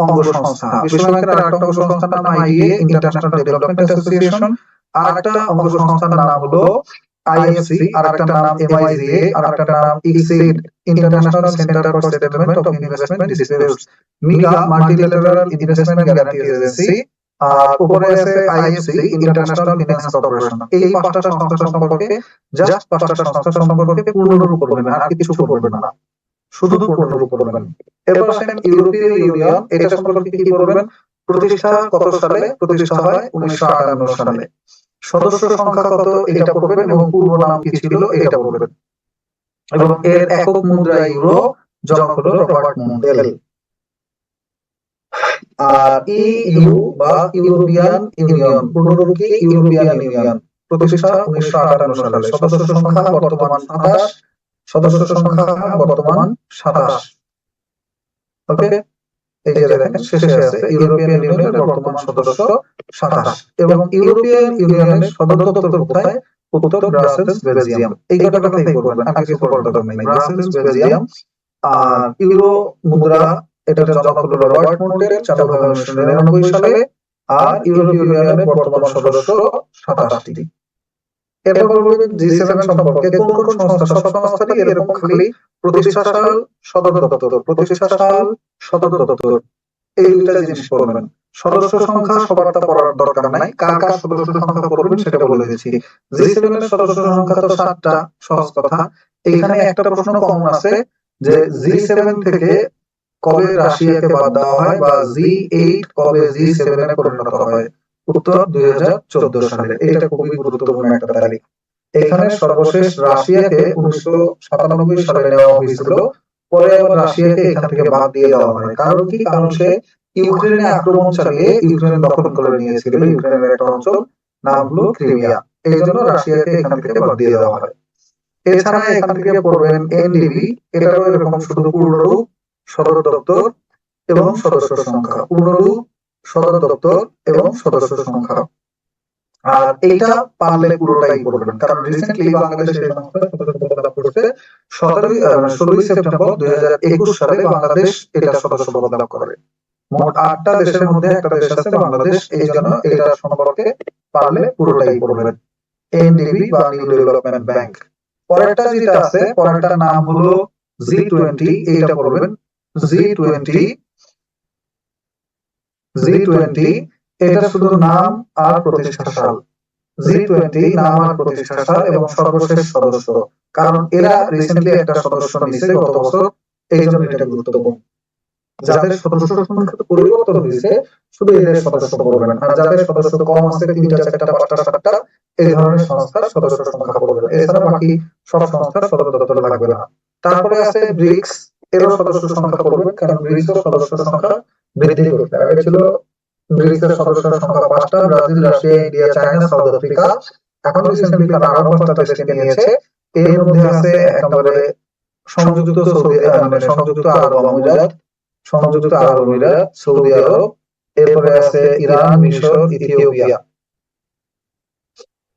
অঙ্গ সংস্থা। বিশ্ব ব্যাংকের আরেকটা অঙ্গ সংস্থার নাম IDA, ইন্টারন্যাশনাল ডেভেলপমেন্ট অ্যাসোসিয়েশন, আরেকটা অঙ্গ সংস্থার নাম হলো IFC, আরেকটা নাম MIZA, আরেকটা নাম ICSID, International Centre for Settlement of Investment Disputes, MIGA, Multilateral Investment Guarantee Agency, আর উপরে আছে IFC, ইন্টারন্যাশনাল ফিনান্স কর্পোরেশন। এই পাঁচটা সংস্থা সম্পর্কে, জাস্ট পাঁচটা সংস্থা সম্পর্কে পূর্ণরূপ করবেন, আর কিছু করবেন না, শুধু পূর্ণরূপ করবেন। এরপর আসেন ইউরোপীয় ইউনিয়ন, এটা সম্পর্কে কি করবেন? প্রতিষ্ঠা কত সালে? প্রতিষ্ঠা হয় 1958 সালে। সদস্য সংখ্যা কত? এটা পড়বেন, এবং পূর্ব নাম কি ছিল এটা পড়বেন। এবং এর একক মুদ্রা ইউরো, জনক হলো রবার্ট মুন্ডেল। আর EU বা ইউরোপিয়ান ইউনিয়ন, পূর্ণরূপ কি? ইউরোপিয়ান ইউনিয়ন, প্রতিষ্ঠা 1958 সালে। সদস্য সংখ্যা বর্তমান 27, সদস্য সংখ্যা বর্তমান 27। ওকে, এই যে দেখেন শেষে আছে ইউরোপিয়ান ইউনিয়নের বর্তমান সদস্য 27। এবং ইউরোপিয়ান ইউনিয়নের সদর দপ্তর কোথায়? উত্তর ব্রাসেলস, বেলজিয়াম। এই কটা কথাই করবেন, আর কিছু করার দরকার নেই। Brussels, Belgium. আর ইউরো মুদ্রা, এটার জনক হলো রবার্ট মুন্ডেল, চালু হয় 1999 সালে। আর ইউরোপীয় ইউনিয়নের বর্তমান সদস্য 27টি। এরপর বলবেন G7 সম্পর্কে, কোন কোন সংস্থা? সব সংস্থারই এরকম খালি প্রতিষ্ঠা সাল, সদর দপ্তর, প্রতিষ্ঠা সাল, সদর দপ্তর, এই দুইটা জিনিস পড়বেন। সদস্য সংখ্যা সবারটা পড়ার দরকার নাই, কার কার সদস্য সংখ্যা পড়বেন সেটা বলে দিচ্ছি। G7 এর সদস্য সংখ্যা তো 7টা, সহজ কথা। এইখানে একটা প্রশ্ন কমন আছে যে G7 থেকে কবে রাশিয়াকে বাদ দেওয়া হয়, বা G8 কবে G7 এ পরিণত হয়? উত্তর 2014 সালে। এটা খুবই গুরুত্বপূর্ণ একটা তারিখ। এখানে সর্বশেষ রাশিয়াকে 1997 সালে নেওয়া হয়েছিল, পরে আবার রাশিয়াকে এখান থেকে বাদ দিয়ে দেওয়া হয়। কারণ কি? কারণ সে ইউক্রেনে আক্রমণ চালিয়ে ইউক্রেন দখল করে নিয়েছিল, ইউক্রেনের একটা অঞ্চল, নাম হলো ক্রিমিয়া। এই জন্য রাশিয়াকে এখান থেকে বাদ দিয়ে দেওয়া হয়। এছাড়া এখান থেকে পড়বেন NDB, এটারও এরকম শুধু পূর্ণরূপ, সদর দপ্তর এবং সদস্য সংখ্যা, পূর্ণরূপ, সদর দপ্তর এবং সদস্য সংখ্যা। আর এইটা পারলে পুরোটাই পড়বেন, কারণ রিসেন্টলি বাংলাদেশ এই সংস্থার সদস্যপদ লাভ করছে। 16ই সেপ্টেম্বর 2021 সালে বাংলাদেশ এটা সদস্যপদ লাভ করে। মোট 8টা দেশের মধ্যে একটা দেশ আছে বাংলাদেশ, এই জন্য এটা সম্পর্কে পারলে পুরোটাই পড়বেন। NDB বা নিউ ডেভেলপমেন্ট ব্যাংক। পরেরটা যেটা আছে, পরেরটার নাম হলো G20, এইটা পড়বেন। G20 এটা শুধু নাম আর প্রতিষ্ঠা সাল। G20 নাম আর প্রতিষ্ঠা সাল এবং সর্বশেষ সদস্য, কারণ এরা রিসেন্টলি একটা সদস্য নিছে গত বছর, এই জন্য এটা গুরুত্বপূর্ণ। যাদের সদস্য সংখ্যা পরিবর্তন হয়েছে শুধু এদের সদস্য পড়বেন, আর যাদের সদস্য কম আছে 3টা 4টা 5টা 7টা, এই ধরনের সংস্থার সদস্য সংখ্যা পড়বেন। এছাড়া বাকি সব সংস্থার সদর দপ্তর লাগবে না। তারপরে আছে ব্রিক্স, এরও সদস্য সংখ্যা পড়বেন, কারণ ব্রিক্স এর সদস্য সংখ্যা বৃদ্ধি করতে। আগে ছিল ব্রিক্স এর সদস্য সংখ্যা 5টা, Brazil, Russia, India, China, south Africa. এখন রিসেন্টলি তারা আরো 5টা দেশকে নিয়েছে। এর মধ্যে আছে একেবারে সংযুক্ত আরব আমিরাত, সৌদি আরব, এরপরে আছে ইরান, মিশর, ইথিওপিয়া।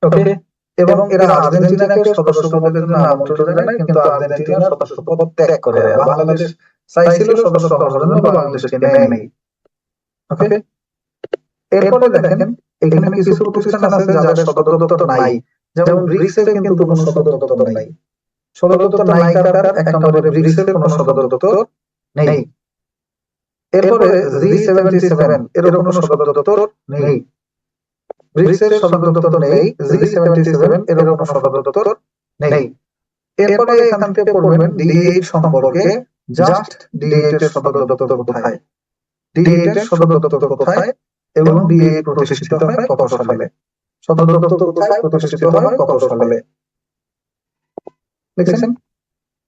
ওকে, এবং এরা আর্জেন্টিনাকে সদস্যপদের জন্য আমন্ত্রণ জানায়, কিন্তু আর্জেন্টিনা সদস্যপদ ত্যাগ করে। বাংলাদেশ চাইছিল সদস্য হওয়ার জন্য, বাংলাদেশকে নেয় নাই। ওকে, এরপরে দেখেন এখানে কিছু প্রতিষ্ঠান আছে যাদের সদর দপ্তর নাই, যেমন ব্রিক্স এর কিন্তু কোনো সদর দপ্তর নাই। সদর দপ্তর নাই কার? 1 নম্বরে ব্রিক্স এর কোনো সদর দপ্তর নেই। এরপরে G77 এর কোনো সদর দপ্তর নেই। ব্রিক্স এর সদর দপ্তর নেই, G77 এর কোনো সদর দপ্তর নেই। এরপরে এখান থেকে পড়বেন D8 সম্পর্কে, জাস্ট D8 এর সদর দপ্তর কোথায়, D8 এর সদর দপ্তর কোথায় এবং D8 প্রতিষ্ঠিত হয় কত সালে, সদর দপ্তর কোথায়, প্রতিষ্ঠিত হয় কত সালে, লিখেছেন।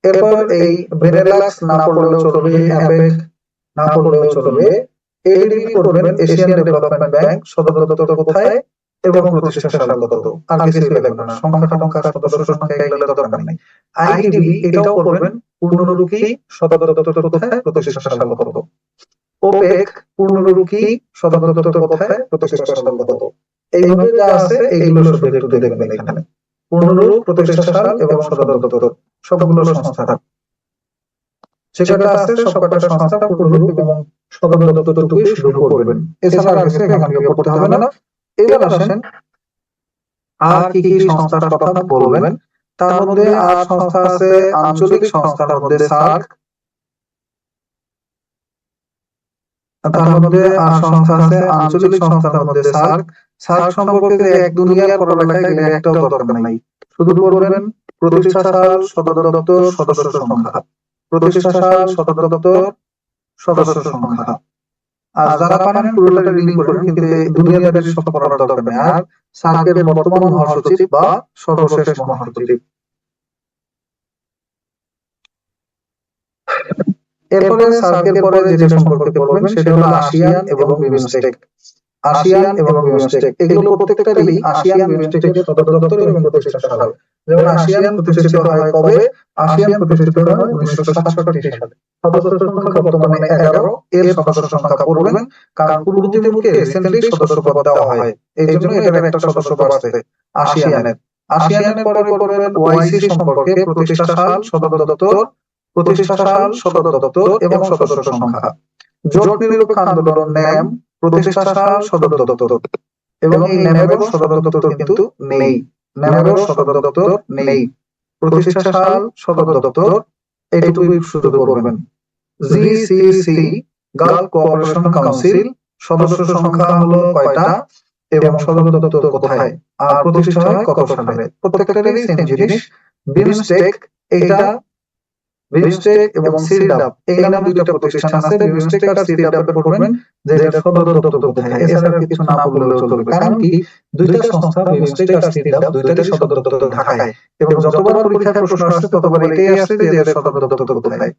এরপর এই বেনেলাক্স না পড়লেও চলবে, অ্যাপেক না পড়লেও চলবে, এডিবি করবেন এশিয়ান ডেভেলপমেন্ট ব্যাংক, সদর দপ্তর কোথায় এবং প্রতিষ্ঠা সাল কত, আর কিছু লাগবে না, সংখ্যা টংখ্যা সদস্য সংখ্যা এগুলো দরকার নেই। আইডিবি এটাও করবেন পূর্ণরূপ কি, সদর দপ্তর কোথায়, প্রতিষ্ঠা সাল কত। ওপেক পূর্ণরূপ কি, সদর দপ্তর কোথায়, প্রতিষ্ঠা সাল কত। এইভাবে যা আছে এইগুলো শুধু একটু দেখবেন এখানে, পূর্ণরূপ, প্রতিষ্ঠা সাল এবং সদর দপ্তর সবগুলো সংস্থা সেটা আছে, সবকটা সংস্থা পূর্ণরূপ এবং সদর দপ্তরটুকুই শুরু করবেন, এছাড়া আর কিছু এখান থেকে পড়তে হবে না। এবার আসেন আর কি কি সংস্থার কথা বলবেন। তার মধ্যে আর সংস্থা আছে আঞ্চলিক সংস্থার মধ্যে সার্ক, তার মধ্যে আর সংস্থা আছে আঞ্চলিক সংস্থার মধ্যে সার্ক। সার্ক সম্পর্কে যে এক দুনিয়ার পড়ালেখা এগুলো একটাও দরকার নাই, শুধু পড়বেন প্রতিষ্ঠা সাল, সদর দপ্তর, সদস্য সংখ্যা, প্রতিষ্ঠা সাল, সদর দপ্তর, সদস্য সংখ্যা। আর যারা পারেন পুরোটা রিডিং করেন, কিন্তু দুনিয়াদারি সব পড়ার দরকার নেই। আর সার্কের বর্তমান মহাসচিব বা সর্বশেষ মহাসচিব। এরপরে সার্কের পরে যেটা সম্পর্কে পড়বেন সেটা হলো আসিয়ান এবং বিমস্টেক। আসিয়ান এবং বিমস্টেক এগুলো প্রত্যেকটারই আসিয়ান বিমস্টেকের সদর দপ্তর এবং প্রতিষ্ঠা সাল। যেমন আসিয়ান প্রতিষ্ঠিত হয় কবে? আসিয়ান প্রতিষ্ঠিত হয় 1967 সালে। সদস্য সংখ্যা বর্তমানে 11, এর সদস্য সংখ্যা পড়বেন, কারণ পূর্ববর্তীকে রিসেন্টলি সদস্য পদ দেওয়া হয়, এই জন্য এটার একটা সদস্য বাড়ছে আসিয়ানের। আসিয়ানের পরে পড়বেন ওআইসি সম্পর্কে, প্রতিষ্ঠা সাল, সদর দপ্তর, প্রতিষ্ঠা সাল, সদর দপ্তর এবং সদস্য সংখ্যা। জোট নিরপেক্ষ আন্দোলন ন্যাম, প্রতিষ্ঠা সাল, সদর দপ্তর, এবং এই ন্যামেরও সদর দপ্তর কিন্তু নেই, ন্যামেরও সদর দপ্তর নেই, প্রতিষ্ঠা সাল, সদর দপ্তর এইটুকুই শুরু করবেন। জিসিসি, গালফ কোঅপারেশন কাউন্সিল, সদস্য সংখ্যা হলো কয়টা এবং সদর দপ্তর কোথায় আর প্রতিষ্ঠা হয় কত সালে, প্রত্যেকটারই সেম জিনিস। বিমস্টেক, এটা বিমস্টেক এবং সিডাপ এই নামে দুইটা প্রতিষ্ঠান আছে। বিমস্টেক আর সিডাপ এর পড়বেন যে এর সদর দপ্তর কোথায়, এছাড়া কিছু না পড়লেও চলবে, কারণ কি দুইটা সংস্থা বিমস্টেক আর সিডাপ দুইটারই সদর দপ্তর ঢাকায়, এবং যতবার পরীক্ষায় প্রশ্ন আসছে ততবার এটাই আসছে যে এর সদর দপ্তর কোথায়।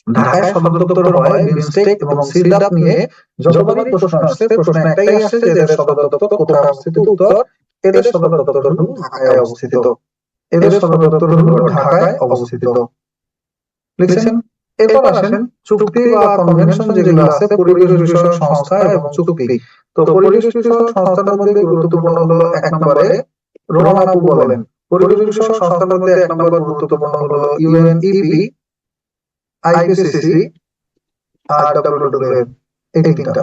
ঢাকায় সদর দপ্তর হয় বিমস্টেক এবং সিডাপ নিয়ে যতবারই প্রশ্ন আসছে প্রশ্ন একটাই আসছে যে এর সদর দপ্তর কোথায় অবস্থিত, উত্তর এদের সদর দপ্তর হলো ঢাকায় অবস্থিত, এদের সদর দপ্তর হলো ঢাকায় অবস্থিত। লিখছেন? এরপর আসেন চুক্তি বা কনভেনশন যেগুলো আছে, পরিবেশ বিষয়ক সংস্থা এবং চুক্তি। তো পরিবেশ বিষয়ক সংস্থার মধ্যে গুরুত্বপূর্ণ হলো এক নম্বরে রোমান আপু বলেন, পরিবেশ বিষয়ক সংস্থার মধ্যে এক নম্বর গুরুত্বপূর্ণ হলো ইউএনইপি, আইপিসিসি আর ডব্লিউডব্লিউএফ, এই তিনটা।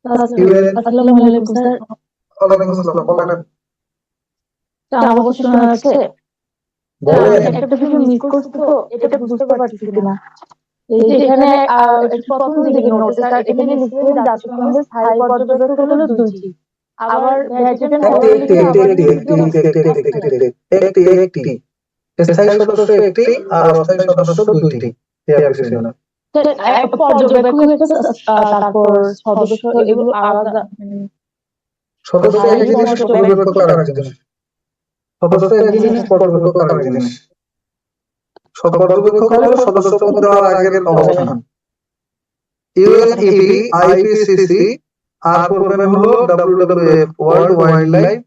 আসসালামু আলাইকুম স্যার। ওয়ালাইকুম আসসালাম, বলেন। আমার কথা শোনা যাচ্ছে? বলেন। একটা বিষয় মিস করছি তো, এটা বুঝতে পারছি কিনা। এই যে এখানে প্রথম দিকে নোটে স্যার এখানে লিখছেন জাতিসংঘের স্থায়ী পর্যবেক্ষক হলো 2টি। আবার ভ্যাটিকান একটি স্থায়ী সদস্য একটি আর অস্থায়ী সদস্য দুইটি। পর্যবেক্ষক তারপর সদস্য এগুলো আলাদা। সদস্য এক জিনিস, পর্যবেক্ষক আরেক জিনিস। সদস্য এক জিনিস, পর্যবেক্ষক আরেক জিনিস। পর্যবেক্ষক হলো সদস্য পদ দেওয়ার আগের অবস্থান। ইউএনইপি, আইপিসিসি আর পড়বেন হলো WWF, world wild life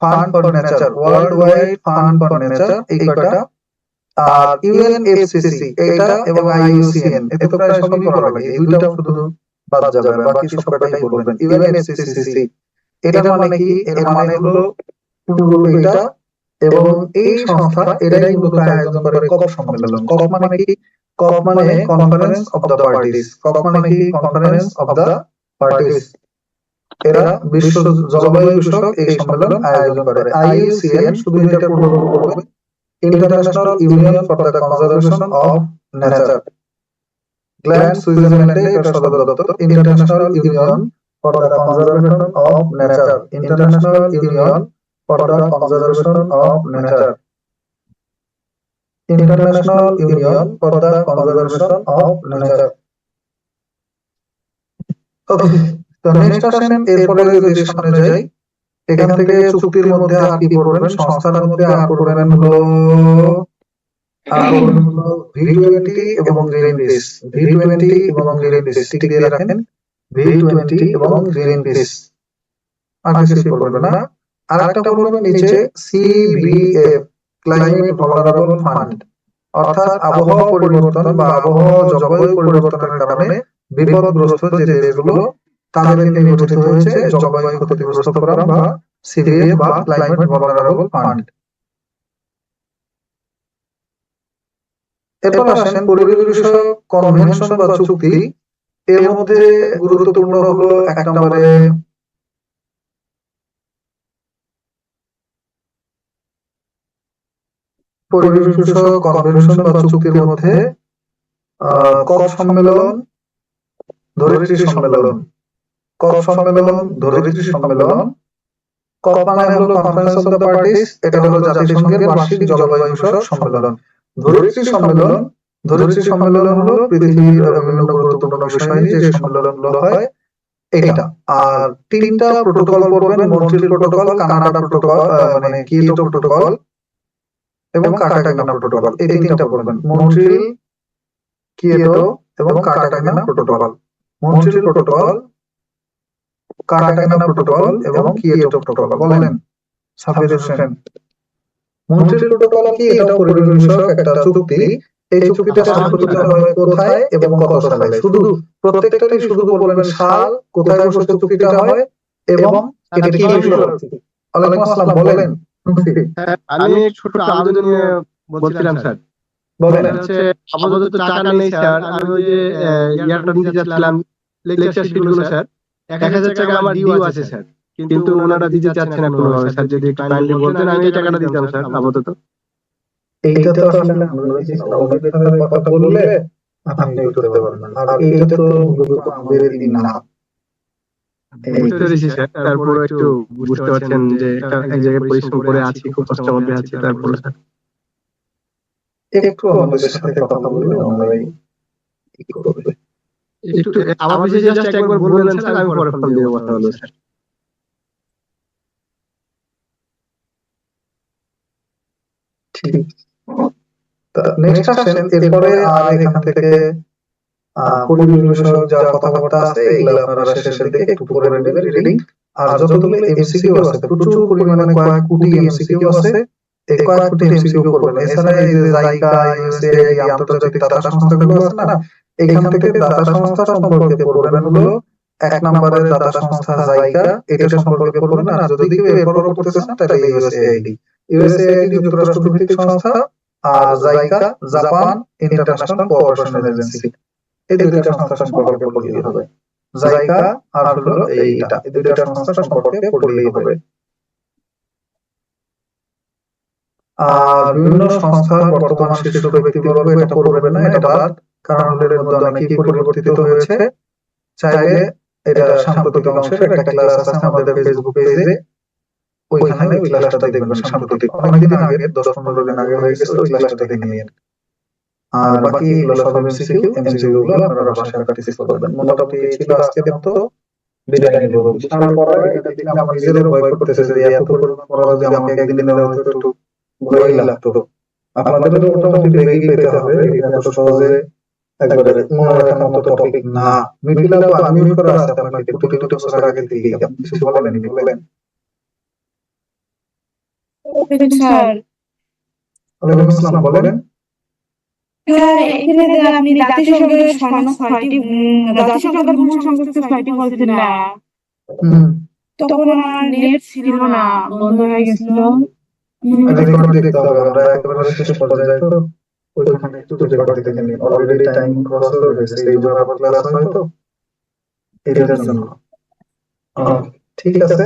fund for nature, world wide fund for nature, এই কয়টা। আর ইউএনএফসিসি এটা এবং আইইউসিএন এটা তো প্রায় সবই পড়া লাগে, এই দুইটা শুধু বাদ যাবে, বাকি সব কয়টাই পড়বেন। ইউএনএফসিসি এটার মানে কি? এর মানে হলো পূর্ণরূপ এটা, এবং এই সংস্থা এটাই মূলত আয়োজন করে কপ সম্মেলন। কপ মানে কি? কপ মানে কনফারেন্স অফ দ্য পার্টিস। কপ মানে কি? Conference of the parties. এরা বিশ্ব জলবায়ু বিষয়ক এই সম্মেলন আয়োজন করে। আইইউসিএন শুধু এটা পূর্ণরূপ করবে International Union for the Conservation of Nature. Gland, সুইজারল্যান্ডে এর সদর দপ্তর। International Union for the Conservation of Nature, International Union for the Conservation of Nature, International Union for the Conservation of Nature. Okay, তো নেক্সট আসেন এরপরে যদি সামনে যাই, এখান থেকে চুক্তির মধ্যে আর কি পড়বেন, সংস্থার মধ্যে আর পড়বেন হলো আর হলো V20 এবং গ্রিনপিস। V20 এবং গ্রিনপিস টিক দিয়ে রাখেন। V20 এবং গ্রিনপিস। আর কিছু করবেন না। আর একটা বলবেন নিচে CVF ক্লাইমেট ভালনারেবল ফান্ড, অর্থাৎ আবহাওয়া পরিবর্তন বা জলবায়ু পরিবর্তনের কারণে বিপদগ্রস্ত যে দেশগুলো তাদেরকে নিয়ে গঠিত হয়েছে জলবায়ু ক্ষতিগ্রস্ত প্রোগ্রাম বা CVF বা ক্লাইমেট ভালনারেবল ফান্ড। এরপর আসেন পরিবেশ বিষয়ক কনভেনশন বা চুক্তি। এর মধ্যে গুরুত্বপূর্ণ হলো 1 নম্বরে পরিবেশ বিষয়ক কনভেনশন বা চুক্তির মধ্যে কপ সম্মেলন, ধরিত্রী সম্মেলন, কপ সম্মেলন, ধরিত্রী সম্মেলন। কপ মানে হলো কনফারেন্স অফ দ্য পার্টিস, এটা হলো জাতিসংঘের বার্ষিক জলবায়ু বিষয়ক সম্মেলন। ধরিত্রী সম্মেলন, ধরিত্রী সম্মেলন হলো পৃথিবীর বিভিন্ন গুরুত্বপূর্ণ বিষয় নিয়ে যে সম্মেলনগুলো হয় এটা। আর 3টা প্রোটোকল পড়বেন, মন্ট্রিল প্রোটোকল, কানাডা প্রোটোকল, মানে কিয়োটো প্রোটোকল এবং কার্টাগেনা প্রোটোকল। এই 3টা পড়বেন, মন্ট্রিল, কিয়োটো এবং কার্টাগেনা প্রোটোকল। মন্ট্রিল প্রোটোকল, কার্টাগেনা প্রোটোকল এবং কিয়োটো প্রোটোকল। বলেন সাব্বির হোসেন। মন্ট্রিল প্রোটোকল কি? এটা পরিবেশ বিষয়ক একটা চুক্তি। এই চুক্তিটা স্বাক্ষরিত হয় কোথায় এবং কত সালে? শুধু প্রত্যেকটারই শুধু বলবেন সাল, কোথায় বসে চুক্তিটা হয় এবং এটা কি বিষয়। ওয়ালাইকুম আসসালাম, বলেন। আমি এক ছোট আবেদন নিয়ে বলছিলাম স্যার। বলেন। হচ্ছে আপাতত টাকা নেই স্যার, আমি ওই যে ইয়ারটা নিতে যাচ্ছিলাম, লেকচার শিট গুলো স্যার, 1000 টাকা আমার ডিউ আছে স্যার, কিন্তু ওনারা দিতে চাচ্ছে না কোনোভাবে। স্যার যদি একটু কাইন্ডলি বলতেন আমি এই টাকাটা দিতাম স্যার আপাতত। এইটা তো আসলে অনেকভাবে কথা বললে আপনি করতে পারবেন না। আর এইটা তো মূলত আমাদেরই না। বুঝতে পেরেছি স্যার, তারপরে একটু বুঝতে পারছেন যে একটা এক জায়গায় পরিশ্রম করে আছি, খুব কষ্টের মধ্যে আছি, তারপরে স্যার একটু আমাদের সাথে কথা বললে আমরাই কি করবে। একটু আমার বিষয়ে জাস্ট একবার বলবেন স্যার, আমি পরে ফোন দিয়ে কথা বলবো স্যার। ঠিক। নেক্সট আসেন, এরপরে আর এখান থেকে পরিবেশ বিষয়ক যা কথাবার্তা আছে এগুলো আপনারা শেষের দিকে একটু করে নেবেন রিডিং। আর যতগুলো এমসিকিউ আছে, প্রচুর পরিমাণে কয়েক কোটি এমসিকিউ আছে, এই কয়েক কোটি এমসিকিউ করবেন। এছাড়া এই যে জাইকা, ইউএসএআইডি, আন্তর্জাতিক দাতা সংস্থাগুলো আছে না, এখান থেকে দাতা সংস্থা সম্পর্কে পড়বেন হলো 1 নম্বরের দাতা সংস্থা জাইকা, এটা সম্পর্কে পড়বেন। আর যদি কেউ এরপরও পড়তে চান তাহলে ইউএসএআইডি। ইউএসএআইডি যুক্তরাষ্ট্র ভিত্তিক সংস্থা, আর JICA Japan International Cooperation Agency. এই দুইটা সংস্থা সম্পর্কে পড়লেই হবে। জাইকা আর হলো এইটা, এই দুইটা সংস্থা সম্পর্কে পড়লেই হবে। আর বিভিন্ন সংস্থার বর্তমান শীর্ষ ব্যক্তিবর্গ এটা পড়বেন না, এটা বাদ, কারণ এর মধ্যে অনেকেই পরিবর্তিত হয়েছে। চাইলে এটা সাম্প্রতিক অংশের একটা ক্লাস আছে আমাদের ফেসবুক পেজে, ওইখানে ওই ক্লাসটা দেখবেন। সাম্প্রতিক অনেকদিন আগে, 10-15 দিন আগে হয়ে গেছে, ওই ক্লাসটা দেখে নিন। আর বাকি এগুলো সব এমসিকিউ গুলো আপনারা বাসায় প্র্যাকটিস করবেন। মোটামুটি এই ছিল আজকের মতো। বিদায় নিব। বিশাল পড়া, এটা দেখলে আমার নিজেরও ভয় করতেছে যে এত পরিমাণ পড়া যদি আমাকে একদিনে হয়তো একটু ভয়ই লাগতো। আপনাদেরও মোটামুটি ব্রেকই পেতে হবে, এটা এত সহজে একবারে মনে রাখার মতো টপিক না। মিডিলা তো আনমিউট করা আছে আপনাকে কোটি কোটি বছর আগে থেকেই। আপনি কিছু বলেন, বলেন। স্যার, ওয়ালাইকুম আসসালাম, বলেন। স্যার এখানে যে আপনি জাতিসংঘের জাতিসংঘের ভূমি সংস্থা 6টি বলছেন না, তখন আমার নেট ছিল না, বন্ধ হয়ে গেছিল। রেকর্ড দেখতে হবে, আমরা একেবারে শেষ পর্যায়ে তো ওইখানে একটু রেকর্ড দেখে নিন। অলরেডি টাইম ক্রস হয়ে গেছে, এই জন্য আবার ক্লাস হয় তো এটার জন্য। ঠিক আছে,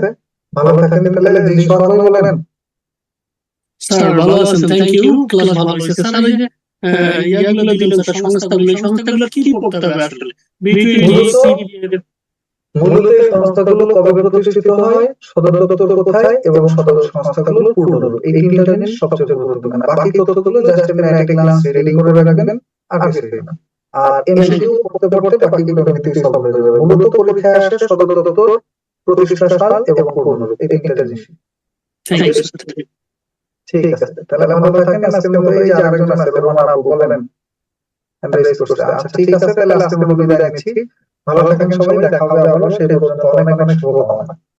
ভালো থাকেন। তাহলে জি সবাই বলেন। স্যার ভালো আছেন, থ্যাংক ইউ, ক্লাস ভালো হয়েছে স্যার। এই যে ইয়াগুলো দিলেন স্যার, সংস্থাগুলো কি পড়তে হবে আসলে? মূলত এই সংস্থাগুলো কবে প্রতিষ্ঠিত হয়, সদর দপ্তর কোথায় এবং সদর সংস্থাগুলোর পূর্ণরূপ, এই 3টা জিনিস সবচেয়ে গুরুত্বপূর্ণ। বাকি তথ্যগুলো জাস্ট আপনি একটা গ্লান্স রিডিং করে রাখবেন, আর কিছুই না। আর এমসিকিউ পড়তে পড়তে বাকিগুলো এমনিতেই সলভ হয়ে যাবে। মূলত পরীক্ষায় আসে সদর দপ্তর, প্রতিষ্ঠা সাল এবং পূর্ণরূপ, এই 3টা জিনিস। Thank you sir. ঠিক আছে, তাহলে ভালো থাকেন। আজকের মতো এই যে আরেকজন আছে রোমান আপু বলেন রেস করতে। আচ্ছা ঠিক আছে, তাহলে আজকের মতো বিদায় নিচ্ছি। ভালো থাকেন সবাই, দেখা হবে আবারও। সেই পর্যন্ত অনেক অনেক শুভকামনা।